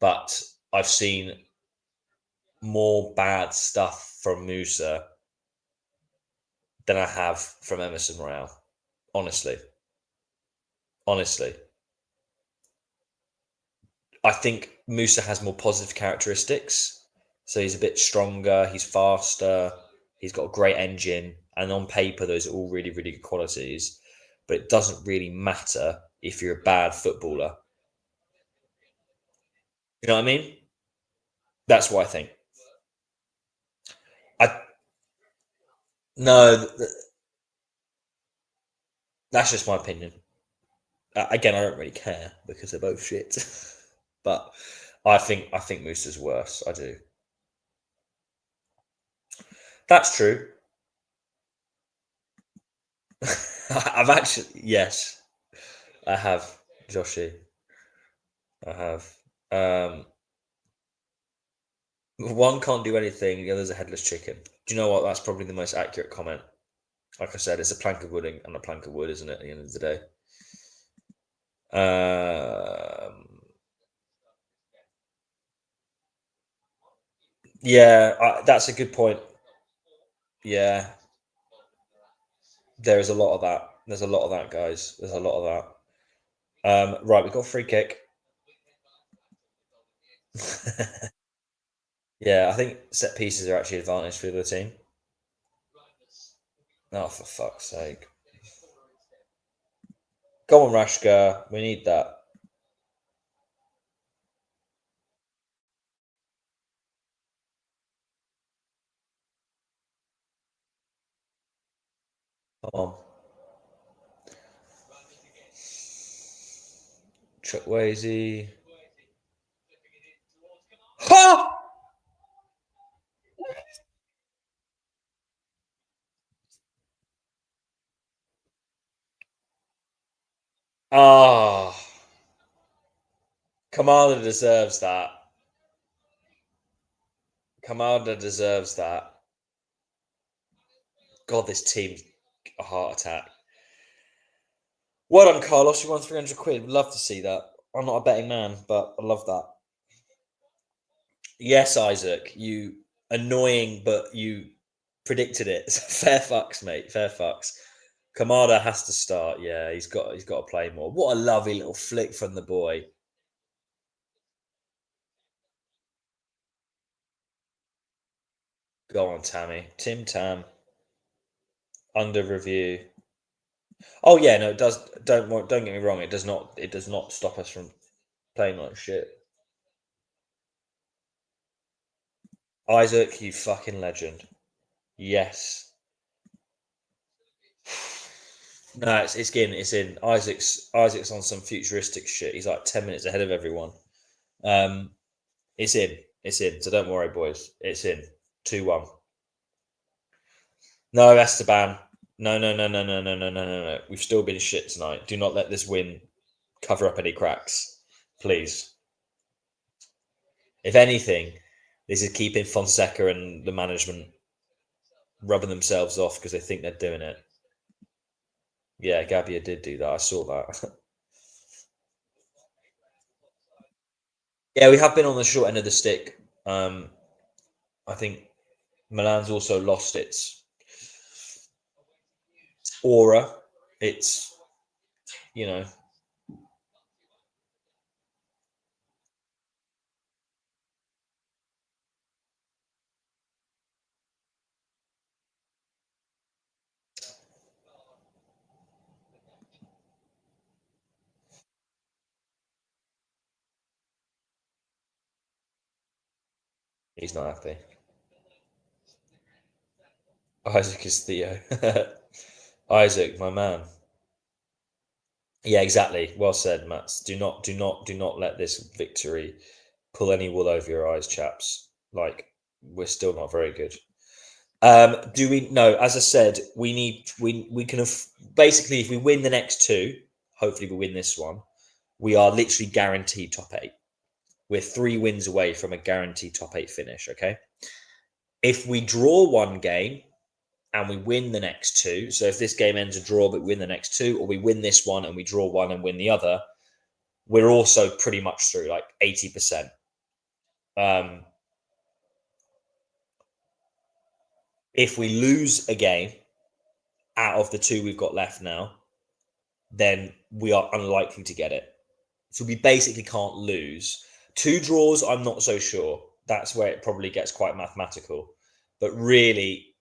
but I've seen more bad stuff from Musa than I have from Emerson Morale. Honestly. I think Musa has more positive characteristics. So he's a bit stronger, he's faster, he's got a great engine, and on paper, those are all really, really good qualities. But it doesn't really matter if you're a bad footballer. You know what I mean? That's what I think. I no, that's just my opinion. Again, I don't really care because they're both shit. But I think Musa's worse. I do. That's true. I've actually yes, I have Joshy. I have. One can't do anything. The other's a headless chicken. Do you know what? That's probably the most accurate comment. Like I said, it's a plank of wood and a plank of wood, isn't it? At the end of the day. Yeah, that's a good point. Yeah, there is a lot of that. There's a lot of that, guys. There's a lot of that. Right, we've got a free kick. Yeah, I think set pieces are actually advantage for the other team. Oh, for fuck's sake. Go on, Rashka. We need that. Come on. Chuckwazy. Ha! Ah. Kamala deserves that. Kamada deserves that. God, this team's a heart attack. Well done, Carlos. You won 300 quid. Would love to see that. I'm not a betting man, but I love that. Yes, Isaac, you annoying, but you predicted it. Fair fucks, mate. Fair fucks. Kamada has to start. Yeah, he's got to play more. What a lovely little flick from the boy. Go on, Tammy. Tim Tam. Under review. Oh yeah, no, it does. Don't get me wrong. It does not. It does not stop us from playing like shit. Isaac, you fucking legend. Yes. No, it's in. It's in. Isaac's on some futuristic shit. He's like 10 minutes ahead of everyone. It's in. It's in. So don't worry, boys. It's in. 2-1. No, Esteban. No. We've still been shit tonight. Do not let this win cover up any cracks, please. If anything, this is keeping Fonseca and the management rubbing themselves off because they think they're doing it. Yeah, Gabia did do that. I saw that. Yeah, we have been on the short end of the stick. I think Milan's also lost its aura. It's, you know, he's not happy. Isaac is Theo. Isaac, my man. Yeah, exactly. Well said, Mats. Do not let this victory pull any wool over your eyes, chaps. Like, we're still not very good. Do we? No, as I said, we can have basically if we win the next two, hopefully we win this one. We are literally guaranteed top 8. We're 3 wins away from a guaranteed top 8 finish. Okay. If we draw one game and we win the next 2, so if this game ends a draw but we win the next 2, or we win this one and we draw one and win the other, we're also pretty much through, like 80%. If we lose a game out of the 2 we've got left now, then we are unlikely to get it. So we basically can't lose. 2 draws, I'm not so sure. That's where it probably gets quite mathematical. But really,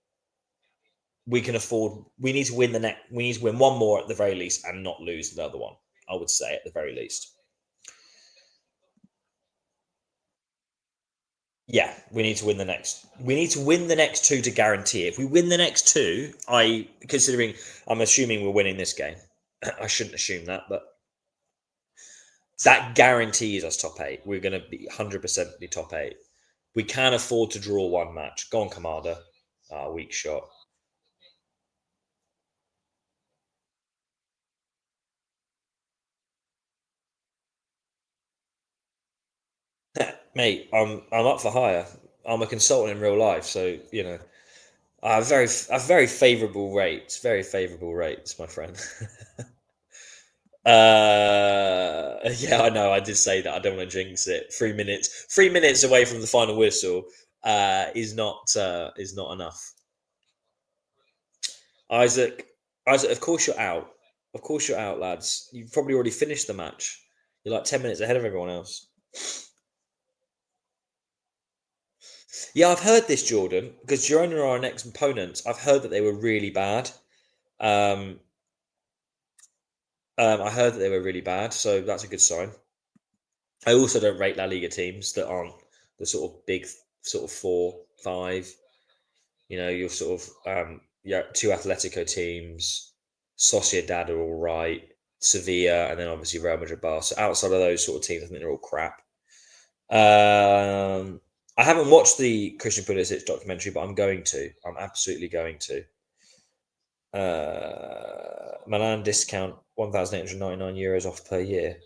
we can afford. We need to win the next. We need to win one more at the very least, and not lose the other one. I would say at the very least. Yeah, we need to win the next. We need to win the next 2 to guarantee it. If we win the next 2, I'm assuming we're winning this game. I shouldn't assume that, but that guarantees us top 8. We're going to be 100% be top 8. We can afford to draw one match. Go on, Commander. Weak shot. Mate, I'm up for hire. I'm a consultant in real life, so I have very favourable rates. Very favourable rates, my friend. Yeah, I know. I did say that. I don't want to jinx it. 3 minutes. 3 minutes away from the final whistle is not enough. Isaac, Isaac. Of course you're out. Of course you're out, lads. You've probably already finished the match. You're like 10 minutes ahead of everyone else. Yeah, I've heard this, Jordan, because Girona are our next opponents. I've heard that they were really bad. Um, I heard that they were really bad, so that's a good sign. I also don't rate La Liga teams that aren't the sort of big, sort of 4, 5. You're sort of yeah, 2 Atletico teams, Sociedad are all right, Sevilla, and then obviously Real Madrid, Barca. So outside of those sort of teams, I think they're all crap. I haven't watched the Christian Pulisic documentary, but I'm going to. I'm absolutely going to. Milan discount €1,899 off per year.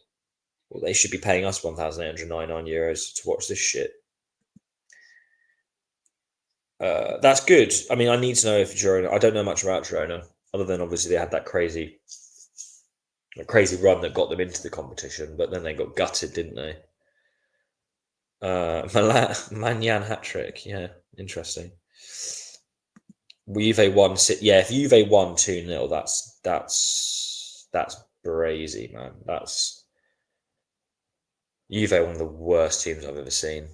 Well, they should be paying us €1,899 to watch this shit. That's good. I mean, I need to know if Girona. I don't know much about Girona, other than obviously they had that crazy run that got them into the competition, but then they got gutted, didn't they? Manyan hat trick. Yeah, interesting. Juve won. Yeah, if Juve won 2-0, that's crazy, man. That's Juve, one of the worst teams I've ever seen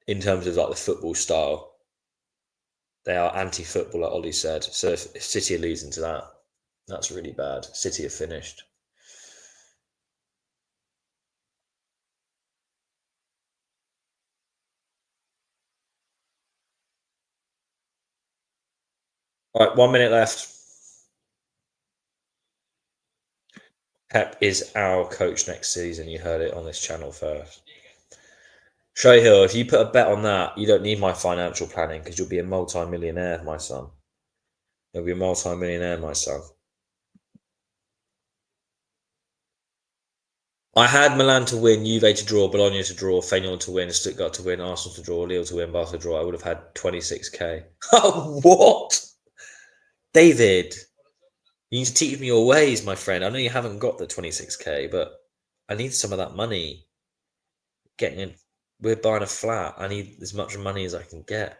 in terms of like the football style. They are anti-football, like Ollie said. So if City leads into that, that's really bad. City are finished. All right, 1 minute left. Pep is our coach next season. You heard it on this channel first. Shay Hill, if you put a bet on that, you don't need my financial planning because you'll be a multi-millionaire, my son. You'll be a multi-millionaire, my son. I had Milan to win, Juve to draw, Bologna to draw, Feyenoord to win, Stuttgart to win, Arsenal to draw, Lille to win, Barca to draw. I would have had 26k. Oh, what? David, you need to teach me your ways, my friend. I know you haven't got the 26k, but I need some of that money. We're buying a flat. I need as much money as I can get.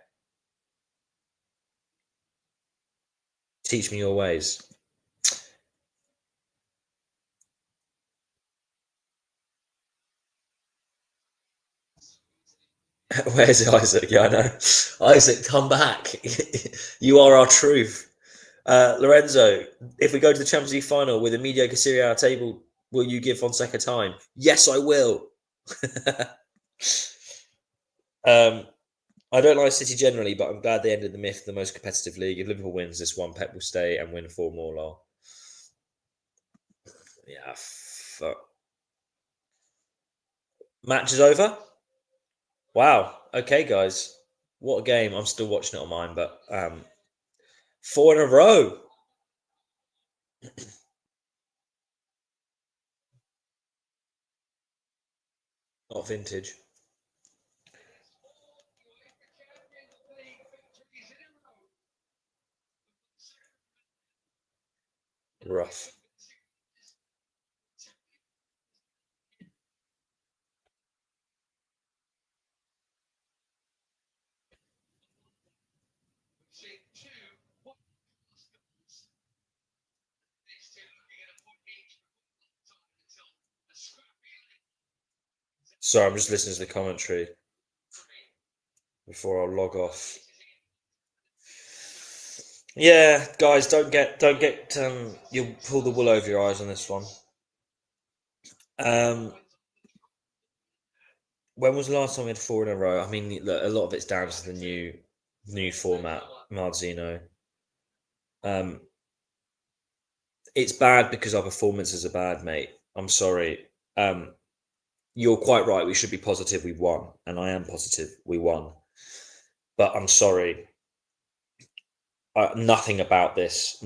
Teach me your ways. Where's Isaac? Yeah, I know. Isaac, come back. You are our truth. Lorenzo, if we go to the Champions League final with a mediocre Serie A table, will you give Fonseca time? Yes, I will. I don't like City generally, but I'm glad they ended the myth of the most competitive league. If Liverpool wins this one, Pep will stay and win 4 more. Lol. Yeah, fuck. Match is over? Wow. Okay, guys. What a game. I'm still watching it on mine, but 4 in a row. Not vintage. Rough. Sorry, I'm just listening to the commentary before I'll log off. Yeah, guys, don't get you'll pull the wool over your eyes on this one. When was the last time we had 4 in a row? I mean, look, a lot of it's down to the new format, Marzino. It's bad because our performances are bad, mate. I'm sorry. You're quite right. We should be positive. We won, and I am positive. We won, but I'm sorry. Nothing about this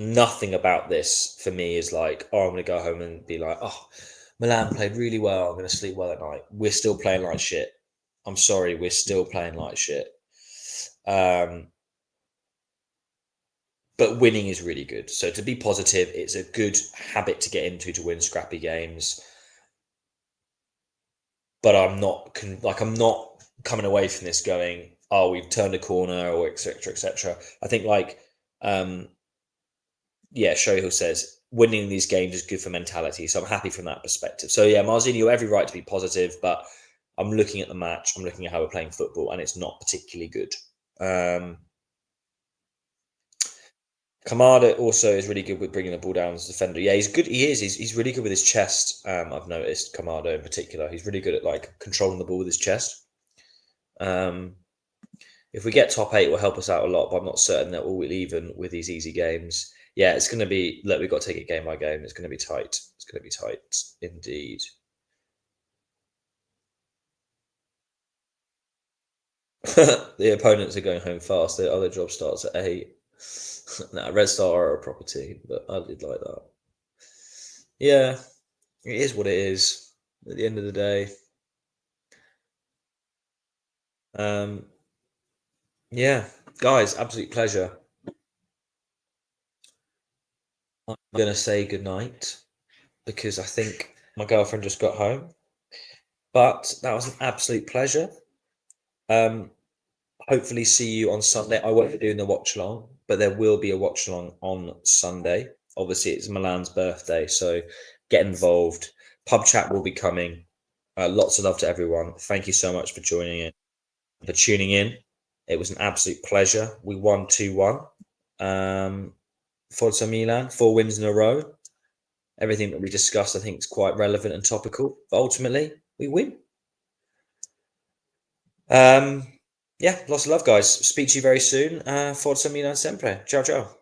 for me is like, oh, I'm going to go home and be like, oh, Milan played really well. I'm going to sleep well at night. We're still playing like shit. I'm sorry. We're still playing like shit. But winning is really good. So to be positive, it's a good habit to get into to win scrappy games. But I'm not coming away from this going, oh, we've turned a corner or etc. etc. I think Shohill says winning these games is good for mentality. So I'm happy from that perspective. So yeah, Marzini, you have every right to be positive, but I'm looking at the match. I'm looking at how we're playing football, and it's not particularly good. Kamada also is really good with bringing the ball down as a defender. Yeah, he's good. He is. He's really good with his chest. I've noticed Kamada in particular. He's really good at like controlling the ball with his chest. If we get top 8, it will help us out a lot, but I'm not certain that we'll even with these easy games. Yeah, it's going to be. Look, we've got to take it game by game. It's going to be tight. It's going to be tight indeed. The opponents are going home fast. The other job starts at 8. Nah, Red Star are a proper team, but I did like that. Yeah, it is what it is at the end of the day. Yeah, guys, absolute pleasure. I'm going to say goodnight because I think my girlfriend just got home. But that was an absolute pleasure. Hopefully see you on Sunday. I won't be doing the watch-along, but there will be a watch-along on Sunday. Obviously, it's Milan's birthday, so get involved. Pub chat will be coming. Lots of love to everyone. Thank you so much for joining in, for tuning in. It was an absolute pleasure. We won 2-1. Forza Milan, 4 wins in a row. Everything that we discussed, I think, is quite relevant and topical. But ultimately, we win. Yeah, lots of love, guys. Speak to you very soon. Forza Milan sempre. Ciao, ciao.